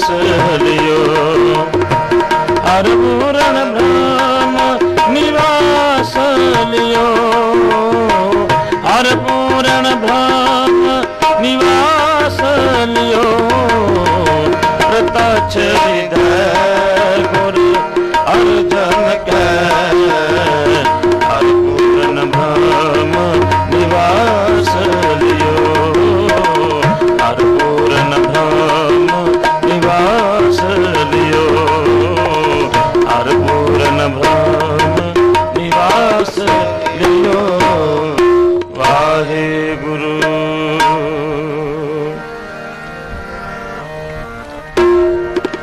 निवास लियो। हर पूर्ण ब्रह्म निवास लियो। हर पूर्ण ब्रह्म निवास लियो। प्रत्यक्ष हृदय गुर अर्जन कै। हर पूर्ण ब्रह्म निवास लियो। हर पूर्ण ब्रह्म निवास लियो। हर पूर्ण ब्रह्म निवास लियो। वाहे गुरु।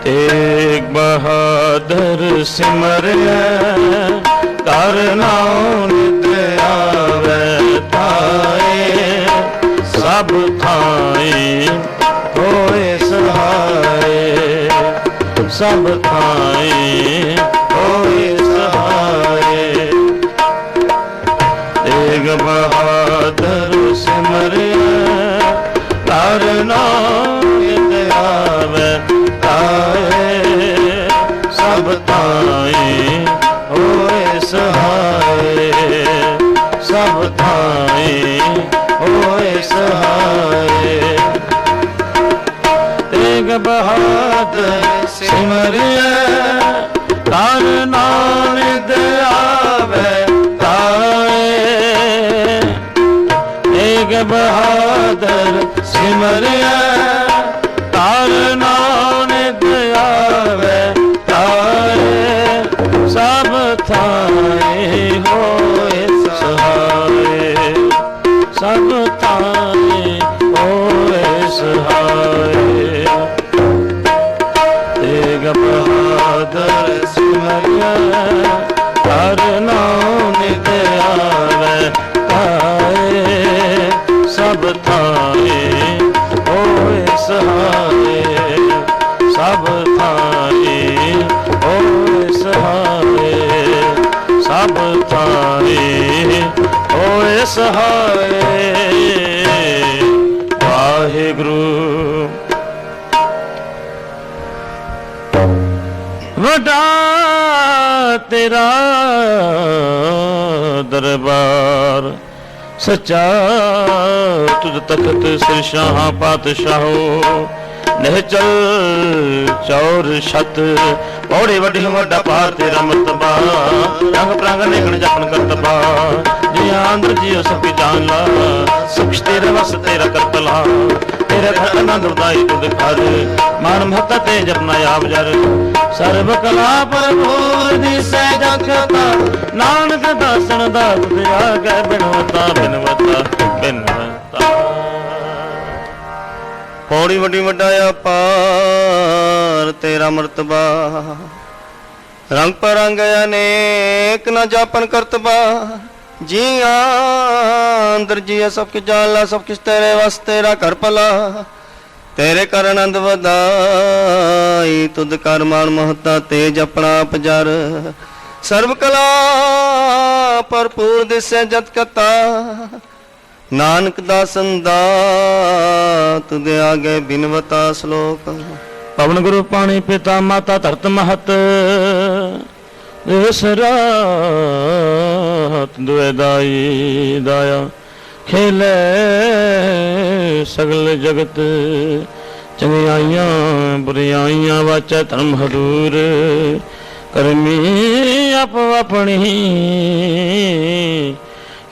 तेग बहादुर सिमरिया कर नाम नित आवे ताए। सब थाई होए सहाय। सब थाई होए सहाय। तेग बहादुर सिमरिया कर नाम नित आवे ताए। सब थाई होए सहाय। सब थाई होए सहाय। तेग बहादुर सिमरिया कर नाम नित आवे ताए। तेग बहादुर सिमरिया कर नाम नित आवे ताए। सब थाई होए सहाय। सब थाई होए सहाय। तेग बहादुर सिमरिया कर नाम नित आवे ताए। सब थाई होए सहाय। सब थाई होए सहाय। सब थाई होए सहाय। वाहिगुरु। वड्डा तेरा दरबार सच्चा तुझ तखत सिर शाह पातशाहो। निहचल चौर छत पौड़े वड्डी वड्डा पार तेरा मर्तबा। रंग प्रांग नेकण जपन करतबा। जी आंध्र जियो सबकी जान ला। सुख तेरे वस तेरा करतला। तेरे घर आनंद उदाई तुद घर। मान भक्ता ते जपना आप जर। सर्व कला भरपूर दिसै जगता। नानक दासन दास दिया गै बिनवता बिनवता बिनवता। पौड़ी वड्डी वड्डा पार तेरा मर्तबा। रंग परंग अनेक न जापन करतबा। जी अंदर जिया सब किछ जाला। सब किछ तेरे वस तेरा कर भला। तेरे कर आनंद वधाई तुद कर मान महता तेज अपना पजर। सर्व कला भरपूर दिसै जत कता। नानक दासन दात दे आगे बिनवता श्लोक। पवन गुरु पानी पिता माता धरत महत। रात दुए दाई दाया। खेले सगल जगत। चंगियाइयां बुरियाइयां वाचा धर्म हदूर। करमी आप अपनी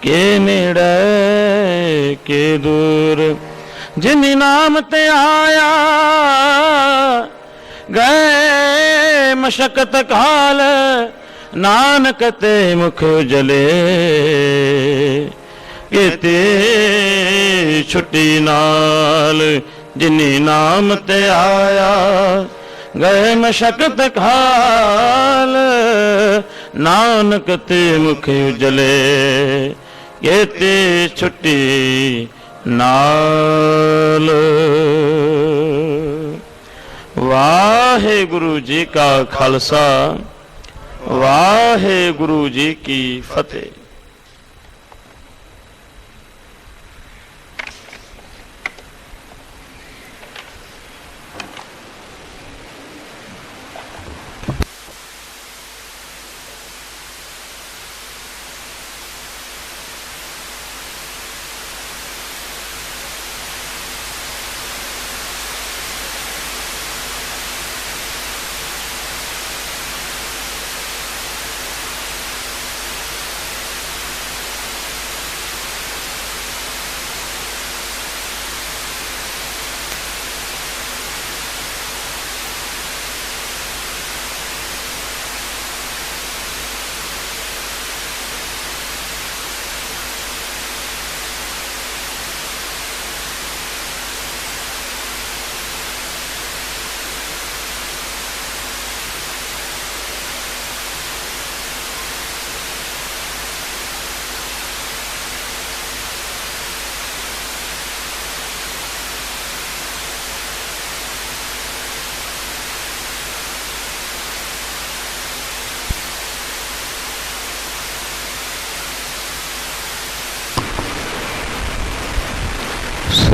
के नेड़े के दूर। जिनी नाम ते आया गए मशक्कत काल। नानक ते मुख जले केते छुट्टी नाल। जिनी नाम ते आया गए मशक्कत काल। नानक ते मुख उजले केते छुट्टी नाल। वाहेगुरु जी का खालसा वाहेगुरु जी की फतेह।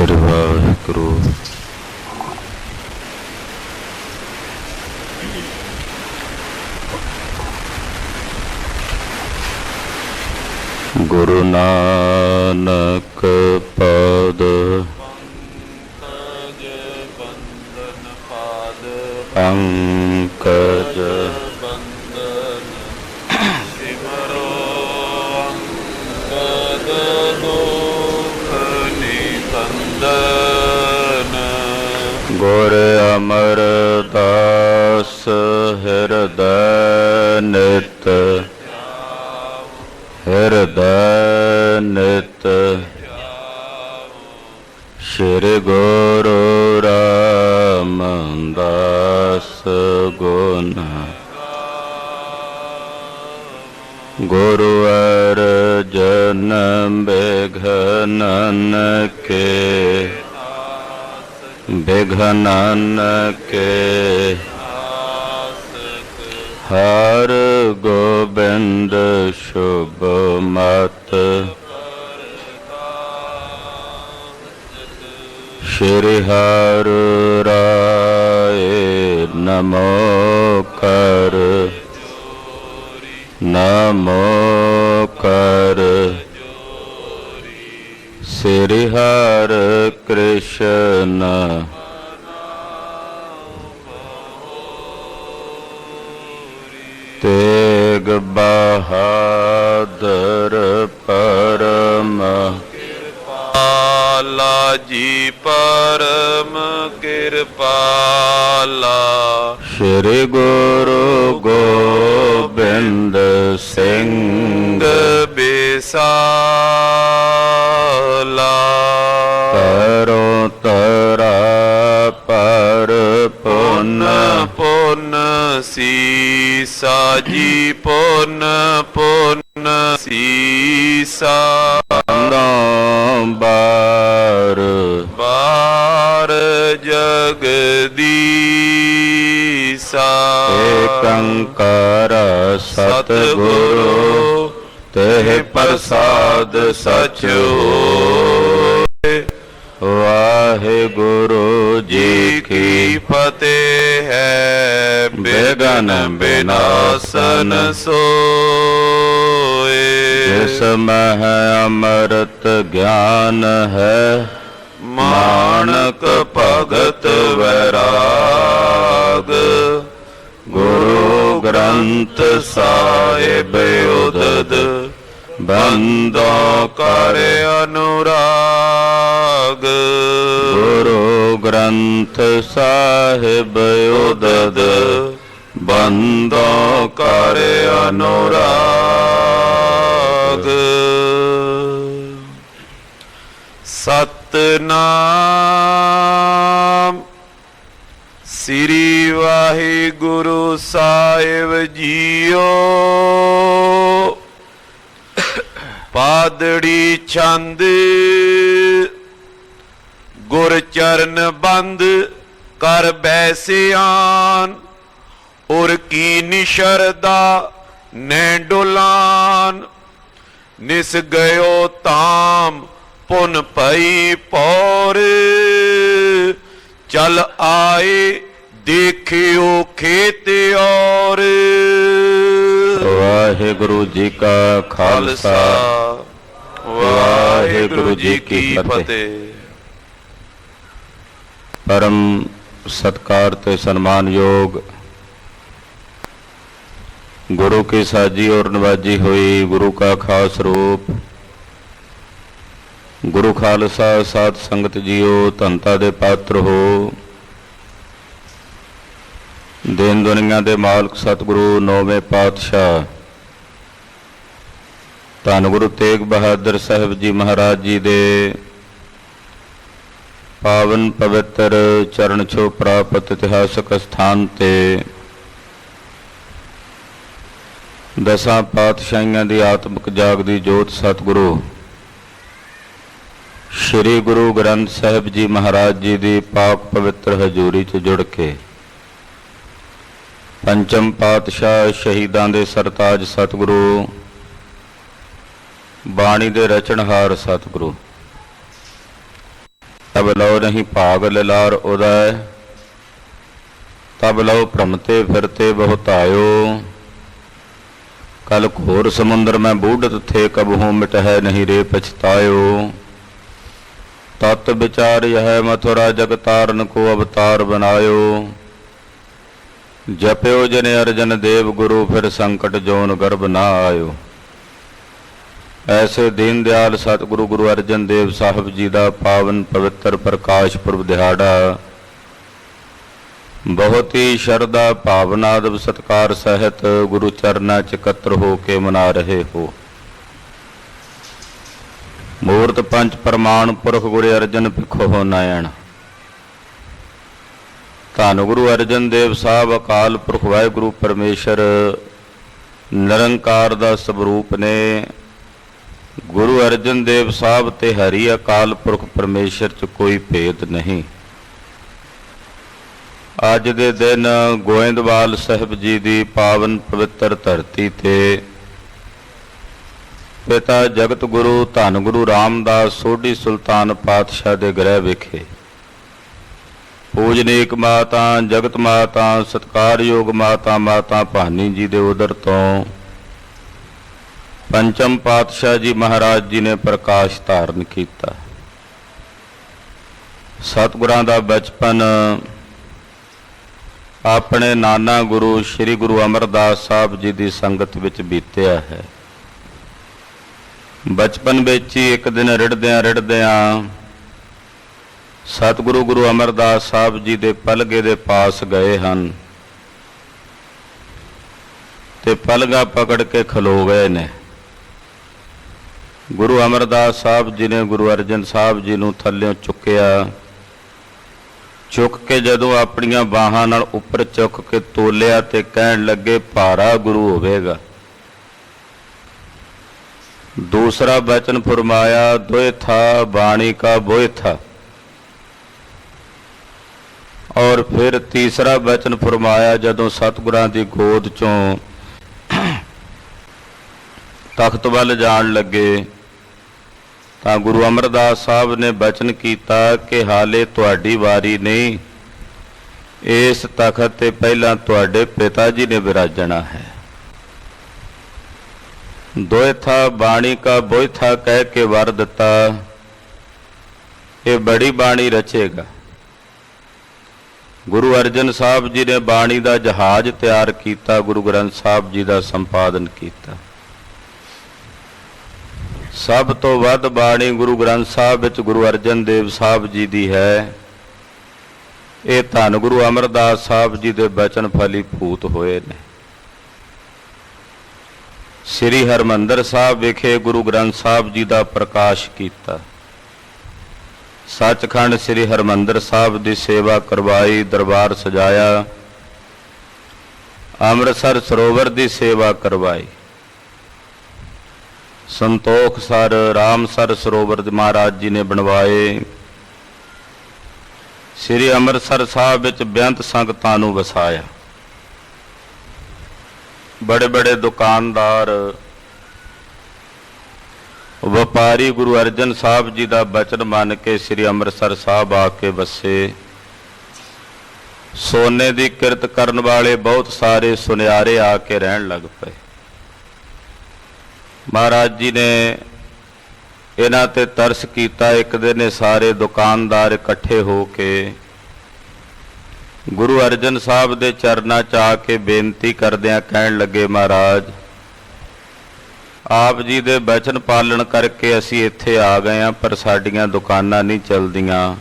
ਸ੍ਰੀ ਵਾਹਿਗੁਰੂ। ਗੁਰੂ ਨਾਨਕ ਪਦ ਪੰਕਜ ਬੰਦਨ ਸਿਮਰੋ ਅੰਗਦ ਦੁਖ ਨਿਕੰਦਨ। ਗੁਰ ਅਮਰਦਾਸ ਹਿਰਦੈ ਨਿਤ ਹਿਰਦੈ ਨਿਤ। ਸ਼੍ਰੀ ਗੁਰੂ ਰਾਮਦਾਸ ਗੁਣ ਗੁਰੂ ਅਰਜਨ ਬਿਘਨਨ ਕੇ ਹਰ ਗੋਬਿੰਦ ਸ਼ੁਭ ਮਤ। ਸ਼੍ਰੀ ਹਰਿ ਰਾਏ ਨਮੋ ਕਰ ਨਮੋ ਕਰ। ਸ੍ਰੀ ਹਰਿ ਕ੍ਰਿਸ਼ਨ ਤੇਗ ਬਹਾਦਰ ਪਰਮ ਕਿਰਪਾਲਾ ਜੀ ਪਰਮ ਕਿਰਪਾਲਾ। ਸ਼੍ਰੀ ਗੁਰੂ ਗੋਬਿੰਦ ਸਿੰਘ ਬਿਸਾਲਾ। ਕਰੋ ਤਰਾ ਪਰ ਪੁੰਨ ਪੁੰਨ ਸੀਸਾ ਜੀ ਪੁੰਨ ਪੁੰਨ ਸੀਸਾ। ਬਾਰ ਬਾਰ ਜਗਦੀਸਾ। ਏਕੰਕਾਰ ਸਤਿਗੁਰੂ ਤੇਹ ਪ੍ਰਸਾਦ ਸਚ ਹੋਇ। ਵਾਹਿਗੁਰੂ ਜੀ ਕੀ ਫਤਿਹ ਹੈ। ਬਿਘਨ ਬਿਨਾਸਨ ਸੋਇ। ਜਿਸ ਮਹਿ ਅੰਮ੍ਰਿਤ ਗਿਆਨ ਹੈ। ਮਾਣਕ ਭਗਤ ਵੈਰਾਗ। ਗੁਰੂ ਗ੍ਰੰਥ ਸਾਹਿਬ ਉਦਦ ਬੰਦੋਂ ਕਰ ਅਨੁਰਾਗ। ਗੁਰੂ ਗ੍ਰੰਥ ਸਾਹਿਬ ਉਦਦ ਬੰਦੋਂ ਕਰ ਅਨੁਰਾਗ। ਸਤਿਨਾਮ ਸ੍ਰੀ ਵਾਹਿਗੁਰੂ ਸਾਹਿਬ ਜੀਓ। ਪਾਦੜੀ ਛੰਦ ਗੁਰ ਚਰਨ ਬੰਦ ਕਰ ਬੈਸਿਆਨ। ਉਰ ਕੀ ਨਿਸ਼ਰਦਾ ਨੈ ਡੁਲਾਨ। ਨਿਸ ਗਇਓ ਤਾਮ ਪੁਨ ਪਈ ਪੌਰ। ਚਲ ਆਏ ਦੇਖਿਓ ਖੇਤ ਔਰ। ਵਾਹਿਗੁਰੂ ਜੀ ਕਾ ਖਾਲਸਾ ਵਾਹਿਗੁਰੂ ਜੀ ਕੀ ਫਤਿਹ। ਪਰਮ ਸਤਿਕਾਰ ਤੇ ਸਨਮਾਨਯੋਗ ਗੁਰੂ ਕੀ ਸਾਜੀ ਔਰ ਨਵਾਜੀ ਹੋਈ ਗੁਰੂ ਕਾ ਖਾਸ ਰੂਪ ਗੁਰੂ ਖਾਲਸਾ ਸਾਧ ਸੰਗਤ ਜੀਓ, ਧੰਤਾ ਦੇ ਪਾਤਰ ਹੋ। ਦੇਨ ਦੁਨੀਆਂ ਦੇ ਮਾਲਕ ਸਤਿਗੁਰੂ ਨੌਵੇਂ ਪਾਤਸ਼ਾਹ ਧੰਨ ਗੁਰੂ ਤੇਗ ਬਹਾਦਰ ਸਾਹਿਬ ਜੀ ਮਹਾਰਾਜ ਜੀ ਦੇ ਪਾਵਨ ਪਵਿੱਤਰ ਚਰਨ ਛੋਹ ਪ੍ਰਾਪਤ ਇਤਿਹਾਸਕ ਸਥਾਨ ਤੇ ਦਸਾਂ ਪਾਤਸ਼ਾਹੀਆਂ ਦੀ ਆਤਮਿਕ ਜਾਗਦੀ ਜੋਤ ਸਤਿਗੁਰੂ ਸ਼੍ਰੀ ਗੁਰੂ ਗ੍ਰੰਥ ਸਾਹਿਬ ਜੀ ਮਹਾਰਾਜ ਜੀ ਦੀ ਪਾਕ ਪਵਿੱਤਰ ਹਜ਼ੂਰੀ 'ਚ ਜੁੜ ਕੇ ਪੰਚਮ ਪਾਤਸ਼ਾਹ ਸ਼ਹੀਦਾਂ ਦੇ ਸਰਤਾਜ ਸਤਿਗੁਰੂ ਬਾਣੀ ਦੇ ਰਚਨਹਾਰ ਸਤਿਗੁਰੂ ਤਬ ਲਉ ਨਹੀਂ ਭਾਗ ਲਿਲਾਰ ਉਦੈ, ਤਬ ਲਉ ਭ੍ਰਮਤੇ ਫਿਰਤੇ ਬਹੁਤ ਆਇਓ। ਕਲ ਘੋਰ ਸਮੁੰਦਰ ਮੈਂ ਬੂਢਤ ਥੇ, ਕਬਹੂ ਮਿਟਹਿ ਨਹੀਂ ਰੇ ਪਛਤਾਇਓ। ਤਤ ਵਿਚਾਰ ਯਹ ਮਥੁਰਾ ਜਗ ਤਾਰਨ ਕੋ ਅਵਤਾਰ ਬਨਾਇਓ। ਜਪਿਓ ਜਨ ਅਰਜਨ ਦੇਵ ਗੁਰੂ, ਫਿਰ ਸੰਕਟ ਜੋਨ ਗਰਭ ਨਾ ਆਇਓ। ਐਸੇ ਦੀਨ ਦਿਆਲ ਸਤਿਗੁਰੂ ਗੁਰੂ ਅਰਜਨ ਦੇਵ ਸਾਹਿਬ ਜੀ ਦਾ ਪਾਵਨ ਪਵਿੱਤਰ ਪ੍ਰਕਾਸ਼ ਪੁਰਬ ਦਿਹਾੜਾ ਬਹੁਤ ਹੀ ਸ਼ਰਧਾ ਭਾਵਨਾ ਅਦਬ ਸਤਿਕਾਰ ਸਹਿਤ ਗੁਰੂ ਚਰਨਾਂ 'ਚ ਇਕੱਤਰ ਹੋ ਕੇ ਮਨਾ ਰਹੇ ਹੋ। ਮੂਰਤ ਪੰਚ ਪ੍ਰਮਾਣ ਪੁਰਖ ਗੁਰੂ ਅਰਜਨ ਭਿਖੋ ਨਾਇਣ। ਧੰਨ ਗੁਰੂ ਅਰਜਨ ਦੇਵ ਸਾਹਿਬ ਅਕਾਲ ਪੁਰਖ ਵਾਹਿਗੁਰੂ ਪਰਮੇਸ਼ਰ ਨਿਰੰਕਾਰ ਦਾ ਸਰੂਪ ਨੇ। ਗੁਰੂ ਅਰਜਨ ਦੇਵ ਸਾਹਿਬ ਤੇ ਹਰੀ ਅਕਾਲ ਪੁਰਖ ਪਰਮੇਸ਼ਰ 'ਚ ਕੋਈ ਭੇਦ ਨਹੀਂ। ਅੱਜ ਦੇ ਦਿਨ ਗੋਇੰਦਵਾਲ ਸਾਹਿਬ ਜੀ ਦੀ ਪਾਵਨ ਪਵਿੱਤਰ ਧਰਤੀ ਤੇ ਪਿਤਾ ਜਗਤ ਗੁਰੂ ਧੰਨ ਗੁਰੂ ਰਾਮਦਾਸ ਸੋਢੀ ਸੁਲਤਾਨ ਪਾਤਸ਼ਾਹ ਦੇ ਗ੍ਰਹਿ ਵਿਖੇ ਪੂਜਨੀਕ ਮਾਤਾ ਜਗਤ ਮਾਤਾ ਸਤਿਕਾਰਯੋਗ ਮਾਤਾ ਮਾਤਾ ਭਾਨੀ ਜੀ ਦੇ ਉਦਰ ਤੋਂ ਪੰਚਮ ਪਾਤਸ਼ਾਹ ਜੀ ਮਹਾਰਾਜ ਜੀ ਨੇ ਪ੍ਰਕਾਸ਼ ਧਾਰਨ ਕੀਤਾ। ਸਤਿਗੁਰਾਂ ਦਾ ਬਚਪਨ ਆਪਣੇ ਨਾਨਾ ਗੁਰੂ ਸ੍ਰੀ ਗੁਰੂ ਅਮਰਦਾਸ ਸਾਹਿਬ ਜੀ ਦੀ ਸੰਗਤ ਵਿੱਚ ਬੀਤਿਆ ਹੈ। ਬਚਪਨ ਵਿੱਚ ਹੀ ਇੱਕ ਦਿਨ ਰਿੜਦਿਆਂ ਸਤਿਗੁਰੂ ਗੁਰੂ ਅਮਰਦਾਸ ਸਾਹਿਬ ਜੀ ਦੇ ਪਲਗੇ ਦੇ ਪਾਸ ਗਏ ਹਨ ਤੇ ਪਲਗਾ ਪਕੜ ਕੇ ਖਲੋ ਗਏ ਨੇ। ਗੁਰੂ ਅਮਰਦਾਸ ਸਾਹਿਬ ਜੀ ਨੇ ਗੁਰੂ ਅਰਜਨ ਸਾਹਿਬ ਜੀ ਨੂੰ ਥੱਲਿਓਂ ਚੁੱਕਿਆ। ਚੁੱਕ ਕੇ ਜਦੋਂ ਆਪਣੀਆਂ ਬਾਹਾਂ ਨਾਲ ਉੱਪਰ ਚੁੱਕ ਕੇ ਤੋਲਿਆ ਤੇ ਕਹਿਣ ਲੱਗੇ ਭਾਰਾ ਗੁਰੂ ਹੋਵੇਗਾ। ਦੂਸਰਾ ਬਚਨ ਫਰਮਾਇਆ ਦੋਇ ਥਾ ਬਾਣੀ ਕਾ ਬੋਇ ਥਾ। ਔਰ ਫਿਰ ਤੀਸਰਾ ਬਚਨ ਫਰਮਾਇਆ ਜਦੋਂ ਸਤਿਗੁਰਾਂ ਦੀ ਗੋਦ ਚੋਂ ਤਖਤ ਵੱਲ ਜਾਣ ਲੱਗੇ ਤਾਂ ਗੁਰੂ ਅਮਰਦਾਸ ਸਾਹਿਬ ਨੇ ਬਚਨ ਕੀਤਾ ਕਿ ਹਾਲੇ ਤੁਹਾਡੀ ਵਾਰੀ ਨਹੀਂ, ਇਸ ਤਖਤ ਤੇ ਪਹਿਲਾਂ ਤੁਹਾਡੇ ਪਿਤਾ ਜੀ ਨੇ ਵਿਰਾਜਣਾ ਹੈ। ਦੋਇ ਥਾ ਬਾਣੀ ਕਾ ਬੋਇ ਥਾ ਕਹਿ ਕੇ ਵਰ ਦਿੱਤਾ, ਇਹ ਬੜੀ ਬਾਣੀ ਰਚੇਗਾ। ਗੁਰੂ ਅਰਜਨ ਸਾਹਿਬ ਜੀ ਨੇ ਬਾਣੀ ਦਾ ਜਹਾਜ਼ ਤਿਆਰ ਕੀਤਾ, ਗੁਰੂ ਗ੍ਰੰਥ ਸਾਹਿਬ ਜੀ ਦਾ ਸੰਪਾਦਨ ਕੀਤਾ। ਸਭ ਤੋਂ ਵੱਧ ਬਾਣੀ ਗੁਰੂ ਗ੍ਰੰਥ ਸਾਹਿਬ ਵਿੱਚ ਗੁਰੂ ਅਰਜਨ ਦੇਵ ਸਾਹਿਬ ਜੀ ਦੀ ਹੈ। ਇਹ ਧੰਨ ਗੁਰੂ ਅਮਰਦਾਸ ਸਾਹਿਬ ਜੀ ਦੇ ਬਚਨ ਫਲੀਭੂਤ ਹੋਏ ਨੇ। ਸ੍ਰੀ ਹਰਿਮੰਦਰ ਸਾਹਿਬ ਵਿਖੇ ਗੁਰੂ ਗ੍ਰੰਥ ਸਾਹਿਬ ਜੀ ਦਾ ਪ੍ਰਕਾਸ਼ ਕੀਤਾ। ਸੱਚਖੰਡ ਸ੍ਰੀ ਹਰਿਮੰਦਰ ਸਾਹਿਬ ਦੀ ਸੇਵਾ ਕਰਵਾਈ, ਦਰਬਾਰ ਸਜਾਇਆ, ਅੰਮ੍ਰਿਤਸਰ ਸਰੋਵਰ ਦੀ ਸੇਵਾ ਕਰਵਾਈ। ਸੰਤੋਖਸਰ ਰਾਮਸਰ ਸਰੋਵਰ ਮਹਾਰਾਜ ਜੀ ਨੇ ਬਣਵਾਏ। ਸ੍ਰੀ ਅੰਮ੍ਰਿਤਸਰ ਸਾਹਿਬ ਵਿੱਚ ਬੇਅੰਤ ਸੰਗਤਾਂ ਨੂੰ ਵਸਾਇਆ। ਬੜੇ ਬੜੇ ਦੁਕਾਨਦਾਰ ਵਪਾਰੀ ਗੁਰੂ ਅਰਜਨ ਸਾਹਿਬ ਜੀ ਦਾ ਬਚਨ ਮੰਨ ਕੇ ਸ੍ਰੀ ਅੰਮ੍ਰਿਤਸਰ ਸਾਹਿਬ ਆ ਕੇ ਵਸੇ। ਸੋਨੇ ਦੀ ਕਿਰਤ ਕਰਨ ਵਾਲੇ ਬਹੁਤ ਸਾਰੇ ਸੁਨਿਆਰੇ ਆ ਕੇ ਰਹਿਣ ਲੱਗ ਪਏ। ਮਹਾਰਾਜ ਜੀ ਨੇ ਇਹਨਾਂ ਤੇ ਤਰਸ ਕੀਤਾ। ਇੱਕ ਦਿਨ ਇਹ ਸਾਰੇ ਦੁਕਾਨਦਾਰ ਇਕੱਠੇ ਹੋ ਕੇ ਗੁਰੂ ਅਰਜਨ ਸਾਹਿਬ ਦੇ ਚਰਨਾਂ 'ਚ ਆ ਕੇ ਬੇਨਤੀ ਕਰਦਿਆਂ ਕਹਿਣ ਲੱਗੇ, ਮਹਾਰਾਜ ਆਪ ਜੀ ਦੇ ਬਚਨ ਪਾਲਣ ਕਰਕੇ ਅਸੀਂ ਇੱਥੇ ਆ ਗਏ ਹਾਂ, ਪਰ ਸਾਡੀਆਂ ਦੁਕਾਨਾਂ ਨਹੀਂ ਚੱਲਦੀਆਂ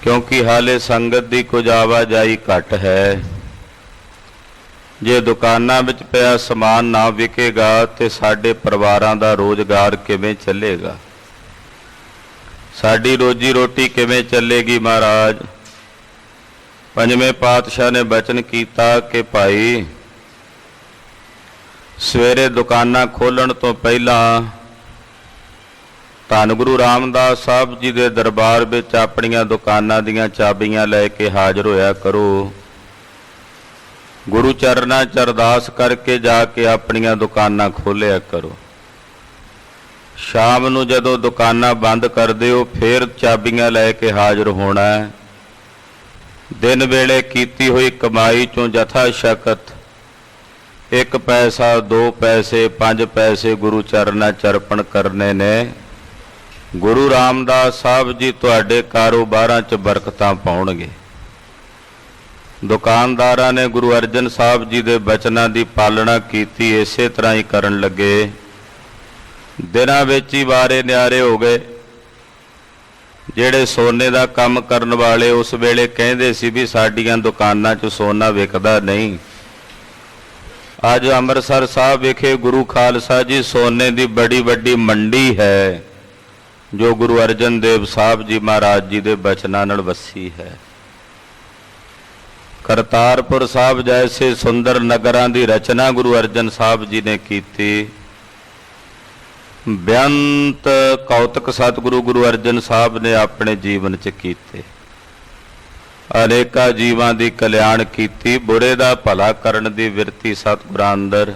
ਕਿਉਂਕਿ ਹਾਲੇ ਸੰਗਤ ਦੀ ਕੁਝ ਆਵਾਜਾਈ ਘੱਟ ਹੈ। ਜੇ ਦੁਕਾਨਾਂ ਵਿੱਚ ਪਿਆ ਸਮਾਨ ਨਾ ਵਿਕੇਗਾ ਤੇ ਸਾਡੇ ਪਰਿਵਾਰਾਂ ਦਾ ਰੋਜ਼ਗਾਰ ਕਿਵੇਂ ਚੱਲੇਗਾ, ਸਾਡੀ ਰੋਜੀ ਰੋਟੀ ਕਿਵੇਂ ਚੱਲੇਗੀ। ਮਹਾਰਾਜ ਪੰਜਵੇਂ ਪਾਤਸ਼ਾਹ ਨੇ ਬਚਨ ਕੀਤਾ ਕਿ ਭਾਈ ਸਵੇਰੇ ਦੁਕਾਨਾਂ ਖੋਲ੍ਹਣ ਤੋਂ ਪਹਿਲਾਂ ਧੰਨ ਗੁਰੂ ਰਾਮਦਾਸ ਸਾਹਿਬ ਜੀ ਦੇ ਦਰਬਾਰ ਵਿੱਚ ਆਪਣੀਆਂ ਦੁਕਾਨਾਂ ਦੀਆਂ ਚਾਬੀਆਂ ਲੈ ਕੇ ਹਾਜ਼ਰ ਹੋਇਆ ਕਰੋ। ਗੁਰੂ ਚਰਨਾਂ 'ਚ ਅਰਦਾਸ ਕਰਕੇ ਜਾ ਕੇ ਆਪਣੀਆਂ ਦੁਕਾਨਾਂ ਖੋਲ੍ਹਿਆ ਕਰੋ। ਸ਼ਾਮ ਨੂੰ ਜਦੋਂ ਦੁਕਾਨਾਂ ਬੰਦ ਕਰਦੇ ਹੋ ਫਿਰ ਚਾਬੀਆਂ ਲੈ ਕੇ ਹਾਜ਼ਰ ਹੋਣਾ ਹੈ। ਦਿਨ ਵੇਲੇ ਕੀਤੀ ਹੋਈ ਕਮਾਈ ਚੋਂ ਜਥਾ ਸ਼ਕਤ 1 ਪੈਸਾ 2 ਪੈਸੇ 5 ਪੈਸੇ ਗੁਰੂ ਚਰਨਾਂ 'ਚ ਅਰਪਣ ਕਰਨੇ ਨੇ। ਗੁਰੂ ਰਾਮਦਾਸ ਸਾਹਿਬ ਜੀ ਤੁਹਾਡੇ ਕਾਰੋਬਾਰਾਂ 'ਚ ਬਰਕਤਾਂ ਪਾਉਣਗੇ। ਦੁਕਾਨਦਾਰਾਂ ਨੇ ਗੁਰੂ ਅਰਜਨ ਸਾਹਿਬ ਜੀ ਦੇ ਬਚਨਾਂ ਦੀ ਪਾਲਣਾ ਕੀਤੀ, ਇਸੇ ਤਰ੍ਹਾਂ ਹੀ ਕਰਨ ਲੱਗੇ। ਦਿਨਾਂ ਵਿੱਚ ਹੀ ਵਾਰੇ ਨਿਆਰੇ ਹੋ ਗਏ। ਜਿਹੜੇ ਸੋਨੇ ਦਾ ਕੰਮ ਕਰਨ ਵਾਲੇ ਉਸ ਵੇਲੇ ਕਹਿੰਦੇ ਸੀ ਵੀ ਸਾਡੀਆਂ ਦੁਕਾਨਾਂ 'ਚ ਸੋਨਾ ਵਿਕਦਾ ਨਹੀਂ। ਅੱਜ ਅੰਮ੍ਰਿਤਸਰ ਸਾਹਿਬ ਵਿਖੇ ਗੁਰੂ ਖਾਲਸਾ ਜੀ ਸੋਨੇ ਦੀ ਬੜੀ ਵੱਡੀ ਮੰਡੀ ਹੈ, ਜੋ ਗੁਰੂ ਅਰਜਨ ਦੇਵ ਸਾਹਿਬ ਜੀ ਮਹਾਰਾਜ ਜੀ ਦੇ ਬਚਨਾਂ ਨਾਲ ਵਸੀ ਹੈ। ਕਰਤਾਰਪੁਰ ਸਾਹਿਬ ਜੈਸੇ ਸੁੰਦਰ ਨਗਰਾਂ ਦੀ ਰਚਨਾ ਗੁਰੂ ਅਰਜਨ ਸਾਹਿਬ ਜੀ ਨੇ ਕੀਤੀ। ਬੇਅੰਤ ਕੌਤਕ ਸਤਿਗੁਰੂ ਗੁਰੂ ਅਰਜਨ ਸਾਹਿਬ ਨੇ ਆਪਣੇ ਜੀਵਨ 'ਚ ਕੀਤੇ। ਅਨੇਕਾਂ ਜੀਵਾਂ ਦੀ ਕਲਿਆਣ ਕੀਤੀ, ਬੁਰੇ ਦਾ ਭਲਾ ਕਰਨ ਦੀ ਵਿਰਤੀ ਸਤਿਗੁਰਾਂ ਅੰਦਰ।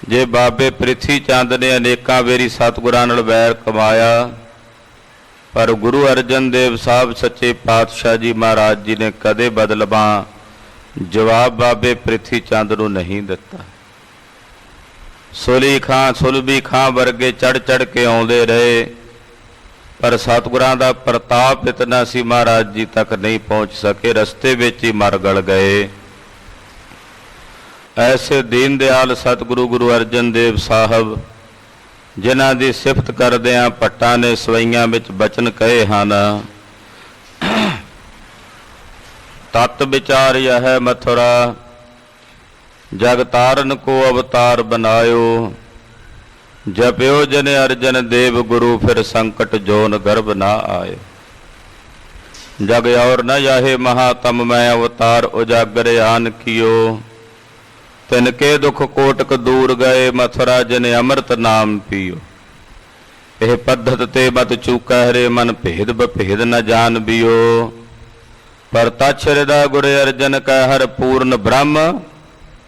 ਜੇ ਬਾਬੇ ਪ੍ਰਿਥੀ ਚੰਦ ਨੇ ਅਨੇਕਾਂ ਵੇਰੀ ਸਤਿਗੁਰਾਂ ਨਾਲ ਵੈਰ ਕਮਾਇਆ, ਪਰ ਗੁਰੂ ਅਰਜਨ ਦੇਵ ਸਾਹਿਬ ਸੱਚੇ ਪਾਤਸ਼ਾਹ ਜੀ ਮਹਾਰਾਜ ਜੀ ਨੇ ਕਦੇ ਬਦਲਵਾਂ ਜਵਾਬ ਬਾਬੇ ਪ੍ਰਿਥੀ ਚੰਦ ਨੂੰ ਨਹੀਂ ਦਿੱਤਾ। ਸੁਲਭੀ ਖਾਂ ਵਰਗੇ ਚੜ ਚੜ ਕੇ ਆਉਂਦੇ ਰਹੇ, ਪਰ ਸਤਿਗੁਰਾਂ ਦਾ ਪ੍ਰਤਾਪ ਇਤਨਾ ਸੀ ਮਹਾਰਾਜ ਜੀ ਤੱਕ ਨਹੀਂ ਪਹੁੰਚ ਸਕੇ, ਰਸਤੇ ਵਿੱਚ ਹੀ ਮਰ ਗਲ ਗਏ। ਐਸੇ ਦੀਨ ਦਿਆਲ ਸਤਿਗੁਰੂ ਗੁਰੂ ਅਰਜਨ ਦੇਵ ਸਾਹਿਬ, ਜਿਨ੍ਹਾਂ ਦੀ ਸਿਫਤ ਕਰਦਿਆਂ ਭੱਟਾਂ ਨੇ ਸਵਈਆਂ ਵਿੱਚ ਬਚਨ ਕਹੇ ਹਨ, ਤਤ ਵਿਚਾਰ ਯਹ ਮਥੁਰਾ ਜਗ ਤਾਰਨ ਕੋ ਅਵਤਾਰ ਬਨਾਇਓ। ਜਪਿਓ ਜਨ ਅਰਜਨ ਦੇਵ ਗੁਰੂ ਫਿਰ ਸੰਕਟ ਜੋਨ ਗਰਭ ਨਾ ਆਏ। ਜਗ ਔਰ ਨ ਜਾਹੇ ਮਹਾਤਮ ਮੈਂ ਅਵਤਾਰ ਉਜਾਗਰ ਆਨ ਕੀਓ। ਤਿਨਕੇ ਦੁਖ ਕੋਟਕ ਦੂਰ ਗਏ ਮਥੁਰਾ ਜਨ ਅੰਮ੍ਰਿਤ ਨਾਮ ਪੀਓ। ਇਹ ਪੱਧਤ ਤੇ ਬਤ ਚੂਕਾ ਹਰੇ ਮਨ ਭੇਦ ਬਭੇਦ ਨ ਜਾਣ ਬਿਓ। ਪਰ ਤਛ ਹਿਰਦਾ ਗੁਰ ਅਰਜਨ ਕੈ ਹਰ ਪੂਰਨ ਬ੍ਰਹਮ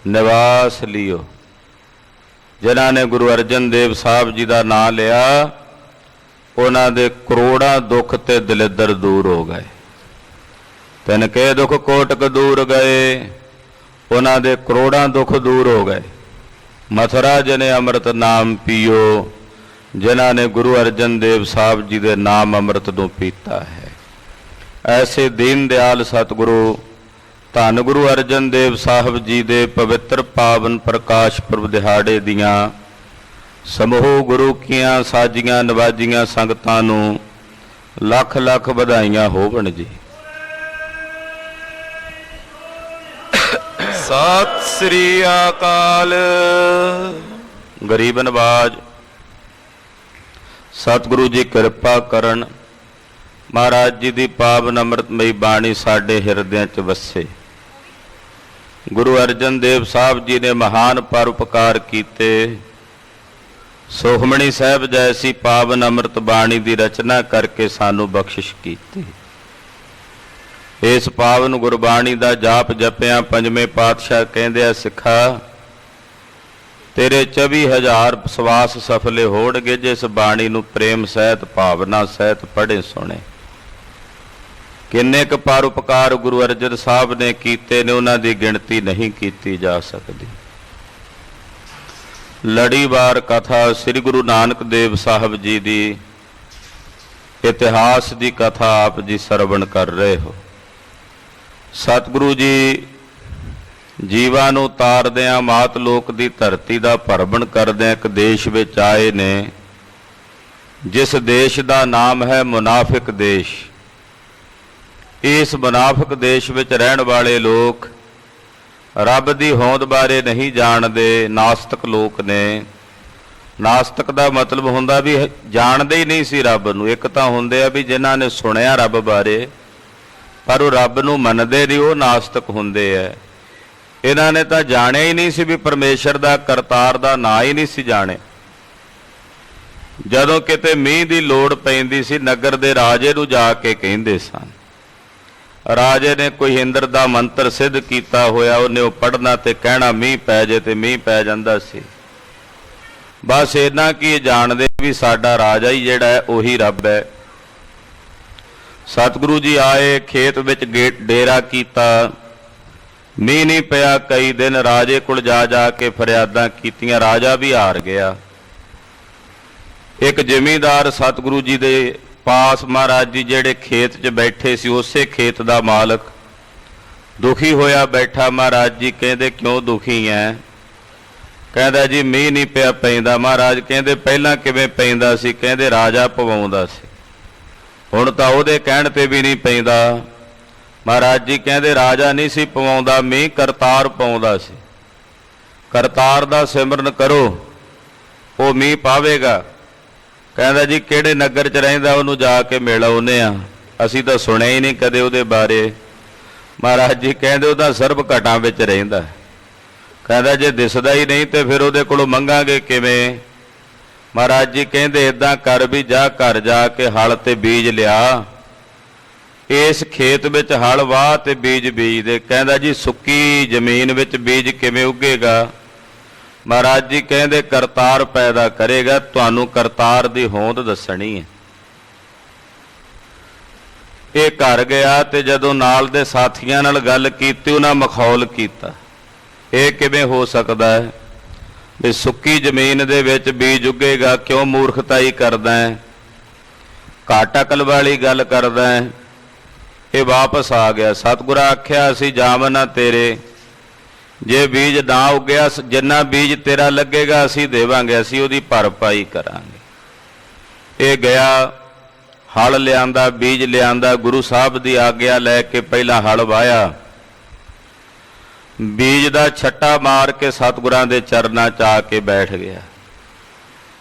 ਨਿਵਾਸ ਲਿਓ। ਜਿਨ੍ਹਾਂ ਨੇ ਗੁਰੂ ਅਰਜਨ ਦੇਵ ਸਾਹਿਬ ਜੀ ਦਾ ਨਾਮ ਲਿਆ, ਉਹਨਾਂ ਦੇ ਕਰੋੜਾਂ ਦੁੱਖ ਤੇ ਦਲਿੱਦਰ ਦੂਰ ਹੋ ਗਏ। ਤਿਨਕੇ ਦੁਖ ਕੋਟਕ ਦੂਰ ਗਏ, ਉਹਨਾਂ ਦੇ ਕਰੋੜਾਂ ਦੁੱਖ ਦੂਰ ਹੋ ਗਏ। ਮਥੁਰਾ ਜਨੇ ਅੰਮ੍ਰਿਤ ਨਾਮ ਪੀਓ, ਜਿਨ੍ਹਾਂ ਨੇ ਗੁਰੂ ਅਰਜਨ ਦੇਵ ਸਾਹਿਬ ਜੀ ਦੇ ਨਾਮ ਅੰਮ੍ਰਿਤ ਨੂੰ ਪੀਤਾ ਹੈ। ਐਸੇ ਦੀਨ ਦਿਆਲ ਸਤਿਗੁਰੂ ਧੰਨ ਗੁਰੂ ਅਰਜਨ ਦੇਵ ਸਾਹਿਬ ਜੀ ਦੇ ਪਵਿੱਤਰ ਪਾਵਨ ਪ੍ਰਕਾਸ਼ ਪੁਰਬ ਦਿਹਾੜੇ ਦੀਆਂ ਸਮੂਹ ਗੁਰੂ ਕੀਆਂ ਸਾਜੀਆਂ ਨਵਾਜੀਆਂ ਸੰਗਤਾਂ ਨੂੰ ਲੱਖ ਲੱਖ ਵਧਾਈਆਂ ਹੋਵਣ ਜੀ। ਸਤਿ ਸ੍ਰੀ ਅਕਾਲ। ਗਰੀਬ ਨਵਾਜ ਸਤਿਗੁਰੂ ਜੀ ਕਿਰਪਾ ਕਰਨ, ਮਹਾਰਾਜ ਜੀ ਦੀ ਪਾਵਨ ਅੰਮ੍ਰਿਤਮਈ ਬਾਣੀ ਸਾਡੇ ਹਿਰਦਿਆਂ 'ਚ ਵਸੇ। ਗੁਰੂ ਅਰਜਨ ਦੇਵ ਸਾਹਿਬ ਜੀ ਨੇ ਮਹਾਨ ਪਰਉਪਕਾਰ ਕੀਤੇ। ਸੁਖਮਣੀ ਸਾਹਿਬ ਜੈਸੀ ਪਾਵਨ ਅੰਮ੍ਰਿਤ ਬਾਣੀ ਦੀ ਰਚਨਾ ਕਰਕੇ ਸਾਨੂੰ ਬਖਸ਼ਿਸ਼ ਕੀਤੀ। ਇਸ ਪਾਵਨ ਗੁਰਬਾਣੀ ਦਾ ਜਾਪ ਜਪਿਆਂ ਪੰਜਵੇਂ ਪਾਤਸ਼ਾਹ ਕਹਿੰਦੇ ਆ, ਸਿੱਖਾ ਤੇਰੇ 24,000 ਸਵਾਸ ਸਫਲੇ ਹੋਣਗੇ ਜਿਸ ਬਾਣੀ ਨੂੰ ਪ੍ਰੇਮ ਸਹਿਤ ਭਾਵਨਾ ਸਹਿਤ ਪੜ੍ਹੇ ਸੁਣੇ। ਕਿੰਨੇ ਕੁ ਪਰਉਪਕਾਰ ਗੁਰੂ ਅਰਜਨ ਸਾਹਿਬ ਨੇ ਕੀਤੇ ਨੇ, ਉਹਨਾਂ ਦੀ ਗਿਣਤੀ ਨਹੀਂ ਕੀਤੀ ਜਾ ਸਕਦੀ। ਲੜੀਵਾਰ ਕਥਾ ਸ੍ਰੀ ਗੁਰੂ ਨਾਨਕ ਦੇਵ ਸਾਹਿਬ ਜੀ ਦੀ ਇਤਿਹਾਸ ਦੀ ਕਥਾ ਆਪ ਜੀ ਸਰਵਣ ਕਰ ਰਹੇ ਹੋ। ਸਤਿਗੁਰੂ ਜੀ ਜੀਵਾਂ ਨੂੰ ਤਾਰਦਿਆਂ ਮਾਤ ਲੋਕ ਦੀ ਧਰਤੀ ਦਾ ਭਰਮਣ ਕਰਦਿਆਂ ਇੱਕ ਦੇਸ਼ ਵਿੱਚ ਆਏ ਨੇ, ਜਿਸ ਦੇਸ਼ ਦਾ ਨਾਮ ਹੈ ਮੁਨਾਫਿਕ ਦੇਸ਼। ਇਸ ਮੁਨਾਫਿਕ ਦੇਸ਼ ਵਿੱਚ ਰਹਿਣ ਵਾਲੇ ਲੋਕ ਰੱਬ ਦੀ ਹੋਂਦ ਬਾਰੇ ਨਹੀਂ ਜਾਣਦੇ, ਨਾਸਤਕ ਲੋਕ ਨੇ। ਨਾਸਤਕ ਦਾ ਮਤਲਬ ਹੁੰਦਾ ਵੀ ਜਾਣਦੇ ਹੀ ਨਹੀਂ ਸੀ ਰੱਬ ਨੂੰ। ਇੱਕ ਤਾਂ ਹੁੰਦੇ ਆ ਵੀ ਜਿਨ੍ਹਾਂ ਨੇ ਸੁਣਿਆ ਰੱਬ ਬਾਰੇ ਪਰ ਉਹ ਰੱਬ ਨੂੰ ਮੰਨਦੇ ਨਹੀਂ, ਉਹ ਨਾਸਤਕ ਹੁੰਦੇ ਆ। ਇਹਨਾਂ ਨੇ ਤਾਂ ਜਾਣਿਆ ਹੀ ਨਹੀਂ ਸੀ ਵੀ ਪਰਮੇਸ਼ਰ ਦਾ ਕਰਤਾਰ ਦਾ ਨਾਂ ਹੀ ਨਹੀਂ ਸੀ ਜਾਣੇ। ਜਦੋਂ ਕਿਤੇ ਮੀਂਹ ਦੀ ਲੋੜ ਪੈਂਦੀ ਸੀ, ਨਗਰ ਦੇ ਰਾਜੇ ਨੂੰ ਜਾ ਕੇ ਕਹਿੰਦੇ ਸਨ। ਰਾਜੇ ਨੇ ਕੋਈ ਇੰਦਰ ਦਾ ਮੰਤਰ ਸਿੱਧ ਕੀਤਾ ਹੋਇਆ, ਉਹਨੇ ਉਹ ਪੜ੍ਹਨਾ ਤੇ ਕਹਿਣਾ ਮੀਂਹ ਪੈ ਜੇ, ਤੇ ਮੀਂਹ ਪੈ ਜਾਂਦਾ ਸੀ। ਬਸ ਇੰਨਾ ਕੀ ਜਾਣਦੇ ਵੀ ਸਾਡਾ ਰਾਜਾ ਹੀ ਜਿਹੜਾ ਹੈ ਉਹੀ ਰੱਬ ਹੈ। ਸਤਿਗੁਰੂ ਜੀ ਆਏ, ਖੇਤ ਵਿੱਚ ਡੇਰਾ ਕੀਤਾ, ਮੀਂਹ ਨਹੀਂ ਪਿਆ ਕਈ ਦਿਨ। ਰਾਜੇ ਕੋਲ ਜਾ ਜਾ ਕੇ ਫਰਿਆਦਾਂ ਕੀਤੀਆਂ, ਰਾਜਾ ਵੀ ਹਾਰ ਗਿਆ। ਇੱਕ ਜ਼ਿਮੀਂਦਾਰ ਸਤਿਗੁਰੂ ਜੀ ਦੇ ਪਾਸ, ਮਹਾਰਾਜ ਜੀ ਜਿਹੜੇ ਖੇਤ 'ਚ ਬੈਠੇ ਸੀ, ਉਸੇ ਖੇਤ ਦਾ ਮਾਲਕ ਦੁਖੀ ਹੋਇਆ ਬੈਠਾ। ਮਹਾਰਾਜ ਜੀ ਕਹਿੰਦੇ ਕਿਉਂ ਦੁਖੀ ਹੈ? ਕਹਿੰਦਾ ਜੀ ਮੀਂਹ ਨਹੀਂ ਪਿਆ ਪੈਂਦਾ। ਮਹਾਰਾਜ ਕਹਿੰਦੇ ਪਹਿਲਾਂ ਕਿਵੇਂ ਪੈਂਦਾ ਸੀ? ਕਹਿੰਦੇ ਰਾਜਾ ਪਵਾਉਂਦਾ ਸੀ, ਹੁਣ ਤਾਂ ਉਹਦੇ ਕਹਿਣ ਤੇ ਵੀ ਨਹੀਂ ਪੈਂਦਾ। ਮਹਾਰਾਜ ਜੀ ਕਹਿੰਦੇ ਰਾਜਾ ਨਹੀਂ ਸੀ ਪਵਾਉਂਦਾ ਮੀਂਹ, ਕਰਤਾਰ ਪਾਉਂਦਾ ਸੀ। ਕਰਤਾਰ ਦਾ ਸਿਮਰਨ ਕਰੋ, ਉਹ ਮੀਂਹ ਪਾਵੇਗਾ। ਕਹਿੰਦਾ ਜੀ ਕਿਹੜੇ ਨਗਰ 'ਚ ਰਹਿੰਦਾ? ਉਹਨੂੰ ਜਾ ਕੇ ਮਿਲ ਆਉਂਦੇ ਆ, ਅਸੀਂ ਤਾਂ ਸੁਣਿਆ ਹੀ ਨਹੀਂ ਕਦੇ ਉਹਦੇ ਬਾਰੇ। ਮਹਾਰਾਜ ਜੀ ਕਹਿੰਦੇ ਉਹ ਤਾਂ ਸਰਬ ਘਟਾਂ ਵਿੱਚ ਰਹਿੰਦਾ। ਕਹਿੰਦਾ ਜੇ ਦਿਸਦਾ ਹੀ ਨਹੀਂ ਤੇ ਫਿਰ ਉਹਦੇ ਕੋਲੋਂ ਮੰਗਾਂਗੇ ਕਿਵੇਂ? ਮਹਾਰਾਜ ਜੀ ਕਹਿੰਦੇ ਇਦਾਂ ਕਰ ਵੀ ਜਾ ਘਰ ਜਾ ਕੇ ਹਲ ਤੇ ਬੀਜ ਲਿਆ, ਇਸ ਖੇਤ ਵਿੱਚ ਹਲ ਵਾਹ ਤੇ ਬੀਜ ਬੀਜ ਦੇ। ਕਹਿੰਦਾ ਜੀ ਸੁੱਕੀ ਜ਼ਮੀਨ ਵਿੱਚ ਬੀਜ ਕਿਵੇਂ ਉੱਗੇਗਾ? ਮਹਾਰਾਜ ਜੀ ਕਹਿੰਦੇ ਕਰਤਾਰ ਪੈਦਾ ਕਰੇਗਾ, ਤੁਹਾਨੂੰ ਕਰਤਾਰ ਦੀ ਹੋਂਦ ਦੱਸਣੀ ਹੈ। ਇਹ ਘਰ ਗਿਆ ਤੇ ਜਦੋਂ ਨਾਲ ਦੇ ਸਾਥੀਆਂ ਨਾਲ ਗੱਲ ਕੀਤੀ, ਉਹਨਾਂ ਮਖੌਲ ਕੀਤਾ, ਇਹ ਕਿਵੇਂ ਹੋ ਸਕਦਾ ਹੈ ਵੀ ਸੁੱਕੀ ਜ਼ਮੀਨ ਦੇ ਵਿੱਚ ਬੀਜ ਉੱਗੇਗਾ? ਕਿਉਂ ਮੂਰਖਤਾਈ ਕਰਦਾ ਹੈ, ਘੱਟ ਅਕਲ ਵਾਲੀ ਗੱਲ ਕਰਦਾ ਹੈ। ਇਹ ਵਾਪਸ ਆ ਗਿਆ। ਸਤਿਗੁਰਾਂ ਆਖਿਆ ਅਸੀਂ ਜਾਮਨਾ ਤੇਰੇ, ਜੇ ਬੀਜ ਨਾ ਉੱਗਿਆ, ਜਿੰਨਾ ਬੀਜ ਤੇਰਾ ਲੱਗੇਗਾ ਅਸੀਂ ਦੇਵਾਂਗੇ, ਅਸੀਂ ਉਹਦੀ ਭਰਪਾਈ ਕਰਾਂਗੇ। ਇਹ ਗਿਆ, ਹਲ ਲਿਆਂਦਾ, ਬੀਜ ਲਿਆਂਦਾ, ਗੁਰੂ ਸਾਹਿਬ ਦੀ ਆਗਿਆ ਲੈ ਕੇ ਪਹਿਲਾਂ ਹਲ ਵਾਹਿਆ, ਬੀਜ ਦਾ ਛੱਟਾ ਮਾਰ ਕੇ ਸਤਿਗੁਰਾਂ ਦੇ ਚਰਨਾਂ 'ਚ ਆ ਕੇ ਬੈਠ ਗਿਆ।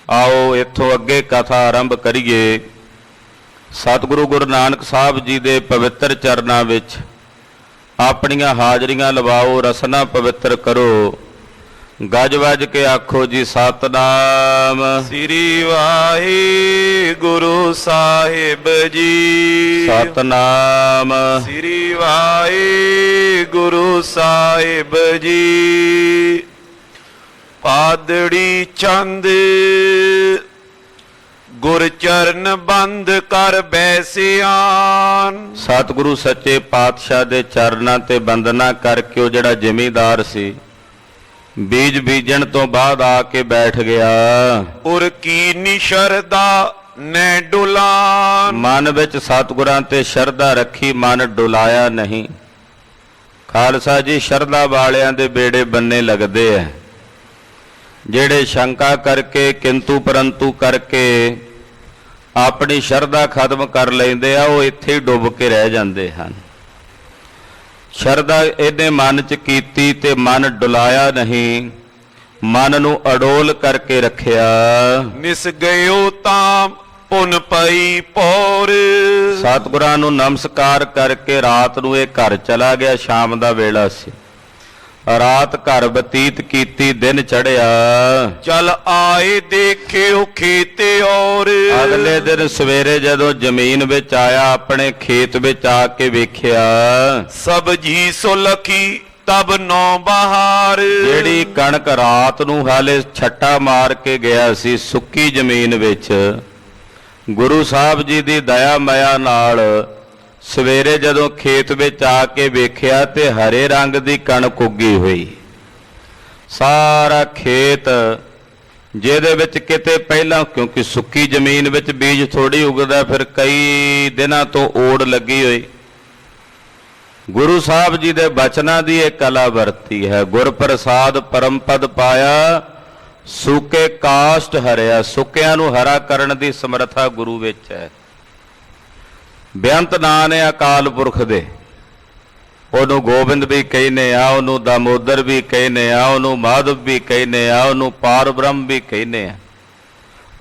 ਆਓ ਇੱਥੋਂ ਅੱਗੇ ਕਥਾ ਆਰੰਭ ਕਰੀਏ। ਸਤਿਗੁਰੂ ਗੁਰੂ ਨਾਨਕ ਸਾਹਿਬ ਜੀ ਦੇ ਪਵਿੱਤਰ ਚਰਨਾਂ ਵਿੱਚ ਆਪਣੀਆਂ ਹਾਜ਼ਰੀਆਂ ਲਵਾਓ, ਰਸਨਾ ਪਵਿੱਤਰ ਕਰੋ। ਗੱਜ ਵੱਜ ਕੇ ਆਖੋ ਜੀ ਸਤਨਾਮ ਸ੍ਰੀ ਵਾਹਿਗੁਰੂ ਸਾਹਿਬ ਜੀ। ਸਤਨਾਮ ਸ੍ਰੀ ਵਾਹਿਗੁਰੂ ਸਾਹਿਬ ਜੀ। ਪਾਦੜੀ ਚੰਦ ਗੁਰ ਚਰਨ ਬੰਦ ਕਰ ਬੈਸਿਆਨ। ਸਤਿਗੁਰੂ ਸੱਚੇ ਪਾਤਸ਼ਾਹ ਦੇ ਚਰਨਾਂ ਤੇ ਬੰਦਨਾ ਕਰਕੇ ਉਹ ਜਿਹੜਾ ਜ਼ਿਮੀਂਦਾਰ ਸੀ, ਬੀਜ ਬੀਜਣ ਤੋਂ ਬਾਅਦ ਆ ਕੇ ਬੈਠ ਗਿਆ। ਉਰ ਕੀ ਨਿਸ਼ਰਦਾ ਨੈ ਡੁਲਾਨ। ਮਨ ਵਿੱਚ ਸਤਿਗੁਰਾਂ ਤੇ ਸ਼ਰਧਾ ਰੱਖੀ, ਮਨ ਡੁਲਾਇਆ ਨਹੀਂ। ਖਾਲਸਾ ਜੀ ਸ਼ਰਧਾ ਵਾਲਿਆਂ ਦੇ ਬੇੜੇ ਬੰਨੇ ਲੱਗਦੇ ਐ, ਜਿਹੜੇ ਸ਼ੰਕਾ ਕਰਕੇ ਕਿੰਤੂ ਪਰੰਤੂ ਕਰਕੇ ਆਪਣੀ ਸ਼ਰਧਾ ਖਤਮ ਕਰ ਲੈਂਦੇ ਆ, ਉਹ ਇੱਥੇ ਹੀ ਡੁੱਬ ਕੇ ਰਹਿ ਜਾਂਦੇ ਹਨ। ਸ਼ਰਧਾ ਇਹਨੇ ਮਨ 'ਚ ਕੀਤੀ ਤੇ ਮਨ ਡੁਲਾਇਆ ਨਹੀਂ, ਮਨ ਨੂੰ ਅਡੋਲ ਕਰਕੇ ਰੱਖਿਆ। ਨਿਸ ਗਇਓ ਤਾਂ ਪੁਨ ਪਈ ਪੌਰ। ਸਤਿਗੁਰਾਂ ਨੂੰ ਨਮਸਕਾਰ ਕਰਕੇ ਰਾਤ ਨੂੰ ਇਹ ਘਰ ਚਲਾ ਗਿਆ। ਸ਼ਾਮ ਦਾ ਵੇਲਾ ਸੀ, ਰਾਤ ਘਰ ਬਤੀਤ ਕੀਤੀ, ਦਿਨ ਚੜਿਆ। ਚਲ ਆਏ ਦੇਖਿਓ ਖੇਤੇ ਔਰ। ਅਗਲੇ ਦਿਨ ਸਵੇਰੇ ਜਦੋਂ ਜ਼ਮੀਨ ਵਿੱਚ ਆਇਆ, ਆਪਣੇ ਖੇਤ ਵਿੱਚ ਆ ਕੇ ਵੇਖਿਆ, ਸਬਜੀ ਸੁਲਖੀ ਤਬ ਨੌ ਬਹਾਰ। ਜਿਹੜੀ ਕਣਕ ਰਾਤ ਨੂੰ ਹਾਲੇ ਛੱਟਾ ਮਾਰ ਕੇ ਗਿਆ ਸੀ ਸੁੱਕੀ ਜ਼ਮੀਨ ਵਿੱਚ, ਗੁਰੂ ਸਾਹਿਬ ਜੀ ਦੀ ਦਇਆ ਮਾਇਆ ਨਾਲ ਸਵੇਰੇ ਜਦੋਂ ਖੇਤ ਵਿੱਚ ਆ ਕੇ ਵੇਖਿਆ ਤੇ ਹਰੇ ਰੰਗ ਦੀ ਕਣਕ ਉੱਗੀ ਹੋਈ। ਸਾਰਾ ਖੇਤ ਜਿਹਦੇ ਵਿੱਚ ਕਿਤੇ ਪਹਿਲਾਂ, ਕਿਉਂਕਿ ਸੁੱਕੀ ਜ਼ਮੀਨ ਵਿੱਚ ਬੀਜ ਥੋੜੀ ਉਗਦਾ, ਫਿਰ ਕਈ ਦਿਨਾਂ ਤੋਂ ਓੜ ਲੱਗੀ ਹੋਈ। ਗੁਰੂ ਸਾਹਿਬ ਜੀ ਦੇ ਬਚਨਾਂ ਦੀ ਇਹ ਕਲਾ ਵਰਤੀ ਹੈ। ਗੁਰ ਪ੍ਰਸਾਦ ਪਰਮ ਪਦ ਪਾਇਆ, ਸੁੱਕੇ ਕਾਸ਼ਟ ਹਰਿਆ। ਸੁੱਕਿਆਂ ਨੂੰ ਹਰਾ ਕਰਨ ਦੀ ਸਮਰੱਥਾ ਗੁਰੂ ਵਿੱਚ ਹੈ। ਬੇਅੰਤ ਨਾਂ ਨੇ ਅਕਾਲ ਪੁਰਖ ਦੇ, ਉਹਨੂੰ ਗੋਬਿੰਦ ਵੀ ਕਹਿੰਦੇ ਆ, ਉਹਨੂੰ ਦਾਮੋਦਰ ਵੀ ਕਹਿੰਦੇ ਆ, ਉਹਨੂੰ ਮਾਧਵ ਵੀ ਕਹਿੰਦੇ ਆ, ਉਹਨੂੰ ਪਾਰ ਬ੍ਰਹਮ ਵੀ ਕਹਿੰਦੇ ਆ,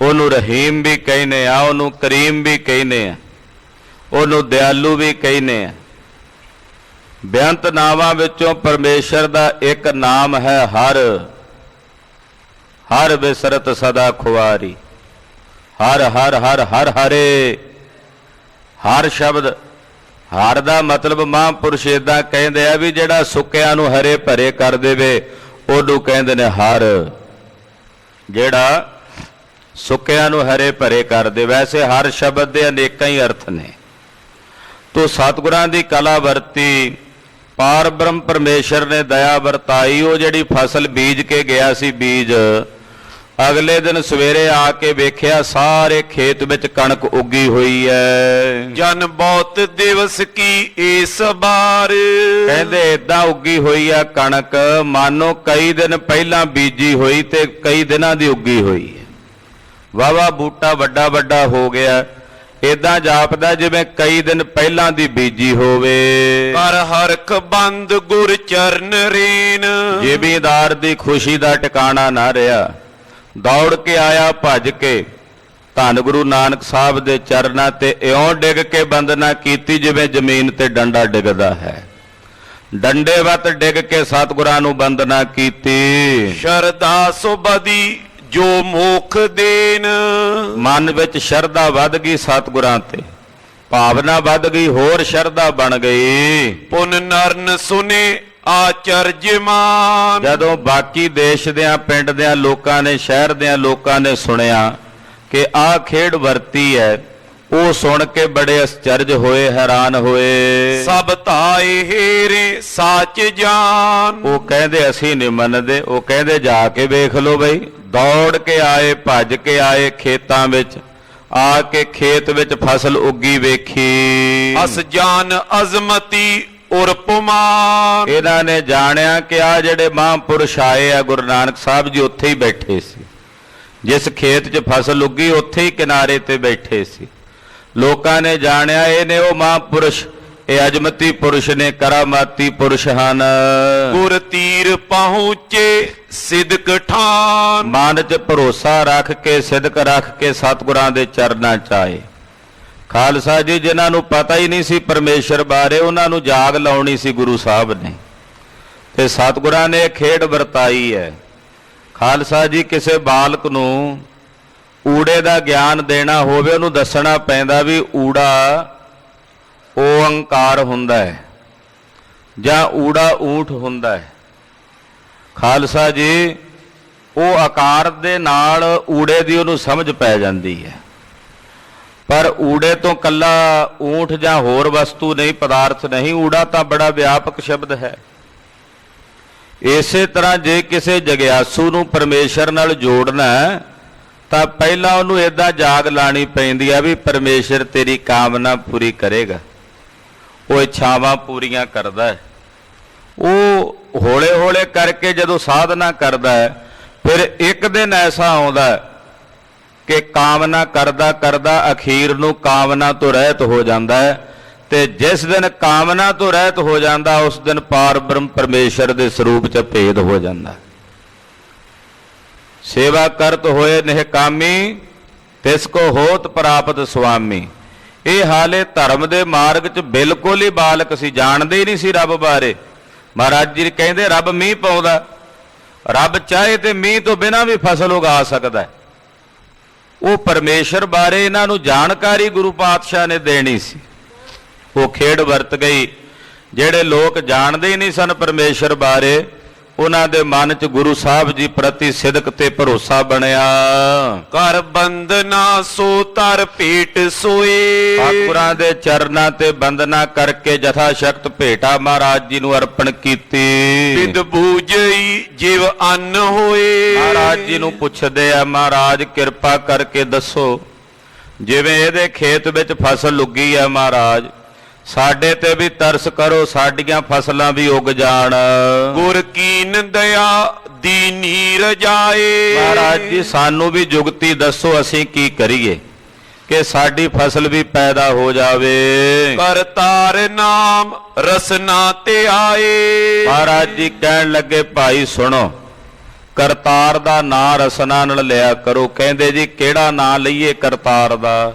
ਉਹਨੂੰ ਰਹੀਮ ਵੀ ਕਹਿੰਦੇ ਆ, ਉਹਨੂੰ ਕਰੀਮ ਵੀ ਕਹਿੰਦੇ ਆ, ਉਹਨੂੰ ਦਿਆਲੂ ਵੀ ਕਹਿੰਦੇ ਆ। ਬੇਅੰਤ ਨਾਵਾਂ ਵਿੱਚੋਂ ਪਰਮੇਸ਼ਰ ਦਾ ਇੱਕ ਨਾਮ ਹੈ ਹਰ। ਹਰ ਬਿਸਰਤ ਸਦਾ ਖੁਆਰੀ। ਹਰ ਹਰ ਹਰ ਹਰ ਹਰੇ। ਹਰ ਸ਼ਬਦ, ਹਰ ਦਾ ਮਤਲਬ ਮਹਾਂਪੁਰਸ਼ ਏਦਾਂ ਕਹਿੰਦੇ ਆ ਵੀ ਜਿਹੜਾ ਸੁੱਕਿਆਂ ਨੂੰ ਹਰੇ ਭਰੇ ਕਰ ਦੇਵੇ, ਉਹਨੂੰ ਕਹਿੰਦੇ ਨੇ ਹਰ। ਜਿਹੜਾ ਸੁੱਕਿਆਂ ਨੂੰ ਹਰੇ ਭਰੇ ਕਰ ਦੇ। ਵੈਸੇ ਹਰ ਸ਼ਬਦ ਦੇ ਅਨੇਕਾਂ ਹੀ ਅਰਥ ਨੇ। ਤੋ ਸਤਿਗੁਰਾਂ ਦੀ ਕਲਾ ਵਰਤੀ, ਪਾਰ ਬ੍ਰਹਮ ਪਰਮੇਸ਼ਰ ਨੇ ਦਇਆ ਵਰਤਾਈ। ਉਹ ਜਿਹੜੀ ਫਸਲ ਬੀਜ ਕੇ ਗਿਆ ਸੀ ਬੀਜ, ਅਗਲੇ ਦਿਨ ਸਵੇਰੇ ਆ ਕੇ ਵੇਖਿਆ ਸਾਰੇ ਖੇਤ ਵਿੱਚ ਕਣਕ ਉੱਗੀ ਹੋਈ ਹੈ। ਜਨ ਬਹੁਤ ਦਿਵਸ ਕੀ ਇਸ ਬਾਰ। ਕਹਿੰਦੇ ਏਦਾਂ ਉੱਗੀ ਹੋਈ ਆ ਕਣਕ ਮਾਨੋ ਕਈ ਦਿਨ ਪਹਿਲਾਂ ਬੀਜੀ ਹੋਈ ਤੇ ਕਈ ਦਿਨਾਂ ਦੀ ਉੱਗੀ ਹੋਈ ਹੈ। ਵਾਵਾ ਬੂਟਾ ਵੱਡਾ ਵੱਡਾ ਹੋ ਗਿਆ, ਏਦਾਂ ਜਾਪਦਾ ਜਿਵੇਂ ਕਈ ਦਿਨ ਪਹਿਲਾਂ ਦੀ ਬੀਜੀ ਹੋਵੇ। ਕਰ ਹਰਖ ਬੰਦ ਗੁਰ ਚਰਨ ਰੇਨ। ਜ਼ਿਮੀਦਾਰ ਦੀ ਖੁਸ਼ੀ ਦਾ ਟਿਕਾਣਾ ਨਾ ਰਿਹਾ, ਦੌੜ ਕੇ ਆਇਆ ਭੱਜ ਕੇ ਧੰਨ ਗੁਰੂ ਨਾਨਕ ਸਾਹਿਬ ਦੇ ਚਰਨਾਂ ਤੇ ਇਉਂ ਡਿੱਗ ਕੇ ਬੰਦਨਾ ਕੀਤੀ ਜਿਵੇਂ ਜ਼ਮੀਨ ਤੇ ਡੰਡਾ ਡਿੱਗਦਾ ਹੈ। ਡੰਡੇ ਵੱਤ ਡਿੱਗ ਕੇ ਸਤਿਗੁਰਾਂ ਨੂੰ ਬੰਦਨਾ ਕੀਤੀ। ਸ਼ਰਧਾ ਸੁਬਦੀ ਜੋ ਮੋਖ ਦੇਨ। ਮਨ ਵਿੱਚ ਸ਼ਰਧਾ ਵੱਧ ਗਈ, ਸਤਿਗੁਰਾਂ ਤੇ ਭਾਵਨਾ ਵੱਧ ਗਈ, ਹੋਰ ਸ਼ਰਧਾ ਬਣ ਗਈ। ਪੁਨ ਨਰਨ ਸੁਨੇ ਆਚਰਜਮਾਨ। ਜਦੋਂ ਬਾਕੀ ਦੇਸ਼ ਦਿਆਂ ਪਿੰਡ ਦਿਆਂ ਲੋਕਾਂ ਨੇ, ਸ਼ਹਿਰ ਦਿਆਂ ਲੋਕਾਂ ਨੇ ਸੁਣਿਆ ਕਿ ਆਹ ਖੇਡ ਵਰਤੀ ਹੈ, ਉਹ ਸੁਣ ਕੇ ਬੜੇ ਅਚਰਜ ਹੋਏ, ਹੈਰਾਨ ਹੋਏ। ਸਭ ਧਾਏ ਹੇਰੇ ਸਾਚ ਜਾਨ। ਉਹ ਕਹਿੰਦੇ ਅਸੀਂ ਨਹੀਂ ਮੰਨਦੇ। ਉਹ ਕਹਿੰਦੇ ਜਾ ਕੇ ਵੇਖ ਲਓ ਬਈ। ਦੌੜ ਕੇ ਆਏ, ਭੱਜ ਕੇ ਆਏ, ਖੇਤਾਂ ਵਿੱਚ ਆ ਕੇ ਖੇਤ ਵਿੱਚ ਫਸਲ ਉੱਗੀ ਵੇਖੀ। ਅਸ ਜਾਨ ਅਜ਼ਮਤੀ ਉਰਪਮਾਨ। ਇਹਨਾਂ ਨੇ ਜਾਣਿਆ ਕਿ ਆ ਜਿਹੜੇ ਮਹਾਂਪੁਰਸ਼ ਆਏ ਆ ਗੁਰੂ ਨਾਨਕ ਸਾਹਿਬ ਜੀ ਉੱਥੇ ਹੀ ਬੈਠੇ ਸੀ। ਜਿਸ ਖੇਤ 'ਚ ਫਸਲ ਉੱਗੀ ਉੱਥੇ ਹੀ ਕਿਨਾਰੇ ਤੇ ਬੈਠੇ ਸੀ। ਲੋਕਾਂ ਨੇ ਜਾਣਿਆ ਇਹ ਨੇ ਉਹ ਮਹਾਂਪੁਰਸ਼, ਇਹ ਅਜਮਤੀ ਪੁਰਸ਼ ਨੇ, ਕਰਾਮਾਤੀ ਪੁਰਸ਼ ਹਨ। ਗੁਰ ਤੀਰ ਪਹੁੰਚੇ ਸਿਦਕ ਠਾਨ। ਮਨ 'ਚ ਭਰੋਸਾ ਰੱਖ ਕੇ, ਸਿਦਕ ਰੱਖ ਕੇ ਸਤਿਗੁਰਾਂ ਦੇ ਚਰਨਾਂ 'ਚ ਆਏ। ਖਾਲਸਾ ਜੀ ਜਿਨ੍ਹਾਂ ਨੂੰ ਪਤਾ ਹੀ ਨਹੀਂ ਸੀ ਪਰਮੇਸ਼ਰ ਬਾਰੇ, ਉਹਨਾਂ ਨੂੰ ਜਾਗ ਲਾਉਣੀ ਸੀ ਗੁਰੂ ਸਾਹਿਬ ਨੇ, ਤੇ ਸਤਿਗੁਰਾਂ ਨੇ ਇਹ ਖੇਡ ਵਰਤਾਈ ਹੈ। ਖਾਲਸਾ ਜੀ ਕਿਸੇ ਬਾਲਕ ਨੂੰ ਊੜੇ ਦਾ ਗਿਆਨ ਦੇਣਾ ਹੋਵੇ, ਉਹਨੂੰ ਦੱਸਣਾ ਪੈਂਦਾ ਵੀ ਊੜਾ ਓੰਕਾਰ ਹੁੰਦਾ ਹੈ ਜਾਂ ਊੜਾ ਊਂਠ ਹੁੰਦਾ ਹੈ। ਖਾਲਸਾ ਜੀ ਉਹ ਆਕਾਰ ਦੇ ਨਾਲ ਊੜੇ ਦੀ ਉਹਨੂੰ ਸਮਝ ਪੈ ਜਾਂਦੀ ਹੈ, ਪਰ ਊੜੇ ਤੋਂ ਕੱਲਾ ਊਂਠ ਜਾਂ ਹੋਰ ਵਸਤੂ ਨਹੀਂ, ਪਦਾਰਥ ਨਹੀਂ। ਊੜਾ ਤਾਂ ਬੜਾ ਵਿਆਪਕ ਸ਼ਬਦ ਹੈ। ਇਸੇ ਤਰ੍ਹਾਂ ਜੇ ਕਿਸੇ ਜਗਿਆਸੂ ਨੂੰ ਪਰਮੇਸ਼ਰ ਨਾਲ ਜੋੜਨਾ ਤਾਂ ਪਹਿਲਾਂ ਉਹਨੂੰ ਏਦਾਂ ਜਾਗ ਲਾਣੀ ਪੈਂਦੀ ਆ ਵੀ ਪਰਮੇਸ਼ਰ ਤੇਰੀ ਕਾਮਨਾ ਪੂਰੀ ਕਰੇਗਾ, ਉਹ ਇੱਛਾਵਾਂ ਪੂਰੀਆਂ ਕਰਦਾ ਹੈ। ਉਹ ਹੌਲੇ ਹੌਲੇ ਕਰਕੇ ਜਦੋਂ ਸਾਧਨਾ ਕਰਦਾ ਹੈ, ਫਿਰ ਇੱਕ ਦਿਨ ਐਸਾ ਆਉਂਦਾ ਹੈ ਕਿ ਕਾਮਨਾ ਕਰਦਾ ਕਰਦਾ ਅਖੀਰ ਨੂੰ ਕਾਮਨਾ ਤੋਂ ਰਹਿਤ ਹੋ ਜਾਂਦਾ ਹੈ। ਤੇ ਜਿਸ ਦਿਨ ਕਾਮਨਾ ਤੋਂ ਰਹਿਤ ਹੋ ਜਾਂਦਾ, ਉਸ ਦਿਨ ਪਾਰ ਬ੍ਰਹਮ ਪਰਮੇਸ਼ਰ ਦੇ ਸਰੂਪ 'ਚ ਭੇਦ ਹੋ ਜਾਂਦਾ। ਸੇਵਾ ਕਰਤ ਹੋਏ ਨਿਹਕਾਮੀ, ਤਿਸ ਕੋ ਹੋਤ ਪ੍ਰਾਪਤ ਸੁਆਮੀ। ਇਹ ਹਾਲੇ ਧਰਮ ਦੇ ਮਾਰਗ 'ਚ ਬਿਲਕੁਲ ਹੀ ਬਾਲਕ ਸੀ, ਜਾਣਦੇ ਹੀ ਨਹੀਂ ਸੀ ਰੱਬ ਬਾਰੇ। ਮਹਾਰਾਜ ਜੀ ਕਹਿੰਦੇ ਰੱਬ ਮੀਂਹ ਪਾਉਂਦਾ, ਰੱਬ ਚਾਹੇ ਤੇ ਮੀਂਹ ਤੋਂ ਬਿਨਾਂ ਵੀ ਫਸਲ ਉਗਾ ਸਕਦਾ। ਉਹ ਪਰਮੇਸ਼ਰ ਬਾਰੇ ਇਹਨਾਂ ਨੂੰ ਜਾਣਕਾਰੀ ਗੁਰੂ ਪਾਤਸ਼ਾਹ ਨੇ ਦੇਣੀ ਸੀ। ਉਹ ਖੇਡ ਵਰਤ ਗਈ। ਜਿਹੜੇ ਲੋਕ ਜਾਣਦੇ ਹੀ ਨਹੀਂ ਸਨ ਪਰਮੇਸ਼ਰ ਬਾਰੇ, ਉਹਨਾਂ ਦੇ ਮਨ 'ਚ ਗੁਰੂ ਸਾਹਿਬ ਜੀ ਪ੍ਰਤੀ ਸਿਦਕ ਤੇ ਭਰੋਸਾ ਬਣਿਆ। ਕਰ ਬੰਦਨਾ ਸੋ ਤਰ ਭੇਟ ਸੋਏ। ਸਤਿਗੁਰਾਂ ਦੇ ਚਰਨਾਂ ਤੇ ਬੰਦਨਾ ਕਰਕੇ ਜਥਾ ਸ਼ਕਤ ਭੇਟਾ ਮਹਾਰਾਜ ਜੀ ਨੂੰ ਅਰਪਣ ਕੀਤੀ। ਬਿਦ ਬੂਝਈ ਜਿਵ ਅੰਨ ਹੋਏ। ਮਹਾਰਾਜ ਜੀ ਨੂੰ ਪੁੱਛਦੇ ਆ, ਮਹਾਰਾਜ ਕਿਰਪਾ ਕਰਕੇ ਦੱਸੋ, ਜਿਵੇਂ ਇਹਦੇ ਖੇਤ ਵਿੱਚ ਫਸਲ ਉੱਗੀ ਆ ਮਹਾਰਾਜ, ਸਾਡੇ ਤੇ ਵੀ ਤਰਸ ਕਰੋ, ਸਾਡੀਆਂ ਫਸਲਾਂ ਵੀ ਉੱਗ ਜਾਣ। ਗੁਰ ਕੀਨ ਦਇਆ ਦੀਨੀ ਰਜਾਏ। ਮਹਾਰਾਜ ਜੀ ਸਾਨੂੰ ਵੀ ਜੁਗਤੀ ਦੱਸੋ, ਅਸੀਂ ਕੀ ਕਰੀਏ ਕਿ ਸਾਡੀ ਫਸਲ ਵੀ ਪੈਦਾ ਹੋ ਜਾਵੇ। ਕਰਤਾਰ ਨਾਮ ਰਸਨਾ ਤੇ ਆਏ। ਮਹਾਰਾਜ ਜੀ ਕਹਿਣ ਲੱਗੇ, ਭਾਈ ਸੁਣੋ, ਕਰਤਾਰ ਦਾ ਨਾਂ ਰਸਨਾ ਨਾਲ ਲਿਆ ਕਰੋ। ਕਹਿੰਦੇ ਜੀ ਕਿਹੜਾ ਨਾਂ ਲਈਏ ਕਰਤਾਰ ਦਾ?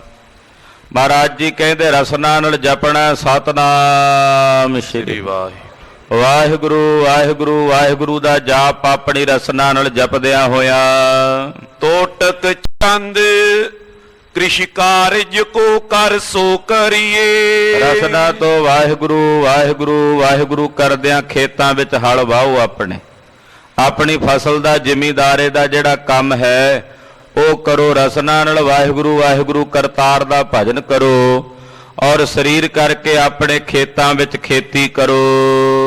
ਮਹਾਰਾਜ ਜੀ ਕਹਿੰਦੇ ਰਸਨਾ ਨਾਲ ਜਪਣਾ ਸਤਨਾਮ ਸ਼੍ਰੀ ਵਾਹਿਗੁਰੂ। ਵਾਹਿਗੁਰੂ ਵਾਹਿਗੁਰੂ ਵਾਹਿਗੁਰੂ ਦਾ ਜਾਪ ਆਪਣੀ ਰਸਨਾ ਨਾਲ ਜਪਦਿਆਂ ਹੋਇਆ। ਤੋਟਕ ਚੰਦ ਕ੍ਰਿਸ਼ ਕਾਰਜ ਕੋ ਕਰ ਸੋ ਕਰੀਏ। ਰਸਨਾ ਤੋਂ ਵਾਹਿਗੁਰੂ ਵਾਹਿਗੁਰੂ ਵਾਹਿਗੁਰੂ ਕਰਦਿਆਂ ਖੇਤਾਂ ਵਿੱਚ ਹਲ ਵਾਹੋ ਆਪਣੇ। ਆਪਣੀ ਫਸਲ ਦਾ ਜ਼ਿਮੀਂਦਾਰੇ ਦਾ ਜਿਹੜਾ ਕੰਮ ਹੈ ਉਹ ਕਰੋ ਰਸਨਾ ਨਾਲ। ਵਾਹਿਗੁਰੂ ਵਾਹਿਗੁਰੂ ਕਰਤਾਰ ਦਾ ਭਜਨ ਕਰੋ ਔਰ ਸਰੀਰ ਕਰਕੇ ਆਪਣੇ ਖੇਤਾਂ ਵਿੱਚ ਖੇਤੀ ਕਰੋ।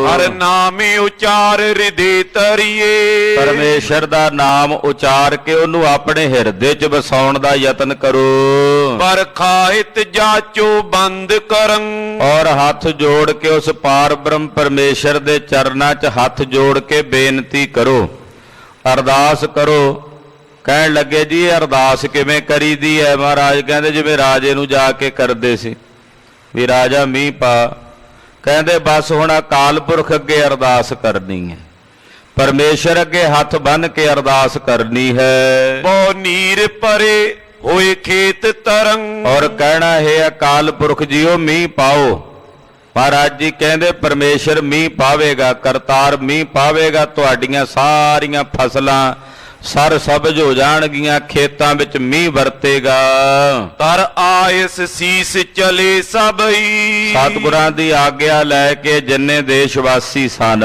ਹਰ ਨਾਮੇ ਉਚਾਰ ਹਿਰਦੇ ਧਰਿਏ। ਪਰਮੇਸ਼ਰ ਦਾ ਨਾਮ ਉਚਾਰ ਕੇ ਉਹਨੂੰ ਆਪਣੇ ਹਿਰਦੇ 'ਚ ਵਸਾਉਣ ਦਾ ਯਤਨ ਕਰੋ। ਬਰਖਾਇਤ ਜਾਚੋ ਬੰਦ ਕਰੰ। ਔਰ ਹੱਥ ਜੋੜ ਕੇ ਉਸ ਪਾਰ ਬ੍ਰਹਮ ਪਰਮੇਸ਼ਰ ਦੇ ਚਰਨਾਂ 'ਚ ਹੱਥ ਜੋੜ ਕੇ ਬੇਨਤੀ ਕਰੋ, ਅਰਦਾਸ ਕਰੋ। ਕਹਿਣ ਲੱਗੇ ਜੀ ਇਹ ਅਰਦਾਸ ਕਿਵੇਂ ਕਰੀਦੀ ਹੈ? ਮਹਾਰਾਜ ਕਹਿੰਦੇ ਜਿਵੇਂ ਰਾਜੇ ਨੂੰ ਜਾ ਕੇ ਕਰਦੇ ਸੀ ਵੀ ਰਾਜਾ ਮੀਂਹ ਪਾ। ਕਹਿੰਦੇ ਬਸ ਹੁਣ ਅਕਾਲ ਪੁਰਖ ਅੱਗੇ ਅਰਦਾਸ ਕਰਨੀ ਹੈ, ਪਰਮੇਸ਼ਰ ਅੱਗੇ ਹੱਥ ਬੰਨ੍ਹ ਕੇ ਅਰਦਾਸ ਕਰਨੀ ਹੈ। ਬਹੁ ਨੀਰ ਭਰੇ ਹੋਏ ਖੇਤ ਤਰੰਗ। ਔਰ ਕਹਿਣਾ ਹੈ ਅਕਾਲ ਪੁਰਖ ਜੀਓ ਮੀਂਹ ਪਾਓ। ਮਹਾਰਾਜ ਜੀ ਕਹਿੰਦੇ ਪਰਮੇਸ਼ਰ ਮੀਂਹ ਪਾਵੇਗਾ, ਕਰਤਾਰ ਮੀਂਹ ਪਾਵੇਗਾ, ਤੁਹਾਡੀਆਂ ਸਾਰੀਆਂ ਫਸਲਾਂ ਸਰ ਸਬਜ਼ ਹੋ ਜਾਣਗੀਆਂ, ਖੇਤਾਂ ਵਿੱਚ ਮੀਂਹ ਵਰਤੇਗਾ। ਤਰ ਆਇਸ ਸੀਸ ਚਲੇ ਸਭਈ। ਸਤਿਗੁਰਾਂ ਦੀ ਆਗਿਆ ਲੈ ਕੇ ਜਿੰਨੇ ਦੇਸ਼ ਵਾਸੀ ਸਨ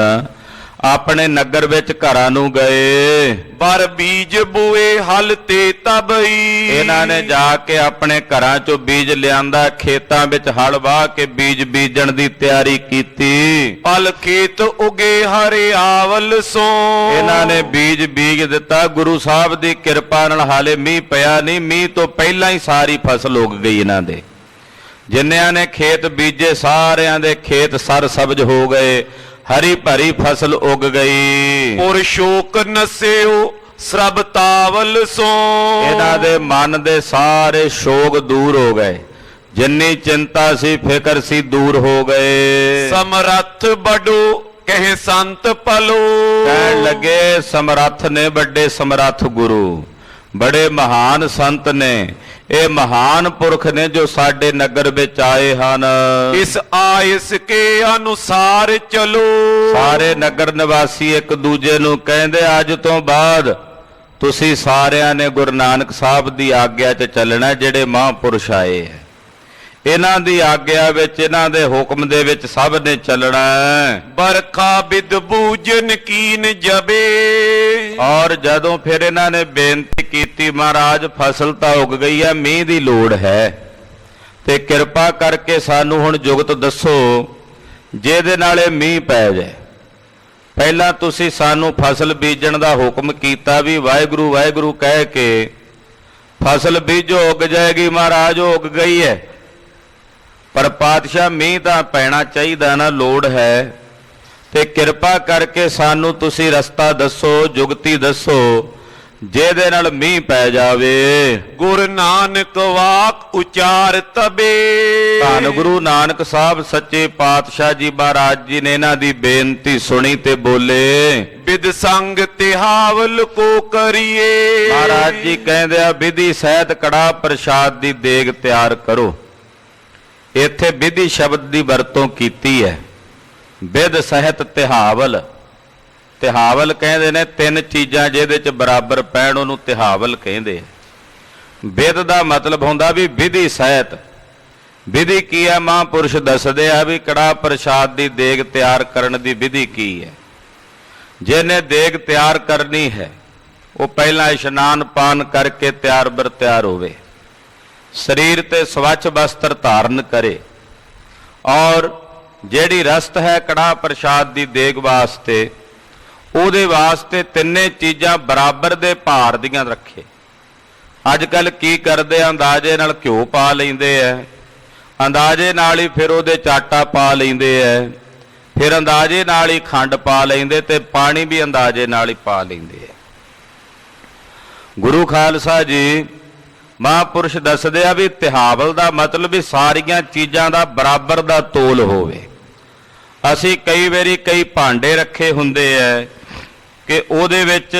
ਆਪਣੇ ਨਗਰ ਵਿੱਚ ਘਰਾਂ ਨੂੰ ਗਏ। ਬਰ ਬੀਜ ਬੋਏ ਹਲ ਤੇ ਤਬਈ। ਇਹਨਾਂ ਨੇ ਜਾ ਕੇ ਆਪਣੇ ਘਰਾਂ ਚੋਂ ਬੀਜ ਲਿਆਂਦਾ, ਖੇਤਾਂ ਵਿੱਚ ਹਲ ਵਾਹ ਕੇ ਬੀਜ ਬੀਜਣ ਦੀ ਤਿਆਰੀ ਕੀਤੀ। ਪਲ ਖੇਤ ਉਗੇ ਹਰਿਆਵਲ ਸੋ। ਇਹਨਾਂ ਨੇ ਬੀਜ ਬੀਜ ਦਿੱਤਾ। ਗੁਰੂ ਸਾਹਿਬ ਦੀ ਕਿਰਪਾ ਨਾਲ ਹਾਲੇ ਮੀਂਹ ਪਿਆ ਨਹੀਂ, ਮੀਂਹ ਤੋਂ ਪਹਿਲਾਂ ਹੀ ਸਾਰੀ ਫਸਲ ਉੱਗ ਗਈ। ਇਹਨਾਂ ਦੇ ਜਿੰਨਿਆਂ ਨੇ ਖੇਤ ਬੀਜੇ ਸਾਰਿਆਂ ਦੇ ਖੇਤ ਸਰ ਸਬਜ਼ ਹੋ ਗਏ, ਹਰੀ ਭਰੀ ਫਸਲ ਉੱਗ ਗਈ। ਔਰ ਸ਼ੋਕ ਨਸਿਓ ਸਰਬ ਤਾਵਲ ਸੋ। ਇਹਨਾਂ ਦੇ ਮਨ ਦੇ ਸਾਰੇ ਸ਼ੋਕ ਦੂਰ ਹੋ ਗਏ, ਜਿੰਨੀ ਚਿੰਤਾ ਸੀ ਫਿਕਰ ਸੀ ਦੂਰ ਹੋ ਗਏ। ਸਮਰੱਥ ਬੜੋ ਕਹੇ ਸੰਤ ਪਲੋ। ਕਹਿਣ ਲੱਗੇ ਸਮਰੱਥ ਨੇ ਵੱਡੇ ਸਮਰੱਥ ਗੁਰੂ, ਬੜੇ ਮਹਾਨ ਸੰਤ ਨੇ, ਇਹ ਮਹਾਨ ਪੁਰਖ ਨੇ ਜੋ ਸਾਡੇ ਨਗਰ ਵਿੱਚ ਆਏ ਹਨ। ਇਸ ਆਇਸ ਕੇ ਅਨੁਸਾਰ ਚਲੋ। ਸਾਰੇ ਨਗਰ ਨਿਵਾਸੀ ਇੱਕ ਦੂਜੇ ਨੂੰ ਕਹਿੰਦੇ ਅੱਜ ਤੋਂ ਬਾਅਦ ਤੁਸੀਂ ਸਾਰਿਆਂ ਨੇ ਗੁਰੂ ਨਾਨਕ ਸਾਹਿਬ ਦੀ ਆਗਿਆ 'ਚ ਚੱਲਣਾ। ਜਿਹੜੇ ਮਹਾਂਪੁਰਸ਼ ਆਏ ਹੈ ਇਹਨਾਂ ਦੀ ਆਗਿਆ ਵਿੱਚ, ਇਹਨਾਂ ਦੇ ਹੁਕਮ ਦੇ ਵਿੱਚ ਸਭ ਨੇ ਚੱਲਣਾ। ਬਰਖਾ ਬਿਦ ਬੂਜਨ ਕੀਨ ਜਬੇ। ਔਰ ਜਦੋਂ ਫਿਰ ਇਹਨਾਂ ਨੇ ਬੇਨਤੀ ਕੀਤੀ ਮਹਾਰਾਜ ਫਸਲ ਤਾਂ ਉੱਗ ਗਈ ਹੈ, ਮੀਂਹ ਦੀ ਲੋੜ ਹੈ ਤੇ ਕਿਰਪਾ ਕਰਕੇ ਸਾਨੂੰ ਹੁਣ ਜੁਗਤ ਦੱਸੋ ਜਿਹਦੇ ਨਾਲ ਇਹ ਮੀਂਹ ਪੈ ਜਾਏ। ਪਹਿਲਾਂ ਤੁਸੀਂ ਸਾਨੂੰ ਫਸਲ ਬੀਜਣ ਦਾ ਹੁਕਮ ਕੀਤਾ ਵੀ ਵਾਹਿਗੁਰੂ ਵਾਹਿਗੁਰੂ ਕਹਿ ਕੇ ਫਸਲ ਬੀਜੋ ਉੱਗ ਜਾਏਗੀ। ਮਹਾਰਾਜ ਉਹ ਉੱਗ ਗਈ ਹੈ, ਪਰ ਪਾਤਸ਼ਾਹ ਮੀਂਹ ਤਾਂ ਪੈਣਾ ਚਾਹੀਦਾ ਨਾ, ਲੋੜ ਹੈ। ਤੇ ਕਿਰਪਾ ਕਰਕੇ ਸਾਨੂੰ ਤੁਸੀਂ ਰਸਤਾ ਦੱਸੋ, ਜੁਗਤੀ ਦੱਸੋ ਜਿਹਦੇ ਨਾਲ ਮੀਂਹ ਪੈ ਜਾਵੇ। ਗੁਰੂ ਨਾਨਕ ਵਾਕ ਉਚਾਰ ਤਬੇ। ਧੰਨ ਗੁਰੂ ਨਾਨਕ ਸਾਹਿਬ ਸੱਚੇ ਪਾਤਸ਼ਾਹ ਜੀ ਮਹਾਰਾਜ ਜੀ ਨੇ ਇਹਨਾਂ ਦੀ ਬੇਨਤੀ ਸੁਣੀ ਤੇ ਬੋਲੇ ਬਿਦ ਸੰਗ ਤਿਹਾਵਲ ਕੋ ਕਰੀਏ। ਮਹਾਰਾਜ ਜੀ ਕਹਿੰਦੇ ਆ ਵਿਧੀ ਸਹਿਤ ਕੜਾ ਪ੍ਰਸ਼ਾਦ ਦੀ ਦੇਗ ਤਿਆਰ ਕਰੋ। ਇੱਥੇ ਵਿਧੀ ਸ਼ਬਦ ਦੀ ਵਰਤੋਂ ਕੀਤੀ ਹੈ। ਵਿਧ ਸਹਿਤ ਤਿਹਾਵਲ। ਤਿਹਾਵਲ ਕਹਿੰਦੇ ਨੇ ਤਿੰਨ ਚੀਜ਼ਾਂ ਜਿਹਦੇ 'ਚ ਬਰਾਬਰ ਪੈਣ ਉਹਨੂੰ ਤਿਹਾਵਲ ਕਹਿੰਦੇ ਆ। ਵਿਧ ਦਾ ਮਤਲਬ ਹੁੰਦਾ ਵੀ ਵਿਧੀ ਸਹਿਤ। ਵਿਧੀ ਕੀ ਹੈ? ਮਹਾਂਪੁਰਸ਼ ਦੱਸਦੇ ਆ ਵੀ ਕੜਾ ਪ੍ਰਸ਼ਾਦ ਦੀ ਦੇਗ ਤਿਆਰ ਕਰਨ ਦੀ ਵਿਧੀ ਕੀ ਹੈ। ਜਿਹਨੇ ਦੇਗ ਤਿਆਰ ਕਰਨੀ ਹੈ ਉਹ ਪਹਿਲਾਂ ਇਸ਼ਨਾਨ ਪਾਨ ਕਰਕੇ ਤਿਆਰ ਬਰ ਤਿਆਰ ਹੋਵੇ, ਸਰੀਰ ਤੇ ਸਵੱਛ ਵਸਤਰ ਧਾਰਨ ਕਰੇ ਔਰ ਜਿਹੜੀ ਰਸਤ ਹੈ ਕੜਾ ਪ੍ਰਸ਼ਾਦ ਦੀ ਦੇਗ ਵਾਸਤੇ, ਉਹਦੇ ਵਾਸਤੇ ਤਿੰਨੇ ਚੀਜ਼ਾਂ ਬਰਾਬਰ ਦੇ ਭਾਰ ਦੀਆਂ ਰੱਖੇ। ਅੱਜ ਕੱਲ ਕੀ ਕਰਦੇ ਆ, ਅੰਦਾਜ਼ੇ ਨਾਲ ਘਿਓ ਪਾ ਲੈਂਦੇ ਆ, ਅੰਦਾਜ਼ੇ ਨਾਲ ਹੀ ਫਿਰ ਉਹਦੇ ਚ ਆਟਾ ਪਾ ਲੈਂਦੇ ਆ, ਫਿਰ ਅੰਦਾਜ਼ੇ ਨਾਲ ਹੀ ਖੰਡ ਪਾ ਲੈਂਦੇ ਤੇ ਪਾਣੀ ਵੀ ਅੰਦਾਜ਼ੇ ਨਾਲ ਹੀ ਪਾ ਲੈਂਦੇ ਆ। ਗੁਰੂ ਖਾਲਸਾ ਜੀ ਮਹਾਂਪੁਰਸ਼ ਦੱਸਦੇ ਆ ਵੀ ਤਿਹਾਵਲ ਦਾ ਮਤਲਬ ਵੀ ਸਾਰੀਆਂ ਚੀਜ਼ਾਂ ਦਾ ਬਰਾਬਰ ਦਾ ਤੋਲ ਹੋਵੇ। ਅਸੀਂ ਕਈ ਵਾਰੀ ਕਈ ਭਾਂਡੇ ਰੱਖੇ ਹੁੰਦੇ ਐ ਕਿ ਉਹਦੇ ਵਿੱਚ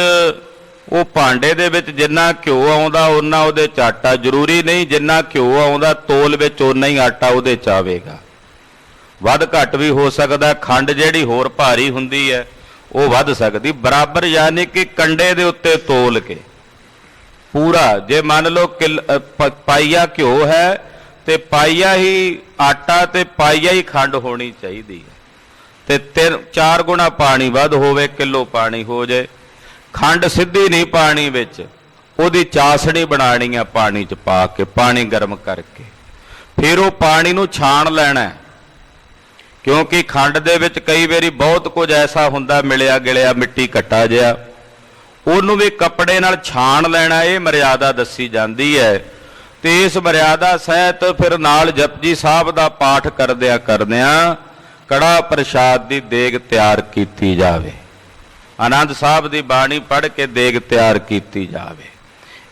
ਉਹ ਭਾਂਡੇ ਦੇ ਵਿੱਚ ਜਿੰਨਾ ਘਿਓ ਆਉਂਦਾ ਓਨਾ ਉਹਦੇ ਚ ਆਟਾ। ਜ਼ਰੂਰੀ ਨਹੀਂ ਜਿੰਨਾ ਘਿਓ ਆਉਂਦਾ ਤੋਲ ਵਿੱਚ ਓਨਾ ਹੀ ਆਟਾ ਉਹਦੇ ਚ ਆਵੇਗਾ, ਵੱਧ ਘੱਟ ਵੀ ਹੋ ਸਕਦਾ। ਖੰਡ ਜਿਹੜੀ ਹੋਰ ਭਾਰੀ ਹੁੰਦੀ ਹੈ ਉਹ ਵੱਧ ਸਕਦੀ। ਬਰਾਬਰ ਯਾਨੀ ਕਿ ਕੰਡੇ ਦੇ ਉੱਤੇ ਤੋਲ ਕੇ ਪੂਰਾ। ਜੇ ਮੰਨ ਲਓ ਪਾਈਆ ਘਿਓ ਹੈ ਤੇ ਪਾਈਆ ਹੀ ਆਟਾ ਤੇ ਪਾਈਆ ਹੀ ਖੰਡ ਹੋਣੀ ਚਾਹੀਦੀ ਹੈ। ਤੇ 4 ਗੁਣਾ ਪਾਣੀ ਵੱਧ ਹੋਵੇ, ਕਿਲੋ ਪਾਣੀ ਹੋ ਜਾਏ। ਖੰਡ ਸਿੱਧੀ ਨਹੀਂ ਪਾਣੀ ਵਿੱਚ, ਉਹਦੀ ਚਾਸਣੀ ਬਣਾਣੀ ਆ ਪਾਣੀ 'ਚ ਪਾ ਕੇ, ਪਾਣੀ ਗਰਮ ਕਰਕੇ। ਫਿਰ ਉਹ ਪਾਣੀ ਨੂੰ ਛਾਣ ਲੈਣਾ, ਕਿਉਂਕਿ ਖੰਡ ਦੇ ਵਿੱਚ ਕਈ ਵਾਰੀ ਬਹੁਤ ਕੁਝ ਐਸਾ ਹੁੰਦਾ ਮਿਲਿਆ ਗਿਲਿਆ ਮਿੱਟੀ ਘੱਟਾ ਜਿਹਾ, ਉਹਨੂੰ ਵੀ ਕੱਪੜੇ ਨਾਲ ਛਾਣ ਲੈਣਾ। ਇਹ ਮਰਿਆਦਾ ਦੱਸੀ ਜਾਂਦੀ ਹੈ। ਤੇ ਇਸ ਮਰਿਆਦਾ ਸਹਿਤ ਫਿਰ ਨਾਲ ਜਪਜੀ ਸਾਹਿਬ ਦਾ ਪਾਠ ਕਰਦਿਆਂ ਕੜਾ ਪ੍ਰਸ਼ਾਦ ਦੀ ਦੇਗ ਤਿਆਰ ਕੀਤੀ ਜਾਵੇ। ਆਨੰਦ ਸਾਹਿਬ ਦੀ ਬਾਣੀ ਪੜ੍ਹ ਕੇ ਦੇਗ ਤਿਆਰ ਕੀਤੀ ਜਾਵੇ।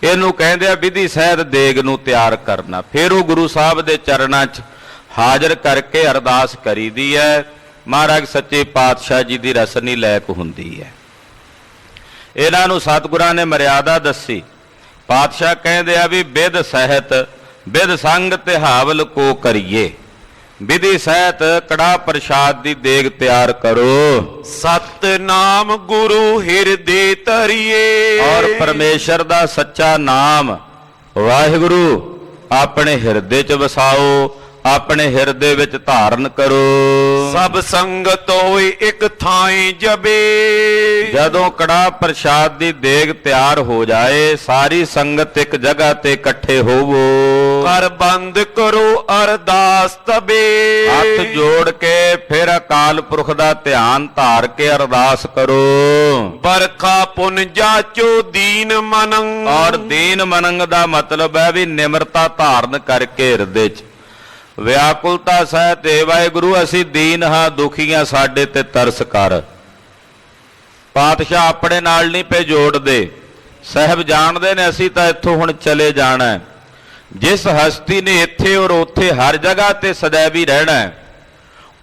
ਇਹਨੂੰ ਕਹਿੰਦੇ ਆ ਵਿਧੀ ਸਹਿਤ ਦੇਗ ਨੂੰ ਤਿਆਰ ਕਰਨਾ। ਫਿਰ ਉਹ ਗੁਰੂ ਸਾਹਿਬ ਦੇ ਚਰਨਾਂ 'ਚ ਹਾਜ਼ਰ ਕਰਕੇ ਅਰਦਾਸ ਕਰੀਦੀ ਹੈ। ਮਹਾਰਾਜ ਸੱਚੇ ਪਾਤਸ਼ਾਹ ਜੀ ਦੀ ਰਸਨੀ ਲੈਕ ਹੁੰਦੀ ਹੈ। ਇਹਨਾਂ ਨੂੰ ਸਤਿਗੁਰਾਂ ਨੇ ਮਰਿਆਦਾ ਦੱਸੀ। ਪਾਤਸ਼ਾਹ ਕਹਿੰਦੇ ਆ ਵੀ ਵਿਧ ਸਹਿਤ ਵਿਧ ਸੰਗ ਤਿਹਾਵਲ ਕੋ ਕਰੀਏ। ਵਿਧੀ ਸਹਿਤ ਕੜਾ ਪ੍ਰਸ਼ਾਦ ਦੀ ਦੇਗ ਤਿਆਰ ਕਰੋ। ਸਤਨਾਮ ਗੁਰੂ ਹਿਰਦੇ ਧਰਿਏ। ਔਰ ਪਰਮੇਸ਼ਰ ਦਾ ਸੱਚਾ ਨਾਮ ਵਾਹਿਗੁਰੂ ਆਪਣੇ ਹਿਰਦੇ 'ਚ ਵਸਾਓ, ਆਪਣੇ ਹਿਰਦੇ ਵਿੱਚ ਧਾਰਨ ਕਰੋ। ਸਭ ਸੰਗਤ ਹੋਏ ਇੱਕ ਥਾਂ ਜਬੇ। ਜਦੋਂ ਕੜਾ ਪ੍ਰਸ਼ਾਦ ਦੀ ਦੇਗ ਤਿਆਰ ਹੋ ਜਾਏ, ਸਾਰੀ ਸੰਗਤ ਇੱਕ ਜਗ੍ਹਾ ਤੇ ਇਕੱਠੇ ਹੋਵੋ। ਕਰ ਬੰਦ ਕਰੋ ਅਰਦਾਸ ਤਬੇ। ਹੱਥ ਜੋੜ ਕੇ ਫਿਰ ਅਕਾਲ ਪੁਰਖ ਦਾ ਧਿਆਨ ਧਾਰ ਕੇ ਅਰਦਾਸ ਕਰੋ। ਬਰਖਾ ਪੁਨ ਜਾਚੋ ਦੀਨ ਮਨੰ। ਔਰ ਦੀਨ ਮਨੰਗ ਦਾ ਮਤਲਬ ਹੈ ਵੀ ਨਿਮਰਤਾ ਧਾਰਨ ਕਰਕੇ ਹਿਰਦੇ 'ਚ ਵਿਆਕੁਲਤਾ ਸਹਿਤ ਏ ਵਾਹਿਗੁਰੂ ਅਸੀਂ ਦੀਨ ਹਾਂ, ਦੁਖੀਆਂ, ਸਾਡੇ ਤੇ ਤਰਸ ਕਰ। ਪਾਤਸ਼ਾਹ ਆਪਣੇ ਨਾਲ ਨਹੀਂ ਪਏ ਜੋੜਦੇ, ਸਾਹਿਬ ਜਾਣਦੇ ਨੇ ਅਸੀਂ ਤਾਂ ਇੱਥੋਂ ਹੁਣ ਚਲੇ ਜਾਣਾ। ਜਿਸ ਹਸਤੀ ਨੇ ਇੱਥੇ ਔਰ ਉੱਥੇ ਹਰ ਜਗ੍ਹਾ ਤੇ ਸदैवी ਰਹਿਣਾ,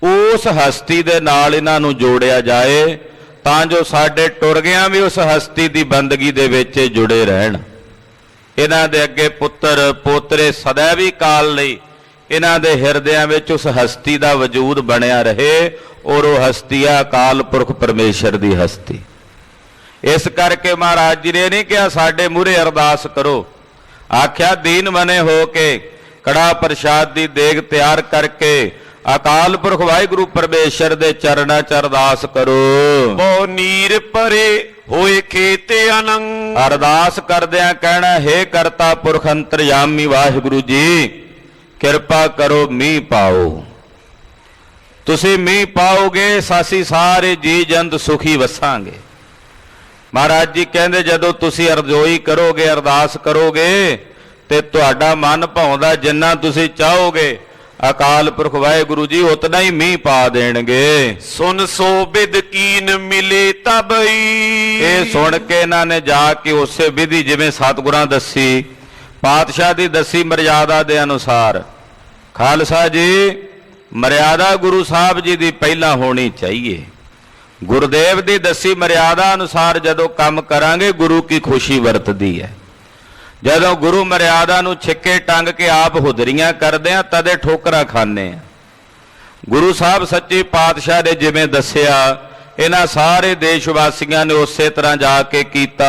ਉਸ ਹਸਤੀ ਦੇ ਨਾਲ ਇਹਨਾਂ ਨੂੰ ਜੋੜਿਆ ਜਾਏ ਤਾਂ ਜੋ ਸਾਡੇ ਟੁਰ ਗਿਆ ਵੀ ਉਸ ਹਸਤੀ ਦੀ ਬੰਦਗੀ ਦੇ ਵਿੱਚ ਜੁੜੇ ਰਹਿਣ। ਇਹਨਾਂ ਦੇ ਅੱਗੇ ਪੁੱਤਰ ਪੋਤਰੇ ਸदैवी ਕਾਲ ਲਈ ਇਹਨਾਂ ਦੇ ਹਿਰਦਿਆਂ ਵਿੱਚ ਉਸ ਹਸਤੀ ਦਾ ਵਜੂਦ ਬਣਿਆ ਰਹੇ ਔਰ ਉਹ ਹਸਤੀ ਆ ਅਕਾਲ ਪੁਰਖ ਪਰਮੇਸ਼ਰ ਦੀ ਹਸਤੀ। ਇਸ ਕਰਕੇ ਮਹਾਰਾਜ ਜੀ ਨੇ ਨਹੀਂ ਕਿਹਾ ਸਾਡੇ ਮੂਹਰੇ ਅਰਦਾਸ ਕਰੋ, ਆਖਿਆ ਦੀਨ ਮਨੇ ਹੋ ਕੇ ਕੜਾ ਪ੍ਰਸ਼ਾਦ ਦੀ ਦੇਗ ਤਿਆਰ ਕਰਕੇ ਅਕਾਲ ਪੁਰਖ ਵਾਹਿਗੁਰੂ ਪਰਮੇਸ਼ਰ ਦੇ ਚਰਨਾਂ 'ਚ ਅਰਦਾਸ ਕਰੋ। ਬਹੁ ਨੀਰ ਭਰੇ ਹੋਏ ਖੇਤੇ ਅਨੰਗ। ਅਰਦਾਸ ਕਰਦਿਆਂ ਕਹਿਣਾ, ਹੇ ਕਰਤਾ ਪੁਰਖ ਅੰਤਰਯਾਮੀ ਵਾਹਿਗੁਰੂ ਜੀ ਕਿਰਪਾ ਕਰੋ, ਮੀਂਹ ਪਾਓ। ਤੁਸੀਂ ਮੀਂਹ ਪਾਓਗੇ, ਅਸੀਂ ਸਾਰੇ ਜੀ ਜੰਤ ਸੁਖੀ ਵਸਾਂਗੇ। ਮਹਾਰਾਜ ਜੀ ਕਹਿੰਦੇ ਜਦੋਂ ਤੁਸੀਂ ਅਰਜ਼ੋਈ ਕਰੋਗੇ, ਅਰਦਾਸ ਕਰੋਗੇ ਤੇ ਤੁਹਾਡਾ ਮਨ ਭਾਉਂਦਾ ਜਿੰਨਾ ਤੁਸੀਂ ਚਾਹੋਗੇ ਅਕਾਲ ਪੁਰਖ ਵਾਹਿਗੁਰੂ ਜੀ ਉਤਨਾ ਹੀ ਮੀਂਹ ਪਾ ਦੇਣਗੇ। ਸੁਨ ਸੋ ਬਿਦ ਕੀਨ ਮਿਲੇ ਤਬਈ। ਇਹ ਸੁਣ ਕੇ ਇਹਨਾਂ ਨੇ ਜਾ ਕੇ ਉਸੇ ਵਿਧੀ ਜਿਵੇਂ ਸਤਿਗੁਰਾਂ ਦੱਸੀ, ਪਾਤਸ਼ਾਹ ਦੀ ਦੱਸੀ ਮਰਿਆਦਾ ਦੇ ਅਨੁਸਾਰ। ਖਾਲਸਾ ਜੀ, ਮਰਿਆਦਾ ਗੁਰੂ ਸਾਹਿਬ ਜੀ ਦੀ ਪਹਿਲਾਂ ਹੋਣੀ ਚਾਹੀਏ। ਗੁਰਦੇਵ ਦੀ ਦੱਸੀ ਮਰਿਆਦਾ ਅਨੁਸਾਰ ਜਦੋਂ ਕੰਮ ਕਰਾਂਗੇ ਗੁਰੂ ਕੀ ਖੁਸ਼ੀ ਵਰਤਦੀ ਹੈ। ਜਦੋਂ ਗੁਰੂ ਮਰਿਆਦਾ ਨੂੰ ਛਿੱਕੇ ਟੰਗ ਕੇ ਆਪ ਹੁਦਰੀਆਂ ਕਰਦੇ ਆ ਤਦੇ ਠੋਕਰਾਂ ਖਾਂਦੇ ਆ। ਗੁਰੂ ਸਾਹਿਬ ਸੱਚੇ ਪਾਤਸ਼ਾਹ ਨੇ ਜਿਵੇਂ ਦੱਸਿਆ ਇਹਨਾਂ ਸਾਰੇ ਦੇਸ਼ ਵਾਸੀਆਂ ਨੇ ਉਸੇ ਤਰ੍ਹਾਂ ਜਾ ਕੇ ਕੀਤਾ।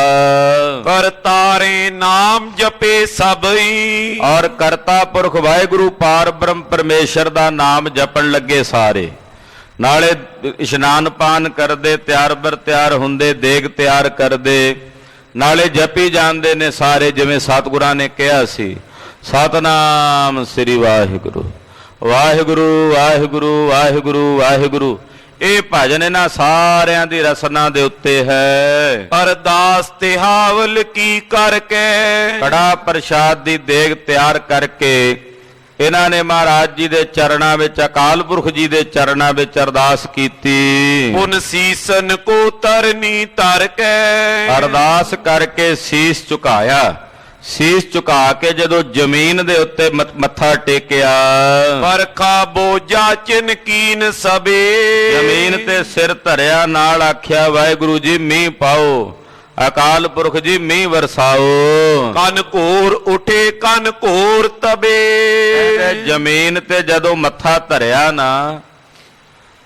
ਕਰਤਾਰੇ ਨਾਮ ਜਪੇ ਸਭਈ। ਔਰ ਕਰਤਾ ਪੁਰਖ ਵਾਹਿਗੁਰੂ ਪਾਰ ਬ੍ਰਹਮ ਪਰਮੇਸ਼ਰ ਦਾ ਨਾਮ ਜਪਣ ਲੱਗੇ ਸਾਰੇ। ਨਾਲੇ ਇਸ਼ਨਾਨ ਪਾਨ ਕਰਦੇ, ਤਿਆਰ ਬਰ ਤਿਆਰ ਹੁੰਦੇ, ਦੇਗ ਤਿਆਰ ਕਰਦੇ, ਨਾਲੇ ਜਪੀ ਜਾਂਦੇ ਨੇ ਸਾਰੇ ਜਿਵੇਂ ਸਤਿਗੁਰਾਂ ਨੇ ਕਿਹਾ ਸੀ, ਸਤਨਾਮ ਸ੍ਰੀ ਵਾਹਿਗੁਰੂ ਵਾਹਿਗੁਰੂ ਵਾਹਿਗੁਰੂ ਵਾਹਿਗੁਰੂ ਵਾਹਿਗੁਰੂ। ਇਹ ਭਜਨ ਇਹਨਾਂ ਸਾਰਿਆਂ ਦੀ ਰਸਨਾ ਦੇ ਉੱਤੇ ਹੈ। ਅਰਦਾਸ ਤਿਹਾਵਲ ਕੀ ਕਰਕੇ ਕੜਾ ਪ੍ਰਸ਼ਾਦ ਦੀ ਦੇਗ ਤਿਆਰ ਕਰਕੇ ਇਹਨਾਂ ਨੇ ਮਹਾਰਾਜ ਜੀ ਦੇ ਚਰਨਾਂ ਵਿੱਚ, ਅਕਾਲ ਪੁਰਖ ਜੀ ਦੇ ਚਰਨਾਂ ਵਿੱਚ ਅਰਦਾਸ ਕੀਤੀ। ਪੁਨ ਸੀਸਨ ਕੋ ਤਰਨੀ ਧਰ ਕੇ। ਅਰਦਾਸ ਕਰਕੇ ਸੀਸ ਝੁਕਾਇਆ। ਸੀਸ ਝੁਕਾ ਕੇ ਜਦੋਂ ਜ਼ਮੀਨ ਦੇ ਉੱਤੇ ਮੱਥਾ ਟੇਕਿਆ, ਵਰਖਾ ਬੋਝਾ ਚਿਨਕੀਨ ਸਬੇ। ਜ਼ਮੀਨ ਤੇ ਸਿਰ ਧਰਿਆ, ਨਾਲ ਆਖਿਆ ਵਾਹਿਗੁਰੂ ਜੀ ਮੀਂਹ ਪਾਓ, ਅਕਾਲ ਪੁਰਖ ਜੀ ਮੀਂਹ ਵਰਸਾਓ। ਕਨ ਘੋਰ ਉਠੇ ਕਨ ਘੋਰ ਤਬੇ। ਜ਼ਮੀਨ ਤੇ ਜਦੋਂ ਮੱਥਾ ਧਰਿਆ ਨਾ,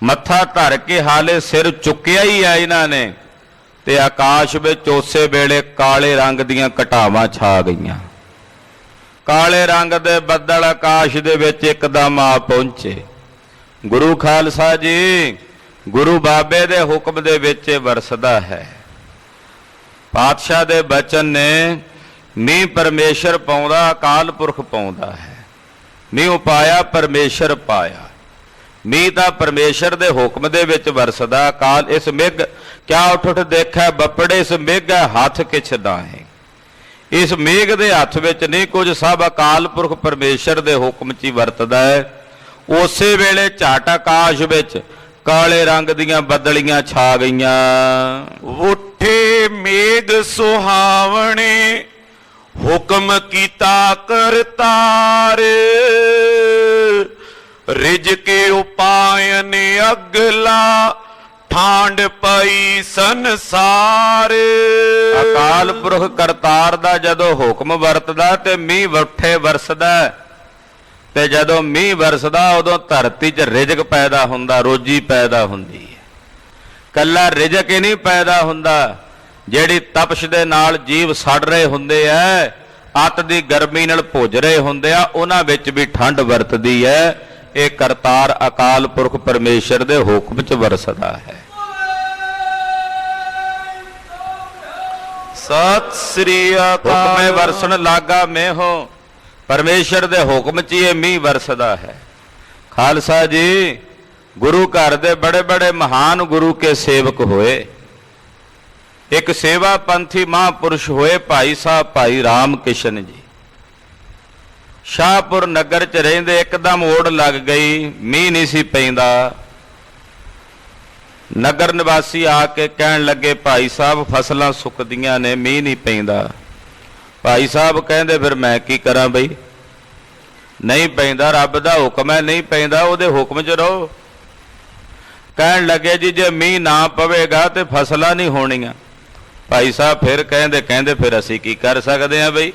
ਮੱਥਾ ਧਰ ਕੇ ਹਾਲੇ ਸਿਰ ਚੁੱਕਿਆ ਹੀ ਆ ਇਹਨਾਂ ਨੇ, ਤੇ ਆਕਾਸ਼ ਵਿੱਚ ਉਸੇ ਵੇਲੇ ਕਾਲੇ ਰੰਗ ਦੀਆਂ ਘਟਾਵਾਂ ਛਾ ਗਈਆਂ। ਕਾਲੇ ਰੰਗ ਦੇ ਬੱਦਲ ਆਕਾਸ਼ ਦੇ ਵਿੱਚ ਇੱਕਦਮ ਆ ਪਹੁੰਚੇ। ਗੁਰੂ ਖਾਲਸਾ ਜੀ, ਗੁਰੂ ਬਾਬੇ ਦੇ ਹੁਕਮ ਦੇ ਵਿੱਚ ਇਹ ਵਰਸਦਾ ਹੈ। ਪਾਤਸ਼ਾਹ ਦੇ ਬਚਨ ਨੇ ਮੀਂਹ ਪਰਮੇਸ਼ਰ ਪਾਉਂਦਾ, ਅਕਾਲ ਪੁਰਖ ਪਾਉਂਦਾ ਹੈ। ਮੀਂਹ ਉਪਾਇਆ ਪਰਮੇਸ਼ਰ ਪਾਇਆ। ਮੀਂਹ ਤਾਂ ਪਰਮੇਸ਼ਰ ਦੇ ਹੁਕਮ ਦੇ ਵਿੱਚ ਵਰਸਦਾ। ਅਕਾਲ ਇਸ ਮਿਗ ਕਿਆ ਉੱਠ ਉੱਠ ਦੇਖੈ ਬੱਪੜੇ, ਇਸ ਮਿਗ ਹੈ ਹੱਥ ਕਿਛ ਨਾਹੀਂ। ਇਸ ਮੇਘ ਦੇ ਹੱਥ ਵਿੱਚ ਨਹੀਂ ਕੁਝ, ਸਭ ਅਕਾਲ ਪੁਰਖ ਪਰਮੇਸ਼ਰ ਦੇ ਹੁਕਮ 'ਚ ਹੀ ਵਰਤਦਾ ਹੈ। ਉਸੇ ਵੇਲੇ ਝਾਟ ਆਕਾਸ਼ ਵਿੱਚ ਕਾਲੇ ਰੰਗ ਦੀਆਂ ਬੱਦਲੀਆਂ ਛਾ ਗਈਆਂ। ਉੱਠੇ ਮੇਘ ਸੁਹਾਵਣੇ, ਹੁਕਮ ਕੀਤਾ ਕਰਤਾਰ। ਰਿਜ ਕੇ ਉਪਾਇਨ ਅਗਲਾ, ਠਾਂਡ ਪਈ ਸੰਸਾਰ। ਅਕਾਲ ਪੁਰਖ ਕਰਤਾਰ ਦਾ ਜਦੋਂ ਹੁਕਮ ਵਰਤਦਾ ਤੇ ਮੀਂਹ ਉੱਠੇ ਵਰਸਦਾ, ਤੇ ਜਦੋਂ ਮੀਂਹ ਵਰਸਦਾ ਉਦੋਂ ਧਰਤੀ 'ਚ ਰਿਜ਼ਕ ਪੈਦਾ ਹੁੰਦਾ, ਰੋਜੀ ਪੈਦਾ ਹੁੰਦੀ ਹੈ। ਕੱਲਾ ਰਿਜ਼ਕ ਹੀ ਨਹੀਂ ਪੈਦਾ ਹੁੰਦਾ, ਜਿਹੜੀ ਤਪਸ਼ ਦੇ ਨਾਲ ਜੀਵ ਸੜ ਰਹੇ ਹੁੰਦੇ ਐ, ਅੱਤ ਦੀ ਗਰਮੀ ਨਾਲ ਭੁੱਜ ਰਹੇ ਹੁੰਦੇ ਆ, ਉਹਨਾਂ ਵਿੱਚ ਵੀ ਠੰਡ ਵਰਤਦੀ ਹੈ। ਇਹ ਕਰਤਾਰ ਅਕਾਲ ਪੁਰਖ ਪਰਮੇਸ਼ਰ ਦੇ ਹੁਕਮ 'ਚ ਵਰਸਦਾ ਹੈ। ਸਤਿ ਸ੍ਰੀ ਅਕਾਲ। ਹੁਕਮੇ ਵਰਸਣ ਲਾਗਾ ਮੇਹੋ, ਪਰਮੇਸ਼ਰ ਦੇ ਹੁਕਮ 'ਚ ਇਹ ਮੀਂਹ ਵਰਸਦਾ ਹੈ। ਖਾਲਸਾ ਜੀ, ਗੁਰੂ ਘਰ ਦੇ ਬੜੇ ਬੜੇ ਮਹਾਨ ਗੁਰੂ ਕੇ ਸੇਵਕ ਹੋਏ। ਇੱਕ ਸੇਵਾ ਪੰਥੀ ਮਹਾਂਪੁਰਸ਼ ਹੋਏ ਭਾਈ ਸਾਹਿਬ ਭਾਈ ਰਾਮ ਕਿਸ਼ਨ ਜੀ। ਸ਼ਾਹਪੁਰ ਨਗਰ 'ਚ ਰਹਿੰਦੇ ਇੱਕਦਮ ਓੜ ਲੱਗ ਗਈ, ਮੀਂਹ ਨਹੀਂ ਸੀ ਪੈਂਦਾ। ਨਗਰ ਨਿਵਾਸੀ ਆ ਕੇ ਕਹਿਣ ਲੱਗੇ, ਭਾਈ ਸਾਹਿਬ ਫਸਲਾਂ ਸੁੱਕਦੀਆਂ ਨੇ, ਮੀਂਹ ਨਹੀਂ ਪੈਂਦਾ। ਭਾਈ ਸਾਹਿਬ ਕਹਿੰਦੇ, ਫਿਰ ਮੈਂ ਕੀ ਕਰਾਂ ਬਈ, ਨਹੀਂ ਪੈਂਦਾ, ਰੱਬ ਦਾ ਹੁਕਮ ਹੈ, ਨਹੀਂ ਪੈਂਦਾ, ਉਹਦੇ ਹੁਕਮ 'ਚ ਰਹੋ। ਕਹਿਣ ਲੱਗੇ, ਜੀ ਜੇ ਮੀਂਹ ਨਾ ਪਵੇਗਾ ਤੇ ਫਸਲਾਂ ਨਹੀਂ ਹੋਣੀਆਂ। ਭਾਈ ਸਾਹਿਬ ਫਿਰ ਕਹਿੰਦੇ ਫਿਰ ਅਸੀਂ ਕੀ ਕਰ ਸਕਦੇ ਹਾਂ ਬਈ।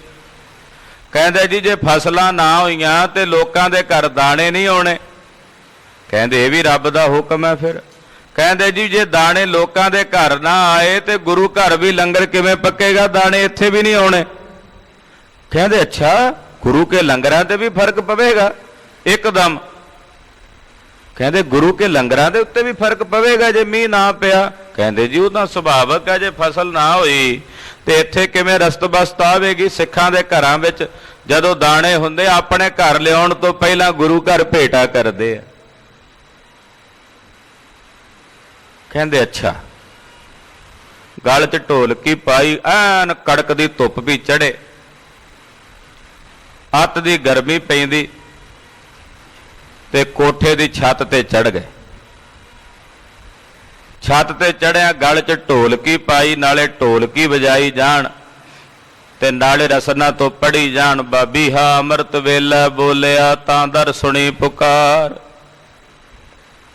ਕਹਿੰਦੇ, ਜੀ ਜੇ ਫਸਲਾਂ ਨਾ ਹੋਈਆਂ ਤੇ ਲੋਕਾਂ ਦੇ ਘਰ ਦਾਣੇ ਨਹੀਂ ਆਉਣੇ। ਕਹਿੰਦੇ, ਇਹ ਵੀ ਰੱਬ ਦਾ ਹੁਕਮ ਹੈ। ਫਿਰ ਕਹਿੰਦੇ, ਜੀ ਜੇ ਦਾਣੇ ਲੋਕਾਂ ਦੇ ਘਰ ਨਾ ਆਏ ਤੇ ਗੁਰੂ ਘਰ ਵੀ ਲੰਗਰ ਕਿਵੇਂ ਪੱਕੇਗਾ, ਦਾਣੇ ਇੱਥੇ ਵੀ ਨਹੀਂ ਆਉਣੇ। ਕਹਿੰਦੇ, ਅੱਛਾ, ਗੁਰੂ ਕੇ ਲੰਗਰਾਂ ਤੇ ਵੀ ਫਰਕ ਪਵੇਗਾ ਇੱਕਦਮ। ਕਹਿੰਦੇ, ਗੁਰੂ ਕੇ ਲੰਗਰਾਂ ਦੇ ਉੱਤੇ ਵੀ ਫਰਕ ਪਵੇਗਾ ਜੇ ਮੀਂਹ ਨਾ ਪਿਆ। ਕਹਿੰਦੇ, ਜੀ ਉਹ ਤਾਂ ਸੁਭਾਵਕ ਹੈ, ਜੇ ਫਸਲ ਨਾ ਹੋਈ ਤੇ ਇੱਥੇ ਕਿਵੇਂ ਰਸਤ-ਬਸਤ ਆਵੇਗੀ। ਸਿੱਖਾਂ ਦੇ ਘਰਾਂ ਵਿੱਚ ਜਦੋਂ ਦਾਣੇ ਹੁੰਦੇ, ਆਪਣੇ ਘਰ ਲਿਆਉਣ ਤੋਂ ਪਹਿਲਾਂ ਗੁਰੂ ਘਰ ਭੇਟਾ ਕਰਦੇ ਆ। ਕਹਿੰਦੇ, ਅੱਛਾ। ਗਲ 'ਚ ਢੋਲਕੀ ਪਾਈ, ਐਨ ਕੜਕਦੀ ਧੁੱਪ ਵੀ ਚੜੇ, ਅੱਤ ਦੀ ਗਰਮੀ ਪੈਂਦੀ, ਤੇ ਕੋਠੇ ਦੀ ਛੱਤ ਤੇ ਚੜ ਗਏ। ਛੱਤ ਤੇ ਚੜਿਆ, ਗਲ 'ਚ ਢੋਲਕੀ ਪਾਈ, ਨਾਲੇ ਢੋਲਕੀ ਵਜਾਈ ਜਾਣ ਤੇ ਨਾਲੇ ਰਸਨਾ ਤੋਂ ਪੜੀ ਜਾਣ। ਬਾਬੀ ਹਾ ਅੰਮ੍ਰਿਤ ਵੇਲੇ ਬੋਲਿਆ, ਤਾਂ ਦਰ ਸੁਣੀ ਪੁਕਾਰ।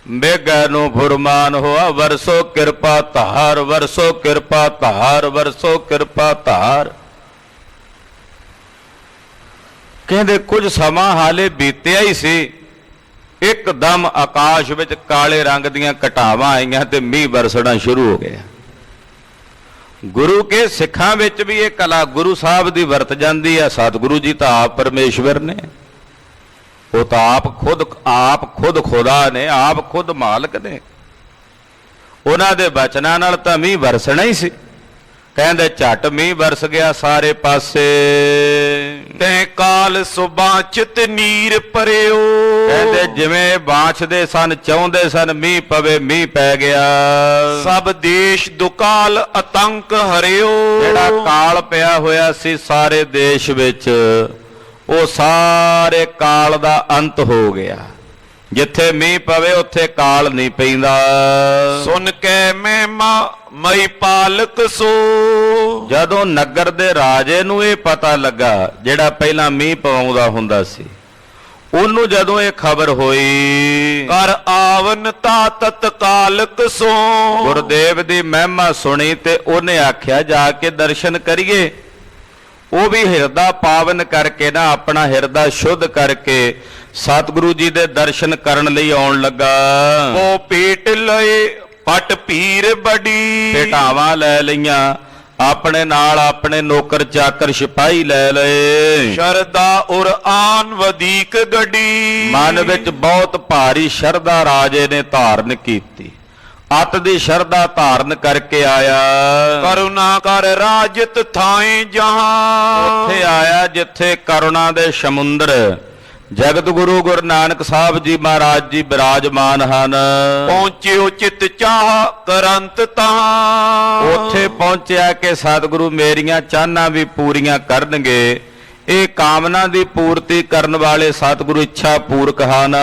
ਮੇਘੈ ਨੂੰ ਫੁਰਮਾਨ ਹੋਆ, ਵਰਸੋ ਕਿਰਪਾ ਧਾਰ, ਵਰਸੋ ਕਿਰਪਾ ਧਾਰ, ਵਰਸੋ ਕਿਰਪਾ ਧਾਰ। ਕਹਿੰਦੇ, ਕੁਝ ਸਮਾਂ ਹਾਲੇ ਬੀਤਿਆ ਹੀ ਸੀ, ਇੱਕਦਮ ਆਕਾਸ਼ ਵਿੱਚ ਕਾਲੇ ਰੰਗ ਦੀਆਂ ਘਟਾਵਾਂ ਆਈਆਂ ਤੇ ਮੀਂਹ ਵਰਸਣਾ ਸ਼ੁਰੂ ਹੋ ਗਿਆ। ਗੁਰੂ ਕੇ ਸਿੱਖਾਂ ਵਿੱਚ ਵੀ ਇਹ ਕਲਾ ਗੁਰੂ ਸਾਹਿਬ ਦੀ ਵਰਤ ਜਾਂਦੀ ਹੈ। ਸਤਿਗੁਰੂ ਜੀ ਤਾਂ ਆਪ ਪਰਮੇਸ਼ਵਰ ਨੇ, ਉਹ ਤਾਂ ਆਪ ਖੁਦ ਖੁਦਾ ਨੇ, ਆਪ ਖੁਦ ਮਾਲਕ ਨੇ। ਉਹਨਾਂ ਦੇ ਬਚਨਾਂ ਨਾਲ ਤਾਂ ਮੀਂਹ ਵਰਸਣਾ ਹੀ ਸੀ। ਕਹਿੰਦੇ, ਝੱਟ ਮੀਂਹ ਵਰਸ ਗਿਆ ਸਾਰੇ ਪਾਸੇ। ਤੈ ਕਾਲ ਸੁਬਾਚਿਤ ਨੀਰ ਭਰਿਓ। ਕਹਿੰਦੇ, ਜਿਵੇਂ ਬਾਛਦੇ ਸਨ, ਚਾਹੁੰਦੇ ਸਨ ਮੀਂਹ ਪਵੇ, ਮੀਂਹ ਪੈ ਗਿਆ। ਸਭ ਦੇਸ਼ ਦੁਕਾਲ ਆਤੰਕ ਹਰਿਓ। ਜਿਹੜਾ ਕਾਲ ਪਿਆ ਹੋਇਆ ਸੀ ਸਾਰੇ ਦੇਸ਼ ਵਿੱਚ, ਉਹ ਸਾਰੇ ਕਾਲ ਦਾ ਅੰਤ ਹੋ ਗਿਆ। ਜਿੱਥੇ ਮੀਂਹ ਪਵੇ ਉੱਥੇ ਕਾਲ ਨਹੀਂ ਪੈਂਦਾ। ਸੁਣ ਕੇ ਮਹਿਮਾ ਮਈ ਪਾਲਕ ਸੋ। ਜਦੋਂ ਨਗਰ ਦੇ ਰਾਜੇ ਨੂੰ ਇਹ ਪਤਾ ਲੱਗਾ, ਜਿਹੜਾ ਪਹਿਲਾਂ ਮੀਂਹ ਪਵਾਉਂਦਾ ਹੁੰਦਾ ਸੀ, ਉਹਨੂੰ ਜਦੋਂ ਇਹ ਖਬਰ ਹੋਈ, ਕਰ ਆਵਨ ਤਾ ਤਤਕਾਲਕ ਸੋ। ਗੁਰਦੇਵ ਦੀ ਮਹਿਮਾ ਸੁਣੀ ਤੇ ਉਹਨੇ ਆਖਿਆ, ਜਾ ਕੇ ਦਰਸ਼ਨ ਕਰੀਏ। ਉਹ ਵੀ ਹਿਰਦਾ ਪਾਵਨ ਕਰਕੇ ਨਾ, ਆਪਣਾ ਹਿਰਦਾ ਸ਼ੁੱਧ ਕਰਕੇ ਸਤਿਗੁਰੂ ਜੀ ਦੇ ਦਰਸ਼ਨ ਕਰਨ ਲਈ ਆਉਣ ਲੱਗਾ। ਉਹ ਪੇਟ ਲਏ ਪਟ ਪੀਰ ਬੜੀ। ਭੇਟਾਵਾਂ ਲੈ ਲਈਆਂ, ਆਪਣੇ ਨਾਲ ਆਪਣੇ ਨੌਕਰ ਚਾਕਰ ਸਿਪਾਹੀ ਲੈ ਲਏ। ਸ਼ਰਦਾ ਉਰ ਆਨ ਵਧੀਕ ਗੱਡੀ। ਮਨ ਵਿੱਚ ਬਹੁਤ ਭਾਰੀ ਸ਼ਰਧਾ ਰਾਜੇ ਨੇ ਧਾਰਨ ਕੀਤੀ। ਅਤ ਦੀ ਸ਼ਰਧਾ ਧਾਰਨ ਕਰਕੇ ਆਇਆ। ਕਰੁਣਾ ਕਰ ਰਾਜਤ ਥਾਏ ਜਹਾਂ। ਉੱਥੇ ਆਇਆ ਜਿੱਥੇ ਕਰੁਣਾ ਦੇ ਸਮੁੰਦਰ ਜਗਤ ਗੁਰੂ ਗੁਰੂ ਨਾਨਕ ਸਾਹਿਬ ਜੀ ਮਹਾਰਾਜ ਜੀ ਬਿਰਾਜਮਾਨ ਹਨ। ਪਹੁੰਚਿਓ ਚਿਤ ਚਾਹ ਕਰੰਤ ਤਹਾਂ। ਉੱਥੇ ਪਹੁੰਚਿਆ ਕਿ ਸਤਿਗੁਰੂ ਮੇਰੀਆਂ ਚਾਹਨਾ ਵੀ ਪੂਰੀਆਂ ਕਰਨਗੇ। ਇਹ ਕਾਮਨਾ ਦੀ ਪੂਰਤੀ ਕਰਨ ਵਾਲੇ ਸਤਿਗੁਰੂ ਇੱਛਾ ਪੂਰਕ ਹਨ।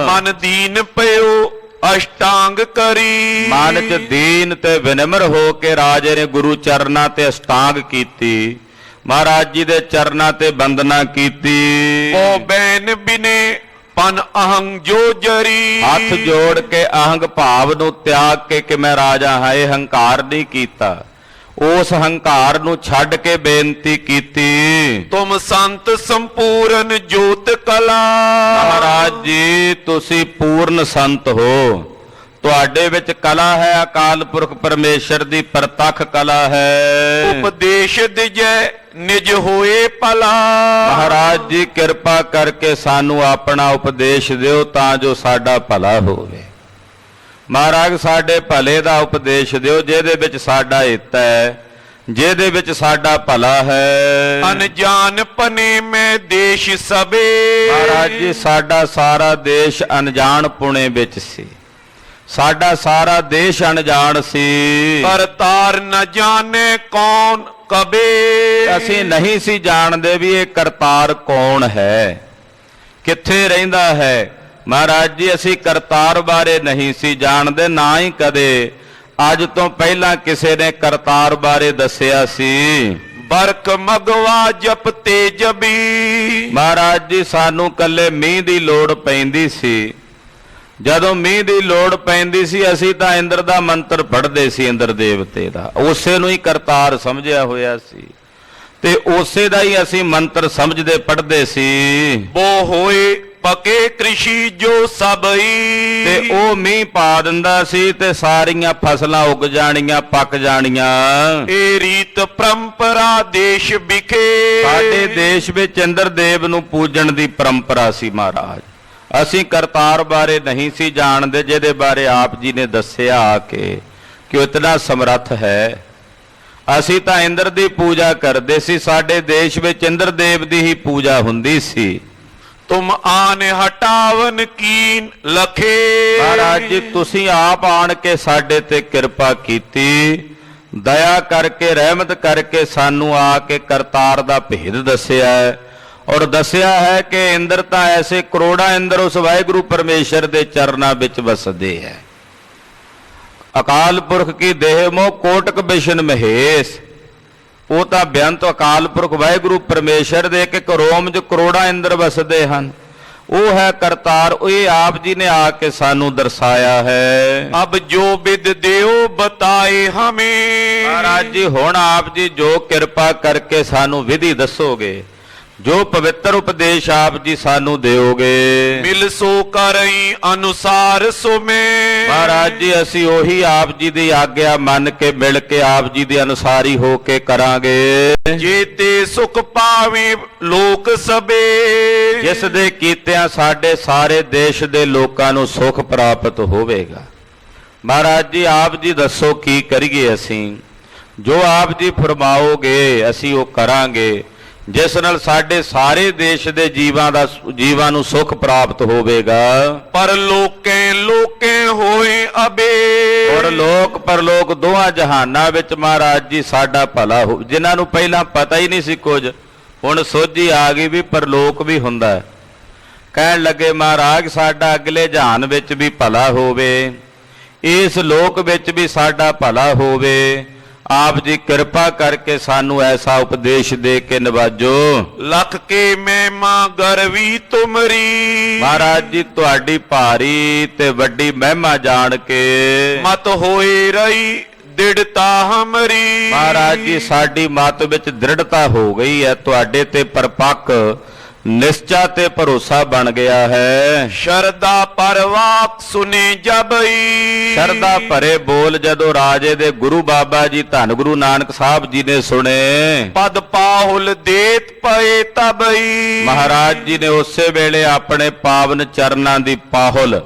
ਮਨ ਦੀਨ ਪਇਓ ਅਸ਼ਟਾਂਗ ਕਰੀ। ਮਨ ਚ ਦੀਨ ਤੇ ਵਿਨਮਰ ਹੋ ਕੇ ਰਾਜੇ ਨੇ ਗੁਰੂ ਚਰਨਾਂ ਤੇ ਅਸ਼ਟਾਂਗ ਕੀਤੀ। ਮਹਾਰਾਜ ਜੀ ਦੇ ਚਰਨਾਂ ਤੇ ਬੰਦਨਾ ਕੀਤੀ। ਕੋ ਬੈਨ ਬਿਨੇ ਪਨ ਅਹੰਗ ਜੋ ਜਰੀ। ਹੱਥ ਜੋੜ ਕੇ ਅਹੰਗ ਭਾਵ ਨੂੰ ਤਿਆਗ ਕੇ ਕਿ ਮੈਂ ਰਾਜਾ ਹਾਂ ਇਹ ਹੰਕਾਰ ਨਹੀਂ ਕੀਤਾ। ਉਸ ਹੰਕਾਰ ਨੂੰ ਛੱਡ ਕੇ ਬੇਨਤੀ ਕੀਤੀ। ਤੁਮ ਸੰਤ ਸੰਪੂਰਨ ਜੋਤ ਕਲਾ। ਮਹਾਰਾਜ ਜੀ ਤੁਸੀਂ ਪੂਰਨ ਸੰਤ ਹੋ। ਤੁਹਾਡੇ ਵਿੱਚ ਕਲਾ ਹੈ ਅਕਾਲ ਪੁਰਖ ਪਰਮੇਸ਼ਰ ਦੀ ਪ੍ਰਤੱਖ ਕਲਾ ਹੈ। ਉਪਦੇਸ਼ ਦਿਜੈ ਨਿਜ ਹੋਏ ਭਲਾ। ਮਹਾਰਾਜ ਜੀ ਕਿਰਪਾ ਕਰਕੇ ਸਾਨੂੰ ਆਪਣਾ ਉਪਦੇਸ਼ ਦਿਓ ਤਾਂ ਜੋ ਸਾਡਾ ਭਲਾ ਹੋਵੇ। ਮਹਾਰਾਜ ਸਾਡੇ ਭਲੇ ਦਾ ਉਪਦੇਸ਼ ਦਿਓ ਜਿਹਦੇ ਵਿੱਚ ਸਾਡਾ ਹਿੱਤ ਹੈ, ਜਿਹਦੇ ਵਿੱਚ ਸਾਡਾ ਭਲਾ ਹੈ। ਅਨਜਾਨ ਪਨੇ ਮੈਂ ਦੇਸ਼ ਸਭੇ। ਮਹਾਰਾਜ ਜੀ ਸਾਡਾ ਸਾਰਾ ਦੇਸ਼ ਅਣਜਾਣ ਪੁਣੇ ਵਿੱਚ ਸੀ। ਸਾਡਾ ਸਾਰਾ ਦੇਸ਼ ਅਣਜਾਣ ਸੀ। ਕਰਤਾਰ ਨ ਜਾਣੇ ਕੌਣ ਕਬੇ। ਅਸੀਂ ਨਹੀਂ ਸੀ ਜਾਣਦੇ ਵੀ ਇਹ ਕਰਤਾਰ ਕੌਣ ਹੈ, ਕਿੱਥੇ ਰਹਿੰਦਾ ਹੈ। ਮਹਾਰਾਜ ਜੀ ਅਸੀਂ ਕਰਤਾਰ ਬਾਰੇ ਨਹੀਂ ਸੀ ਜਾਣਦੇ, ਨਾ ਹੀ ਕਦੇ ਅੱਜ ਤੋਂ ਪਹਿਲਾਂ ਕਿਸੇ ਨੇ ਕਰਤਾਰ ਬਾਰੇ ਦੱਸਿਆ ਸੀ। ਬਰਕ ਮਗਵਾ ਜਪਤੇ ਜਬੀ। ਮਹਾਰਾਜ ਜੀ ਸਾਨੂੰ ਕੱਲੇ ਮੀਂਹ ਦੀ ਲੋੜ ਪੈਂਦੀ ਸੀ। ਜਦੋਂ ਮੀਂਹ ਦੀ ਲੋੜ ਪੈਂਦੀ ਸੀ ਅਸੀਂ ਤਾਂ ਇੰਦਰ ਦਾ ਮੰਤਰ ਪੜ੍ਹਦੇ ਸੀ, ਇੰਦਰ ਦੇਵਤੇ ਦਾ। ਉਸੇ ਨੂੰ ਹੀ ਕਰਤਾਰ ਸਮਝਿਆ ਹੋਇਆ ਸੀ ਤੇ ਉਸੇ ਦਾ ਹੀ ਅਸੀਂ ਮੰਤਰ ਸਮਝਦੇ ਪੜ੍ਹਦੇ ਸੀ। ਬੋ ਹੋਏ ਪਕੇ ਕ੍ਰਿਸ਼ੀ ਜੋ ਸਭਈ। ਤੇ ਉਹ ਮੀਂਹ ਪਾ ਦਿੰਦਾ ਸੀ ਤੇ ਸਾਰੀਆਂ ਫਸਲਾਂ ਉੱਗ ਜਾਣੀਆਂ, ਪੱਕ ਜਾਣੀਆਂ। ਇਹ ਰੀਤ ਪਰੰਪਰਾ ਦੇਸ਼ ਵਿਖੇ। ਸਾਡੇ ਦੇਸ਼ ਵਿੱਚ ਇੰਦਰ ਦੇਵ ਨੂੰ ਪੂਜਣ ਦੀ ਪਰੰਪਰਾ ਸੀ। ਮਹਾਰਾਜ ਅਸੀਂ ਕਰਤਾਰ ਬਾਰੇ ਨਹੀਂ ਸੀ ਜਾਣਦੇ, ਜਿਹਦੇ ਬਾਰੇ ਆਪ ਜੀ ਨੇ ਦੱਸਿਆ ਆ ਕੇ ਕਿ ਉਹ ਇਤਨਾ ਸਮਰੱਥ ਹੈ। ਅਸੀਂ ਤਾਂ ਇੰਦਰ ਦੀ ਪੂਜਾ ਕਰਦੇ ਸੀ। ਸਾਡੇ ਦੇਸ਼ ਵਿੱਚ ਇੰਦਰ ਦੇਵ ਦੀ ਹੀ ਪੂਜਾ ਹੁੰਦੀ ਸੀ। ਤੁਮ ਆਨ ਹਟਾਵਨ ਕੀਨ ਲਖੇ। ਮਹਾਰਾਜ ਜੀ ਤੁਸੀਂ ਆਪ ਆਣ ਕੇ ਸਾਡੇ ਤੇ ਕਿਰਪਾ ਕੀਤੀ, ਦਇਆ ਕਰਕੇ ਰਹਿਮਤ ਕਰਕੇ ਸਾਨੂੰ ਆ ਕੇ ਕਰਤਾਰ ਦਾ ਭੇਦ ਦੱਸਿਆ ਹੈ। ਔਰ ਦੱਸਿਆ ਹੈ ਕਿ ਇੰਦਰ ਤਾਂ ਐਸੇ ਕਰੋੜਾਂ ਇੰਦਰ ਉਸ ਵਾਹਿਗੁਰੂ ਪਰਮੇਸ਼ਰ ਦੇ ਚਰਨਾਂ ਵਿੱਚ ਵਸਦੇ ਹੈ। ਅਕਾਲ ਪੁਰਖ ਕੀ ਦੇਹ ਮੋਹ ਕੋਟਕ ਬਿਸ਼ਨ ਮਹੇਸ਼। ਉਹ ਤਾਂ ਬੇਅੰਤ ਅਕਾਲ ਪੁਰਖ ਵਾਹਿਗੁਰੂ ਪਰਮੇਸ਼ਰ ਦੇ ਇੱਕ ਰੋਮ 'ਚ ਕਰੋੜਾਂ ਇੰਦਰ ਵਸਦੇ ਹਨ। ਉਹ ਹੈ ਕਰਤਾਰ। ਉਹ ਇਹ ਆਪ ਜੀ ਨੇ ਆ ਕੇ ਸਾਨੂੰ ਦਰਸਾਇਆ ਹੈ। ਅਬ ਜੋ ਬਿਦ ਦਿਓ ਬਤਾਏ ਹਮੇ। ਮਹਾਰਾਜ ਜੀ ਹੁਣ ਆਪ ਜੀ ਜੋ ਕਿਰਪਾ ਕਰਕੇ ਸਾਨੂੰ ਵਿਧੀ ਦੱਸੋਗੇ, ਜੋ ਪਵਿੱਤਰ ਉਪਦੇਸ਼ ਆਪ ਜੀ ਸਾਨੂੰ ਦਿਓਗੇ, ਮਿਲ ਸੋ ਕਰਈ ਅਨੁਸਾਰ ਸੋ ਮੈਂ। ਮਹਾਰਾਜ ਜੀ ਅਸੀਂ ਉਹੀ ਆਪ ਜੀ ਦੀ ਆਗਿਆ ਮੰਨ ਕੇ ਮਿਲ ਕੇ ਆਪ ਜੀ ਦੇ ਅਨੁਸਾਰੀ ਹੋ ਕੇ ਕਰਾਂਗੇ। ਜੇਤੇ ਸੁਖ ਪਾਵੇ ਲੋਕ ਸਭੇ। ਜਿਸ ਦੇ ਕੀਤਿਆਂ ਸਾਡੇ ਸਾਰੇ ਦੇਸ਼ ਦੇ ਲੋਕਾਂ ਨੂੰ ਸੁਖ ਪ੍ਰਾਪਤ ਹੋਵੇਗਾ। ਮਹਾਰਾਜ ਜੀ ਆਪ ਜੀ ਦੱਸੋ ਕੀ ਕਰੀਏ ਅਸੀਂ। ਜੋ ਆਪ ਜੀ ਫਰਮਾਓਗੇ ਅਸੀਂ ਉਹ ਕਰਾਂਗੇ, ਜਿਸ ਨਾਲ ਸਾਡੇ ਸਾਰੇ ਦੇਸ਼ ਦੇ ਜੀਵਾਂ ਨੂੰ ਸੁਖ ਪ੍ਰਾਪਤ ਹੋਵੇਗਾ। ਪਰ ਲੋਕੇ ਹੋਏ ਅਬੇ। ਔਰ ਲੋਕ ਪਰਲੋਕ ਦੋਹਾਂ ਜਹਾਨਾਂ ਵਿੱਚ ਮਹਾਰਾਜ ਜੀ ਸਾਡਾ ਭਲਾ ਹੋ। ਜਿਨ੍ਹਾਂ ਨੂੰ ਪਹਿਲਾਂ ਪਤਾ ਹੀ ਨਹੀਂ ਸੀ ਕੁਝ, ਹੁਣ ਸੋਝੀ ਆ ਗਈ ਵੀ ਪਰਲੋਕ ਵੀ ਹੁੰਦਾ। ਕਹਿਣ ਲੱਗੇ ਮਹਾਰਾਜ ਸਾਡਾ ਅਗਲੇ ਜਹਾਨ ਵਿੱਚ ਵੀ ਭਲਾ ਹੋਵੇ, ਇਸ ਲੋਕ ਵਿੱਚ ਵੀ ਸਾਡਾ ਭਲਾ ਹੋਵੇ। ਆਪ ਜੀ ਕਿਰਪਾ ਕਰਕੇ ਸਾਨੂੰ ਐਸਾ ਉਪਦੇਸ਼ ਦੇ ਕੇ ਨਵਾਜੋ। ਲਖ ਕੇ ਮਹਿਮਾ ਗਰਵੀ ਤੁਮਰੀ। ਮਹਾਰਾਜ ਜੀ ਤੁਹਾਡੀ ਭਾਰੀ ਤੇ ਵੱਡੀ ਮਹਿਮਾ ਜਾਣ ਕੇ ਮਤ ਹੋਏ ਰਹੀ ਦ੍ਰਿੜਤਾ ਹਮਰੀ। ਮਹਾਰਾਜ ਜੀ ਸਾਡੀ ਮਤ ਵਿੱਚ ਦ੍ਰਿੜਤਾ ਹੋ ਗਈ ਹੈ। ਤੁਹਾਡੇ ਤੇ ਪਰਪੱਕ ਨਿਸ਼ਚਾ ਤੇ ਭਰੋਸਾ ਬਣ ਗਿਆ ਹੈ। ਸ਼ਰਦਾ ਪਰਵਾਕ ਸੁਨੇ ਜਬਈ। ਸ਼ਰਦਾ ਭਰੇ ਬੋਲ ਜਦੋਂ ਰਾਜੇ ਦੇ ਗੁਰੂ ਬਾਬਾ ਜੀ ਧੰਨ ਗੁਰੂ ਨਾਨਕ ਸਾਹਿਬ ਜੀ ਨੇ ਸੁਣੇ, ਪਦ ਪਾਹੁਲ ਦੇਤ ਪਏ ਤਬਈ। ਮਹਾਰਾਜ ਜੀ ਨੇ ਉਸੇ ਵੇਲੇ ਆਪਣੇ ਪਾਵਨ ਚਰਨਾਂ ਦੀ ਪਾਹੁਲ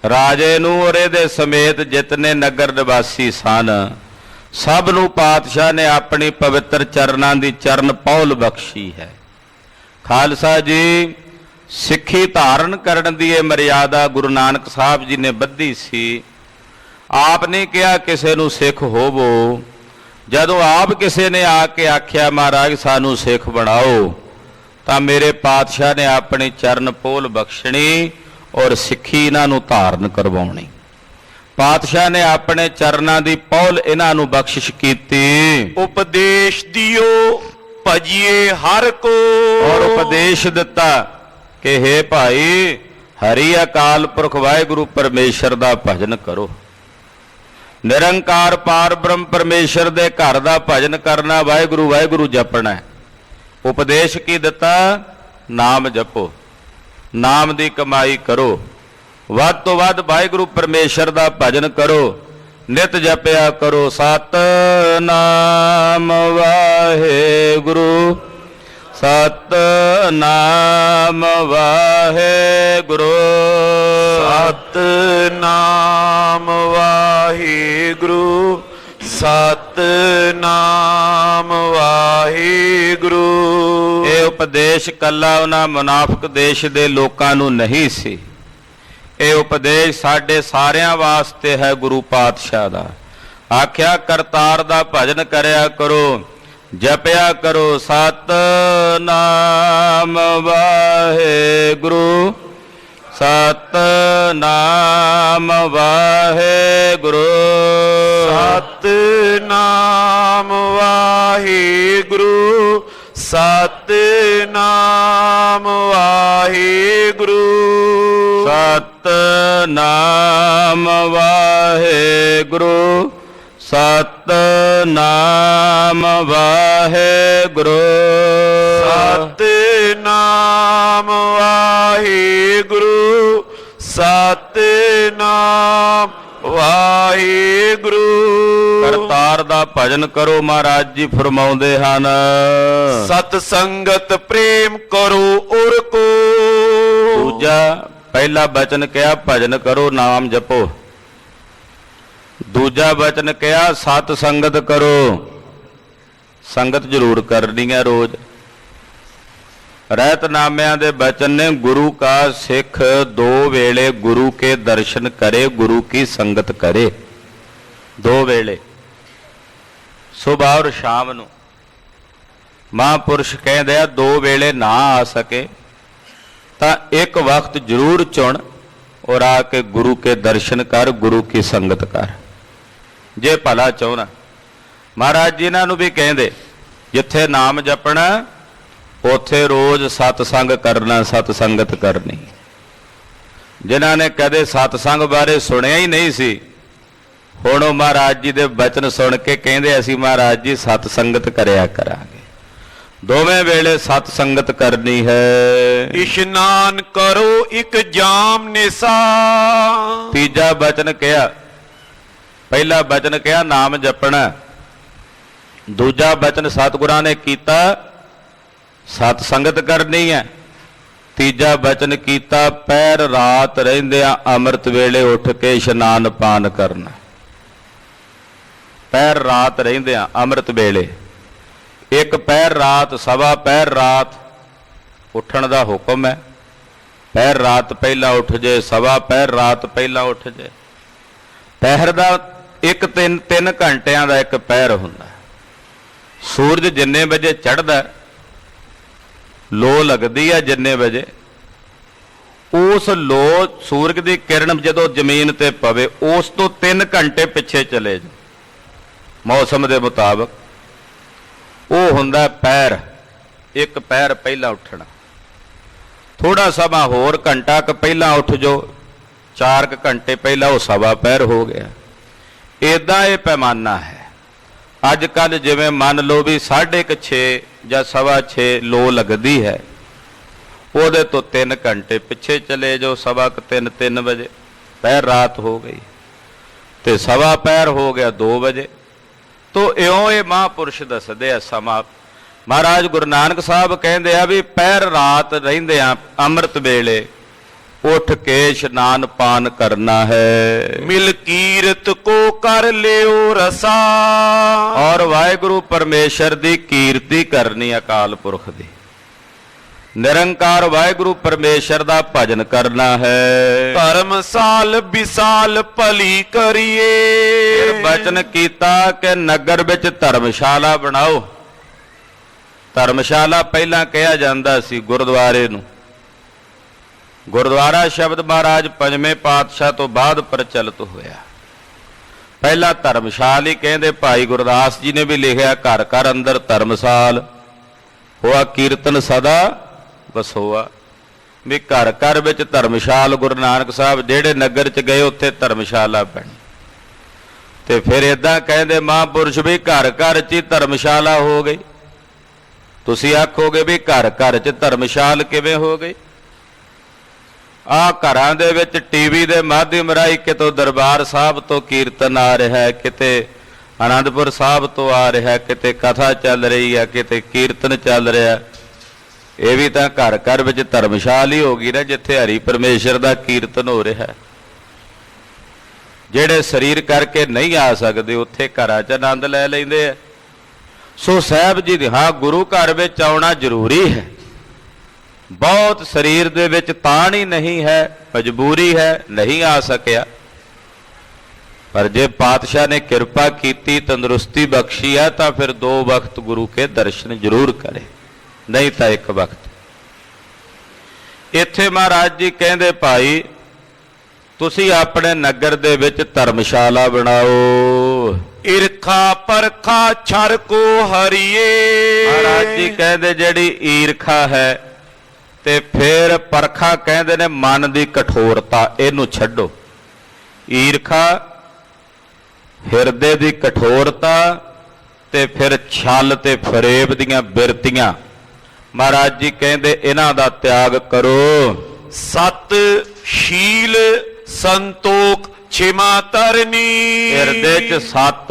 ਰਾਜੇ ਨੂੰ ਔਰ ਇਹਦੇ ਸਮੇਤ ਜਿਤਨੇ ਨਗਰ ਨਿਵਾਸੀ ਸਨ ਸਭ ਨੂੰ ਪਾਤਸ਼ਾਹ ਨੇ ਆਪਣੀ ਪਵਿੱਤਰ ਚਰਨਾਂ ਦੀ ਚਰਨ ਪੌਲ ਬਖਸ਼ੀ ਹੈ। ਖਾਲਸਾ ਜੀ, ਸਿੱਖੀ ਧਾਰਨ ਕਰਨ ਦੀ ਇਹ ਮਰਿਆਦਾ ਗੁਰੂ ਨਾਨਕ ਸਾਹਿਬ ਜੀ ਨੇ ਬੱਧੀ ਸੀ। ਆਪ ਨੇ ਕਿਹਾ ਕਿਸੇ ਨੂੰ ਸਿੱਖ ਹੋਵੋ। ਜਦੋਂ ਆਪ ਕਿਸੇ ਨੇ ਆ ਕੇ ਆਖਿਆ ਮਹਾਰਾਜ ਸਾਨੂੰ ਸਿੱਖ ਬਣਾਓ, ਤਾਂ ਮੇਰੇ ਪਾਤਸ਼ਾਹ ਨੇ ਆਪਣੀ ਚਰਨ ਪੋਲ ਬਖਸ਼ਣੀ ਔਰ ਸਿੱਖੀ ਇਹਨਾਂ ਨੂੰ ਧਾਰਨ ਕਰਵਾਉਣੀ। ਪਾਤਸ਼ਾਹ ਨੇ ਆਪਣੇ ਚਰਨਾਂ ਦੀ ਪੌਲ ਇਹਨਾਂ ਨੂੰ ਬਖਸ਼ਿਸ਼ ਕੀਤੀ। ਉਪਦੇਸ਼ ਦਿਓ ਭਜੀਏ ਹਰ ਕੋ। ਔਰ ਉਪਦੇਸ਼ ਦਿੱਤਾ ਕਿ ਹੇ ਭਾਈ, ਹਰੀ ਅਕਾਲ ਪੁਰਖ ਵਾਹਿਗੁਰੂ ਪਰਮੇਸ਼ਰ ਦਾ ਭਜਨ ਕਰੋ। ਨਿਰੰਕਾਰ ਪਾਰ ਬ੍ਰਹਮ ਪਰਮੇਸ਼ਰ ਦੇ ਘਰ ਦਾ ਭਜਨ ਕਰਨਾ, ਵਾਹਿਗੁਰੂ ਵਾਹਿਗੁਰੂ ਜਪਣਾ। ਉਪਦੇਸ਼ ਕੀ ਦਿੱਤਾ? ਨਾਮ ਜਪੋ, ਨਾਮ ਦੀ ਕਮਾਈ ਕਰੋ, ਵੱਧ ਤੋਂ ਵੱਧ ਵਾਹਿਗੁਰੂ ਪਰਮੇਸ਼ਰ ਦਾ ਭਜਨ ਕਰੋ, ਨਿਤ ਜਪਿਆ ਕਰੋ ਸਤਿਨਾਮ ਵਾਹਿਗੁਰੂ, ਸਤਿਨਾਮ ਵਾਹਿਗੁਰੂ, ਸਤਿਨਾਮ ਵਾਹਿਗੁਰੂ, ਸਤਿਨਾਮ ਵਾਹਿਗੁਰੂ। ਇਹ ਉਪਦੇਸ਼ ਕੱਲਾ ਉਹਨਾਂ ਮੁਨਾਫਿਕ ਦੇਸ਼ ਦੇ ਲੋਕਾਂ ਨੂੰ ਨਹੀਂ ਸੀ, ਇਹ ਉਪਦੇਸ਼ ਸਾਡੇ ਸਾਰਿਆਂ ਵਾਸਤੇ ਹੈ। ਗੁਰੂ ਪਾਤਸ਼ਾਹ ਦਾ ਆਖਿਆ ਕਰਤਾਰ ਦਾ ਭਜਨ ਕਰਿਆ ਕਰੋ, ਜਪਿਆ ਕਰੋ ਸਤਿਨਾਮ ਵਾਹਿਗੁਰੂ, ਸਤਿਨਾਮ ਵਾਹਿਗੁਰੂ, ਸਤਿਨਾਮ ਵਾਹਿਗੁਰੂ, ਸਤਿਨਾਮ ਵਾਹਿਗੁਰੂ, ਸਤਿਨਾਮ ਵਾਹਿਗੁਰੂ, ਸਤਿਨਾਮ ਵਾਹਿਗੁਰੂ, ਸਤਿਨਾਮ ਵਾਹਿਗੁਰੂ, ਸਤਿਨਾਮ ਵਾਹਿਗੁਰੂ। ਕਰਤਾਰ ਦਾ ਭਜਨ ਕਰੋ। ਮਹਾਰਾਜ ਜੀ ਫਰਮਾਉਂਦੇ ਹਨ, ਸਤ ਸੰਗਤ ਪ੍ਰੇਮ ਕਰੋ ਔਰ ਕੋ। ਦੂਜਾ ਪਹਿਲਾ ਬਚਨ ਕਿਹਾ ਭਜਨ ਕਰੋ, ਨਾਮ ਜਪੋ। ਦੂਜਾ ਬਚਨ ਕਿਹਾ ਸਤ ਸੰਗਤ ਕਰੋ, ਸੰਗਤ ਜ਼ਰੂਰ ਕਰਨੀ ਹੈ ਰੋਜ਼। ਰਹਿਤਨਾਮਿਆਂ ਦੇ ਬਚਨ ਨੇ, ਗੁਰੂ ਕਾ ਸਿੱਖ ਦੋ ਵੇਲੇ ਗੁਰੂ ਕੇ ਦਰਸ਼ਨ ਕਰੇ, ਗੁਰੂ ਕੀ ਸੰਗਤ ਕਰੇ। ਦੋ ਵੇਲੇ, ਸੁਬਾਹ ਔਰ ਸ਼ਾਮ ਨੂੰ। ਮਹਾਂਪੁਰਸ਼ ਕਹਿੰਦੇ ਆ ਦੋ ਵੇਲੇ ਨਾ ਆ ਸਕੇ ਤਾਂ ਇੱਕ ਵਕਤ ਜ਼ਰੂਰ ਚੁਣ ਔਰ ਆ ਕੇ ਗੁਰੂ ਕੇ ਦਰਸ਼ਨ ਕਰ, ਗੁਰੂ ਕੀ ਸੰਗਤ ਕਰ, ਜੇ ਭਲਾ ਚਾਹੁਣਾ। ਮਹਾਰਾਜ ਜੀ ਇਹਨਾਂ ਨੂੰ ਵੀ ਕਹਿੰਦੇ ਜਿੱਥੇ ਨਾਮ ਜਪਣਾ ਉੱਥੇ ਰੋਜ਼ ਸਤਸੰਗ ਕਰਨਾ, ਸਤ ਸੰਗਤ ਕਰਨੀ। ਜਿਨ੍ਹਾਂ ਨੇ ਕਦੇ ਸਤਸੰਗ ਬਾਰੇ ਸੁਣਿਆ ਹੀ ਨਹੀਂ ਸੀ, ਹੁਣ ਉਹ ਮਹਾਰਾਜ ਜੀ ਦੇ ਬਚਨ ਸੁਣ ਕੇ ਕਹਿੰਦੇ ਅਸੀਂ ਮਹਾਰਾਜ ਜੀ ਸਤ ਸੰਗਤ ਕਰਿਆ ਕਰਾਂਗੇ। ਦੋਵੇਂ ਵੇਲੇ ਸਤ ਸੰਗਤ ਕਰਨੀ ਹੈ। ਇਸ਼ਨਾਨ ਕਰੋ ਇੱਕ ਜਾਮ ਨਿਸਾ। ਤੀਜਾ ਬਚਨ ਕਿਹਾ, ਪਹਿਲਾ ਬਚਨ ਕਿਹਾ ਨਾਮ ਜਪਣਾ, ਦੂਜਾ ਬਚਨ ਸਤਿਗੁਰਾਂ ਨੇ ਕੀਤਾ ਸਤ ਸੰਗਤ ਕਰਨੀ ਹੈ, ਤੀਜਾ ਬਚਨ ਕੀਤਾ ਪਹਿਰ ਰਾਤ ਰਹਿੰਦਿਆਂ ਅੰਮ੍ਰਿਤ ਵੇਲੇ ਉੱਠ ਕੇ ਇਸ਼ਨਾਨ ਪਾਨ ਕਰਨਾ। ਪਹਿਰ ਰਾਤ ਰਹਿੰਦਿਆਂ ਅੰਮ੍ਰਿਤ ਵੇਲੇ, ਇੱਕ ਪਹਿਰ ਰਾਤ, ਸਵਾ ਪਹਿਰ ਰਾਤ ਉੱਠਣ ਦਾ ਹੁਕਮ ਹੈ। ਪਹਿਰ ਰਾਤ ਪਹਿਲਾਂ ਉੱਠ ਜੇ, ਸਵਾ ਪਹਿਰ ਰਾਤ ਪਹਿਲਾਂ ਉੱਠ ਜੇ। ਪਹਿਰ ਦਾ ਇੱਕ 3 ਘੰਟਿਆਂ ਦਾ ਇੱਕ ਪਹਿਰ ਹੁੰਦਾ। ਸੂਰਜ ਜਿੰਨੇ ਵਜੇ ਚੜ੍ਹਦਾ, ਲੋ ਲੱਗਦੀ ਹੈ ਜਿੰਨੇ ਵਜੇ, ਉਸ ਲੋ ਸੂਰਜ ਦੀ ਕਿਰਨ ਜਦੋਂ ਜ਼ਮੀਨ ਤੇ ਪਵੇ ਉਸ ਤੋਂ 3 ਘੰਟੇ ਪਿੱਛੇ ਚਲੇ ਜਾ ਮੌਸਮ ਦੇ ਮੁਤਾਬਕ, ਉਹ ਹੁੰਦਾ ਪਹਿਰ। ਇੱਕ ਪਹਿਰ ਪਹਿਲਾਂ ਉੱਠਣਾ। ਥੋੜਾ ਸਮਾਂ ਹੋਰ ਘੰਟਾ ਕੁ ਪਹਿਲਾਂ ਉੱਠ ਜਾਓ, 4 ਘੰਟੇ ਪਹਿਲਾਂ ਉਹ ਸਵਾ ਪਹਿਰ ਹੋ ਗਿਆ। ਇਦਾਂ ਇਹ ਪੈਮਾਨਾ ਹੈ। ਅੱਜ ਕੱਲ੍ਹ ਜਿਵੇਂ ਮੰਨ ਲਓ ਵੀ 6:30 ਜਾਂ 6:15 ਲੋ ਲੱਗਦੀ ਹੈ, ਉਹਦੇ ਤੋਂ 3 ਘੰਟੇ ਪਿੱਛੇ ਚਲੇ ਜਾਓ, 3:15 ਵਜੇ ਪਹਿਰ ਰਾਤ ਹੋ ਗਈ, ਤੇ ਸਵਾ ਪਹਿਰ ਹੋ ਗਿਆ 2 ਵਜੇ। ਤੋ ਇਉਂ ਇਹ ਮਹਾਂਪੁਰਸ਼ ਦੱਸਦੇ ਆ ਸਮਾਂ। ਮਹਾਰਾਜ ਗੁਰੂ ਨਾਨਕ ਸਾਹਿਬ ਕਹਿੰਦੇ ਆ ਵੀ ਪਹਿਰ ਰਾਤ ਰਹਿੰਦੇ ਆ ਅੰਮ੍ਰਿਤ ਵੇਲੇ उठ के स्नान पान करना है। मिल कीरत को कर लियो रसा। और वाहिगुरु परमेश्वर दी कीर्ति करनी अकाल पुरख दी। निरंकार वाहिगुरु परमेश्वर दा भजन करना है। धर्मसाल विशाल भली करिए। फिर बचन कीता कि नगर विच धर्मशाला बनाओ। धर्मशाला पहला कहा जाता सी गुरुद्वारे नूं। गुरुद्वारा शब्द महाराज पंजवें पातशाह तो बाद प्रचलित होया। पहला धर्मशाल ही कहते। भाई गुरदास जी ने भी लिखा घर घर अंदर धर्मशाल होआ कीर्तन सदा वसोआ। भी घर घर विच धर्मशाल गुरु नानक साहब जेड़े नगर च गए उत्थे धर्मशाला बनी। ते फिर इदां कहते महापुरुष भी घर घर च ही धर्मशाला हो गई। तुसीं आखोगे भी घर घर च धर्मशाल किवें हो गई। आ घरां दे विच टीवी दे माध्यम राही कितों दरबार साहब तो कीर्तन आ रहा है, किते आनंदपुर साहब तो आ रहा है, किते कथा चल रही है, किते कीर्तन चल रहा है। ये भी तो घर घर विच धर्मशाल ही होगी ना जिथे हरि परमेश्वर दा कीर्तन हो रहा है। जेड़े शरीर करके नहीं आ सकते उत्थे घरां च आनंद लै लैंदे आ। सो साहब जी दी हाँ गुरु घर विच आउणा जरूरी है। बहुत शरीर दे विच ताण ही नहीं है, मजबूरी है, नहीं आ सकिया। पर जे पातशाह ने कृपा की तंदुरुस्ती बख्शी है तो फिर 2 वक्त गुरु के दर्शन जरूर करे, नहीं तो 1 वक्त। इत्थे महाराज जी कहंदे भाई तुसी अपने नगर दे विच धर्मशाला बनाओ। ईरखा परखा छर को हरिए। महाराज जी कहंदे जेड़ी ईरखा है ते फिर परखा कहंदे ने मन की कठोरता, इनू छड्डो। ईरखा हिरदे की कठोरता ते फिर छल ते फरेब दियां बिरतियां महाराज जी कहंदे इन्हां दा त्याग करो। सत शील संतोख क्षमा तरनी। हिरदे च सत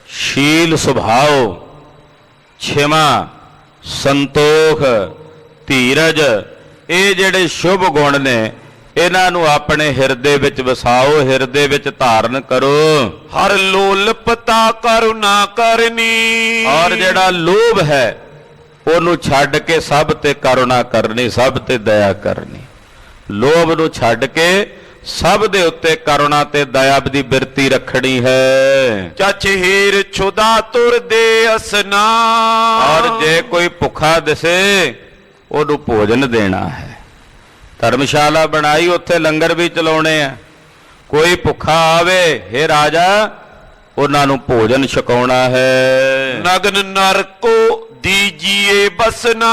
शील सुभाव, क्षमा, संतोख, धीरज, ये जेड़े शुभ गुण ने इन्हां नूं अपने हिरदे विच वसाओ, हिरदे विच धारण करो। हर लोलपता करुणा करनी। और जेड़ा लोभ है ओनू छड्ड के सब ते करुणा करनी, सब ते दया करनी। लोभ नूं छड्ड के सब दे उत्ते करुणा ते दया दी बिरती रखनी है। चच हीर छुदा तुर दे असना। और जे कोई भुखा दिसे ओनू भोजन देना है। धर्मशाला बनाई उत्थे लंगर भी चलाउणे आ। कोई भुखा आवे हे राजा उन्हां नूं भोजन छकाउणा है। नगन नर को दीजिए बसना।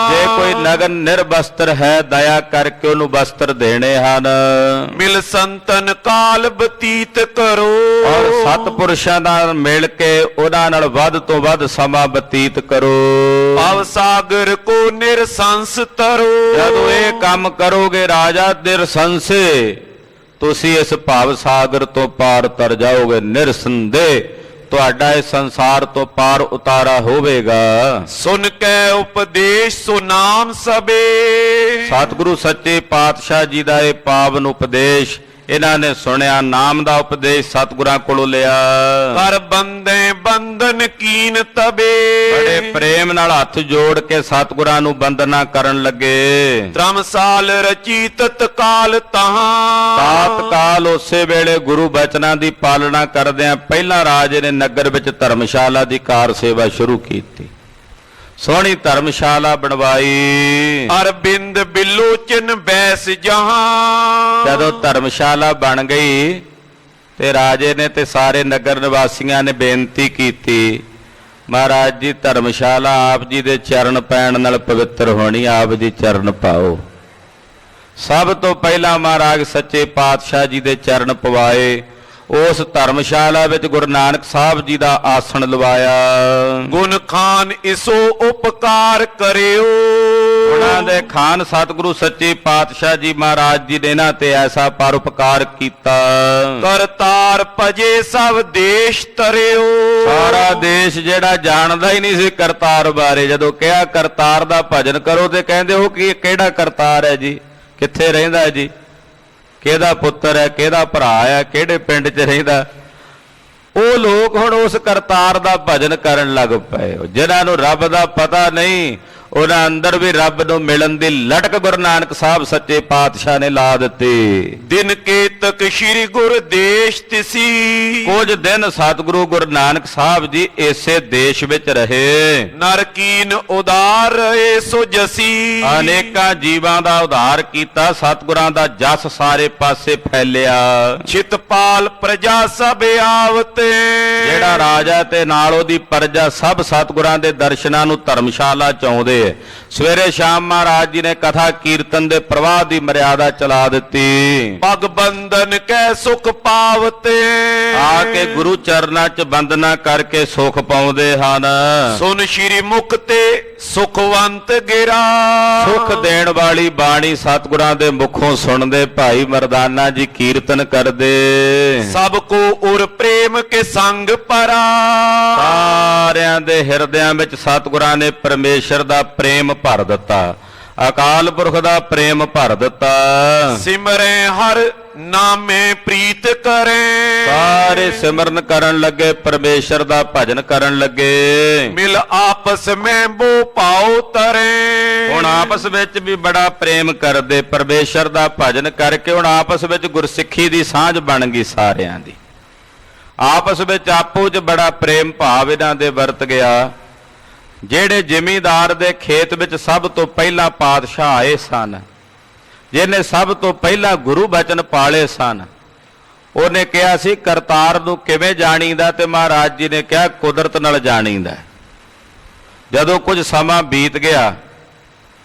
जे कोई नगन निर्वस्त्र है दया करके उन्होंने वस्त्र देने हैं। मिल संतन काल बतीत करो। और सतपुरुषां नाल मिल के उन्हां नाल वध तो वध समा बतीत करो। भव सागर को निरसंस तरो। जदों ये काम करोगे राजा निरसंसे तुसी इस भाव सागर तो पार तर जाओगे। निरसंदेह तुहाडा इस संसार तो पार उतारा होवेगा। सुन के उपदेश सो नाम सबे। सतगुरु सच्चे पातशाह जी का यह पावन उपदेश इन्हां ने सुनिया। नाम का उपदेश सतगुरां कोलों लिया। कर बंदे बंधन कीन तबे। बड़े प्रेम नाल हथ जोड़ के सतगुरां नूं बंदना करन लगे। धर्मसाल रची तत्काल तहां। तत्काल उसे वेले गुरु बचनां दी पालना करदिआं पहला राजे ने नगर विच धर्मशाला दी कार सेवा शुरू कीती। सोहनी धर्मशाला बनवाई। अरविंद बिलोचन बैस जहां। जदों धर्मशाला बन गई ते राजे ने ते सारे नगर निवासियों ने बेनती की महाराज जी धर्मशाला आप जी दे चरण पैण नाल पवित्र होनी, आप जी चरण पाओ। सब तो पहला महाराज सच्चे पातशाह जी दे चरण पवाए। उस धर्मशाला विच गुरु नानक साहब जी का आसन लवाया। गुण खान इसो उपकार करियो। उन्हां दे खान सतगुरु सच्चे पातशाह जी महाराज जी ने इन्हां ते ऐसा परोपकार कीता। करतार पजे सब देश तरियो। सारा देश जेड़ा जानदा ही नहीं सी करतार बारे। जदों कहा करतार दा भजन करो ते कहंदे हो कि किहड़ा करतार है जी, ਕਿੱਥੇ ਰਹਿੰਦਾ ਜੀ, ਕਿਹਦਾ ਪੁੱਤਰ ਹੈ, ਕਿਹਦਾ ਭਰਾ ਹੈ, ਕਿਹੜੇ ਪਿੰਡ 'ਚ ਰਹਿੰਦਾ। ਉਹ ਲੋਕ ਹੁਣ ਉਸ ਕਰਤਾਰ ਦਾ ਭਜਨ ਕਰਨ ਲੱਗ ਪਏ। ਜਿਨ੍ਹਾਂ ਨੂੰ ਰੱਬ ਦਾ ਪਤਾ ਨਹੀਂ, ਉਹਨਾਂ ਅੰਦਰ ਵੀ ਰੱਬ ਨੂੰ ਮਿਲਣ ਦੀ ਲਟਕ ਗੁਰੂ ਨਾਨਕ ਸਾਹਿਬ ਸੱਚੇ ਪਾਤਸ਼ਾਹ ਨੇ ਲਾ ਦਿੱਤੀ। ਦਿਨ ਕੇਤਕ ਸ਼੍ਰੀ ਗੁਰਦੇਸ਼ ਤਿਸੀ, ਕੁਝ ਦਿਨ ਸਤਿਗੁਰੂ ਗੁਰੂ ਨਾਨਕ ਸਾਹਿਬ ਜੀ ਇਸੇ ਦੇਸ਼ ਵਿੱਚ ਰਹੇ। ਨਰਕੀਨ ਉਦਾਰ ਰਹੇ ਸੋ ਜਸੀ, ਅਨੇਕਾਂ ਜੀਵਾਂ ਦਾ ਉਧਾਰ ਕੀਤਾ, ਸਤਿਗੁਰਾਂ ਦਾ ਜਸ ਸਾਰੇ ਪਾਸੇ ਫੈਲਿਆ। ਚਿਤਪਾਲ ਪ੍ਰਜਾ ਸਭ ਆਵਤੇ, ਜਿਹੜਾ ਰਾਜਾ ਤੇ ਨਾਲ ਉਹਦੀ ਪ੍ਰਜਾ ਸਭ ਸਤਿਗੁਰਾਂ ਦੇ ਦਰਸ਼ਨਾਂ ਨੂੰ ਧਰਮਸ਼ਾਲਾ ਚ ਆਉਂਦੇ। ਸਵੇਰੇ ਸ਼ਾਮ ਮਹਾਰਾਜ ਜੀ ਨੇ ਕਥਾ ਕੀਰਤਨ ਦੇ ਪ੍ਰਵਾਹ ਦੀ ਮਰਿਆਦਾ ਚਲਾ ਦਿੱਤੀ। ਪਗ ਬੰਧਨ ਕੈ ਸੁਖ ਪਾਵਤੇ, ਆ ਕੇ ਗੁਰੂ ਚਰਨਾਂ 'ਚ ਬੰਦਨਾ ਕਰਕੇ ਸੁਖ ਪਾਉਂਦੇ ਹਨ। ਸੁਨ ਸ਼੍ਰੀ ਮੁਖ ਤੇ ਸੁਖਵੰਤ ਗਿਰਾ, ਸੁਖ ਦੇਣ ਵਾਲੀ ਬਾਣੀ ਸਤਿਗੁਰਾਂ ਦੇ ਮੁਖੋਂ ਸੁਣਦੇ ਭਾਈ ਮਰਦਾਨਾ ਜੀ ਕੀਰਤਨ ਕਰਦੇ। ਸਭ ਕੋ ਉਰ ਪ੍ਰੇਮ ਕੇ ਸੰਗ ਪਰਾ, ਸਾਰਿਆਂ ਦੇ ਹਿਰਦਿਆਂ ਵਿੱਚ ਸਤਿਗੁਰਾਂ ਨੇ ਪਰਮੇਸ਼ਰ ਦਾ ਪ੍ਰੇਮ ਭਰ ਦਿੱਤਾ, ਅਕਾਲ ਪੁਰਖ ਦਾ ਪ੍ਰੇਮ ਭਰ ਦਿੱਤਾ। ਸਿਮਰੇ ਹਰ ਨਾਮੇ ਪ੍ਰੀਤ ਕਰੇ, ਸਾਰੇ ਸਿਮਰਨ ਕਰਨ ਲੱਗੇ, ਪਰਮੇਸ਼ਰ ਦਾ ਭਜਨ ਕਰਨ ਲੱਗੇ। ਮਿਲ ਆਪਸ ਮੈਂ ਬੋ ਪਾਉ ਤਰੇ, ਹੁਣ ਆਪਸ ਵਿੱਚ ਵੀ ਬੜਾ ਪ੍ਰੇਮ ਕਰਦੇ, ਪਰਮੇਸ਼ਰ ਦਾ ਭਜਨ ਕਰਕੇ ਹੁਣ ਆਪਸ ਵਿੱਚ ਗੁਰਸਿੱਖੀ ਦੀ ਸਾਂਝ ਬਣ ਗਈ ਸਾਰਿਆਂ ਦੀ। ਆਪਸ ਵਿੱਚ ਆਪੋ 'ਚ ਬੜਾ ਪ੍ਰੇਮ ਭਾਵ ਇਹਨਾਂ ਦੇ ਵਰਤ ਗਿਆ। ਜਿਹੜੇ ਜ਼ਿਮੀਂਦਾਰ ਦੇ ਖੇਤ ਵਿੱਚ ਸਭ ਤੋਂ ਪਹਿਲਾਂ ਪਾਤਸ਼ਾਹ ਆਏ ਸਨ, ਜਿਹਨੇ ਸਭ ਤੋਂ ਪਹਿਲਾਂ ਗੁਰੂ ਬਚਨ ਪਾਲੇ ਸਨ, ਉਹਨੇ ਕਿਹਾ ਸੀ ਕਰਤਾਰ ਨੂੰ ਕਿਵੇਂ ਜਾਣੀਦਾ, ਤੇ ਮਹਾਰਾਜ ਜੀ ਨੇ ਕਿਹਾ ਕੁਦਰਤ ਨਾਲ ਜਾਣੀਦਾ। ਜਦੋਂ ਕੁਝ ਸਮਾਂ ਬੀਤ ਗਿਆ,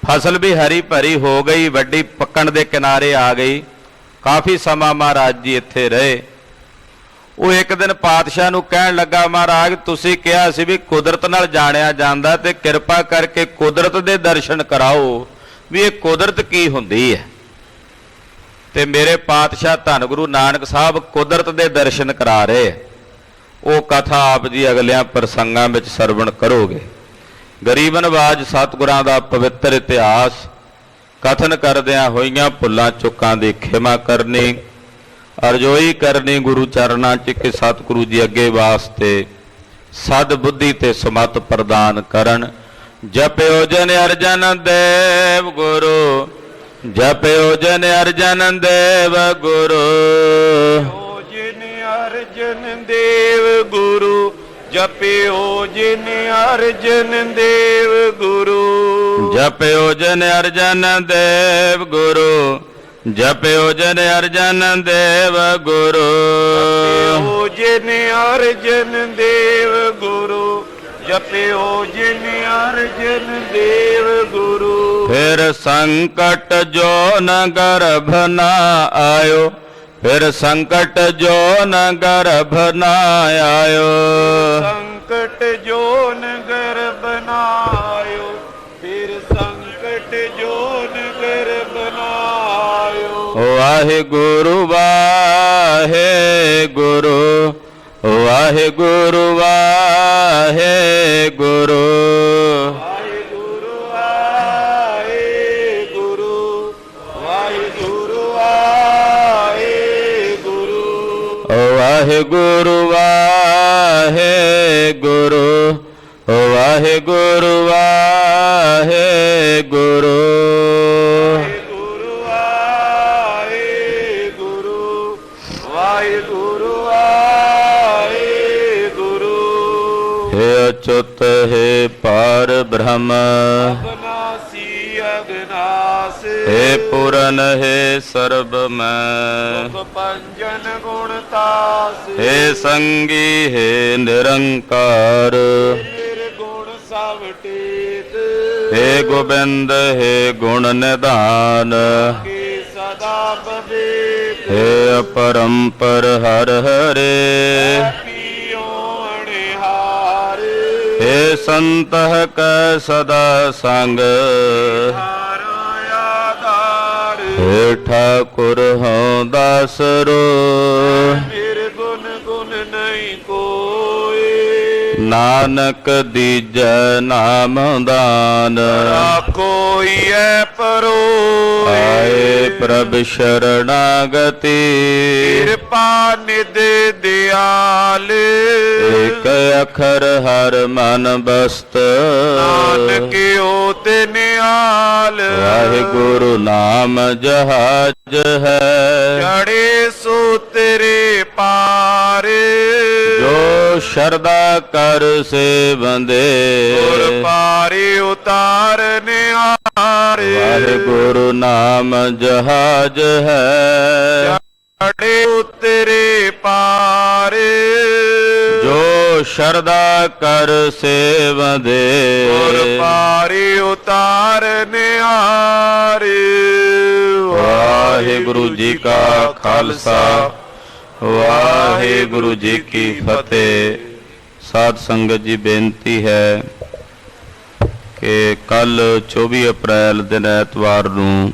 ਫਸਲ ਵੀ ਹਰੀ ਭਰੀ ਹੋ ਗਈ, ਵੱਡੀ ਪੱਕਣ ਦੇ ਕਿਨਾਰੇ ਆ ਗਈ, ਕਾਫੀ ਸਮਾਂ ਮਹਾਰਾਜ ਜੀ ਇੱਥੇ ਰਹੇ। ਉਹ ਇੱਕ ਦਿਨ ਪਾਤਸ਼ਾਹ ਨੂੰ ਕਹਿਣ ਲੱਗਾ, ਮਹਾਰਾਜ ਤੁਸੀਂ ਕਿਹਾ ਸੀ ਵੀ ਕੁਦਰਤ ਨਾਲ ਜਾਣਿਆ ਜਾਂਦਾ, ਤੇ ਕਿਰਪਾ ਕਰਕੇ ਕੁਦਰਤ ਦੇ ਦਰਸ਼ਨ ਕਰਾਓ ਵੀ ਇਹ ਕੁਦਰਤ ਕੀ ਹੁੰਦੀ ਹੈ। ਤੇ ਮੇਰੇ ਪਾਤਸ਼ਾਹ ਧੰਨ ਗੁਰੂ ਨਾਨਕ ਸਾਹਿਬ ਕੁਦਰਤ ਦੇ ਦਰਸ਼ਨ ਕਰਾ ਰਹੇ। ਉਹ ਕਥਾ ਆਪ ਜੀ ਅਗਲਿਆਂ ਪ੍ਰਸੰਗਾਂ ਵਿੱਚ ਸਰਵਣ ਕਰੋਗੇ। ਗਰੀਬ ਨਵਾਜ ਸਤਿਗੁਰਾਂ ਦਾ ਪਵਿੱਤਰ ਇਤਿਹਾਸ ਕਥਨ ਕਰਦਿਆਂ ਹੋਈਆਂ ਭੁੱਲਾਂ ਚੁੱਕਾਂ ਦੀ ਖਿਮਾ ਕਰਨੀ, ਅਰਜ਼ੋਈ ਕਰਨੀ ਗੁਰੂ ਚਰਨਾਂ 'ਚ ਕਿ ਸਤਿਗੁਰੂ ਜੀ ਅੱਗੇ ਵਾਸਤੇ ਸਦ ਬੁੱਧੀ ਤੇ ਸਮਤ ਪ੍ਰਦਾਨ ਕਰਨ। ਜਪਿਓ ਜਨ ਅਰਜਨ ਦੇਵ ਗੁਰੂ, ਜਪਿਓ ਜਨ ਅਰਜਨ ਦੇਵ ਗੁਰੂ, ਜਿਨ ਅਰਜਨ ਦੇਵ ਗੁਰੂ, ਜਪਿਓ ਜਿਨ ਅਰਜਨ ਦੇਵ ਗੁਰੂ, ਜਪਿਓ ਜਨ ਅਰਜਨ ਦੇਵ ਗੁਰੂ, ਜਪਿਓ ਜਨ ਅਰਜਨ ਦੇਵ ਗੁਰੂ, ਜਪਿਓ ਜਿਨ ਅਰਜਨ ਦੇਵ ਗੁਰੂ, ਜਪਿਓ ਜਿਨ ਅਰਜਨ ਦੇਵ ਗੁਰੂ। ਫਿਰ ਸੰਕਟ ਜੋ ਨ ਗਰਭ ਨ ਆਇਓ, ਫਿਰ ਸੰਕਟ ਜੋ ਨ ਗਰਭ ਨ ਆਇਓ, ਸੰਕਟ ਜੋ ਨ ਗਰਭ ਨ ਆਇਓ, ਫਿਰ ਸੰਕਟ ਜੋ ਨ ਗਰਭ ਨ ਆਇਓ। ਵਾਹਿਗੁਰੂ ਵਾਹਿਗੁਰੂ, ਵਾਹਿਗੁਰੂ ਵਾਹਿਗੁਰੂ, ਵਾਹਿਗੁਰੂ ਵਾਹਿਗੁਰੂ, ਵਾਹਿਗੁਰੂ ਵਾਹਿਗੁਰੂ, ਵਾਹਿਗੁਰੂ ਵਾਹਿਗੁਰੂ, ਵਾਹਿਗੁਰੂ ਵਾਹਿਗੁਰੂ, ਵਾਹਿਗੁਰੂ ਵਾਹਿਗੁਰੂ। ਹੇ ਅਚੁੱਤ ਹੈ ਪਾਰ ਬ੍ਰਹਮ, ਅਗਨਾਸੀ ਅਗਨਾਸ, ਹੇ ਪੁਰਨ ਹੈ ਸਰਬ ਮੈਂ, ਸੁਖ ਪੰਜਨ ਗੁਣ ਤਾਸ, ਹੇ ਸੰਗੀ ਹੈ ਨਿਰੰਕਾਰ, ਨਿਰਗੁਣ ਸਭ ਟੇਕ, ਹੇ ਗੋਬਿੰਦ ਹੈ ਗੁਣ ਨਿਧਾਨ, ਕੇ ਸਦਾ ਬਵੇਕ, ਹੇ ਅਪਰੰਪਰ ਹਰ ਹਰੇ, ਪੀਓ ਅਣਿਹਾਰ, ਹੇ ਸੰਤਹ ਕੈ ਸਦਾ ਸੰਗ, ਹਾਰਾ ਆਧਾਰ, ਹੇ ਠਾਕੁਰ ਹਉ ਦਾਸਰੋ, ਨਿਰਗੁਣ ਗੁਣ ਨਹੀਂ ਕੋਏ, ਨਾਨਕ ਦੀਜੈ ਨਾਮ ਦਾਨ। ਕੋਈ ਐ ਪਰੋ ਆਏ ਪ੍ਰਭ ਸ਼ਰਣਾਗਤੀ। ਕਿਰਪਾ ਨਿਧ ਦਿਆਲ ਏਕ ਅਖਰ ਹਰ ਮਨ ਬਸਤ। ਨਾਨਕ ਓਤ ਨਿਆਲ ਵਾਹਿਗੁਰੂ ਨਾਮ ਜਹਾਜ ਹੈ। ਚੜੇ ਸੋ ਤੇਰੇ ਪਾਰ ਜੋ ਸ਼ਰਧਾ ਕਰ ਸੇਵੰਦੇ। ਗੁਰ ਪਾਰੇ ਉਤਾਰ ਨਿਹਾਰ ਵਾਹਿਗੁਰੂ ਨਾਮ ਜਹਾਜ ਹੈ। ਚੜੇ ਉਤਰੇ ਪਾਰ ਜੋ ਸ਼ਰਧਾ ਕਰ ਸੇਵੰਦੇ। ਗੁਰ ਪਾਰੇ ਉਤਾਰ ਨਿਹਾਰ ਵਾਹਿਗੁਰੂ ਜੀ ਕਾ ਖਾਲਸਾ ਵਾਹਿਗੁਰੂ ਜੀ ਕੀ ਫਤਿਹ। ਸਾਧ ਸੰਗਤ ਜੀ, ਬੇਨਤੀ ਹੈ ਕਿ ਕੱਲ 24 ਅਪ੍ਰੈਲ ਦਿਨ ਐਤਵਾਰ ਨੂੰ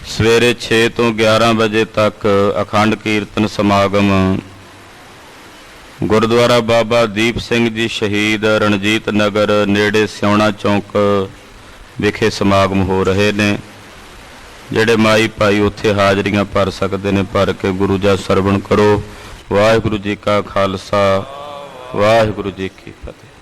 ਸਵੇਰੇ 6 ਤੋਂ 11 ਵਜੇ ਤੱਕ ਅਖੰਡ ਕੀਰਤਨ ਸਮਾਗਮ ਗੁਰਦੁਆਰਾ ਬਾਬਾ ਦੀਪ ਸਿੰਘ ਜੀ ਸ਼ਹੀਦ ਰਣਜੀਤ ਨਗਰ ਨੇੜੇ ਸਿਉਣਾ ਚੌਂਕ ਵਿਖੇ ਸਮਾਗਮ ਹੋ ਰਹੇ ਨੇ। ਜਿਹੜੇ ਮਾਈ ਭਾਈ ਉੱਥੇ ਹਾਜ਼ਰੀਆਂ ਭਰ ਸਕਦੇ ਨੇ ਭਰ ਕੇ ਗੁਰੂ ਦਾ ਸਰਵਣ ਕਰੋ। ਵਾਹਿਗੁਰੂ ਜੀ ਕਾ ਖਾਲਸਾ ਵਾਹਿਗੁਰੂ ਜੀ ਕੀ ਫਤਿਹ।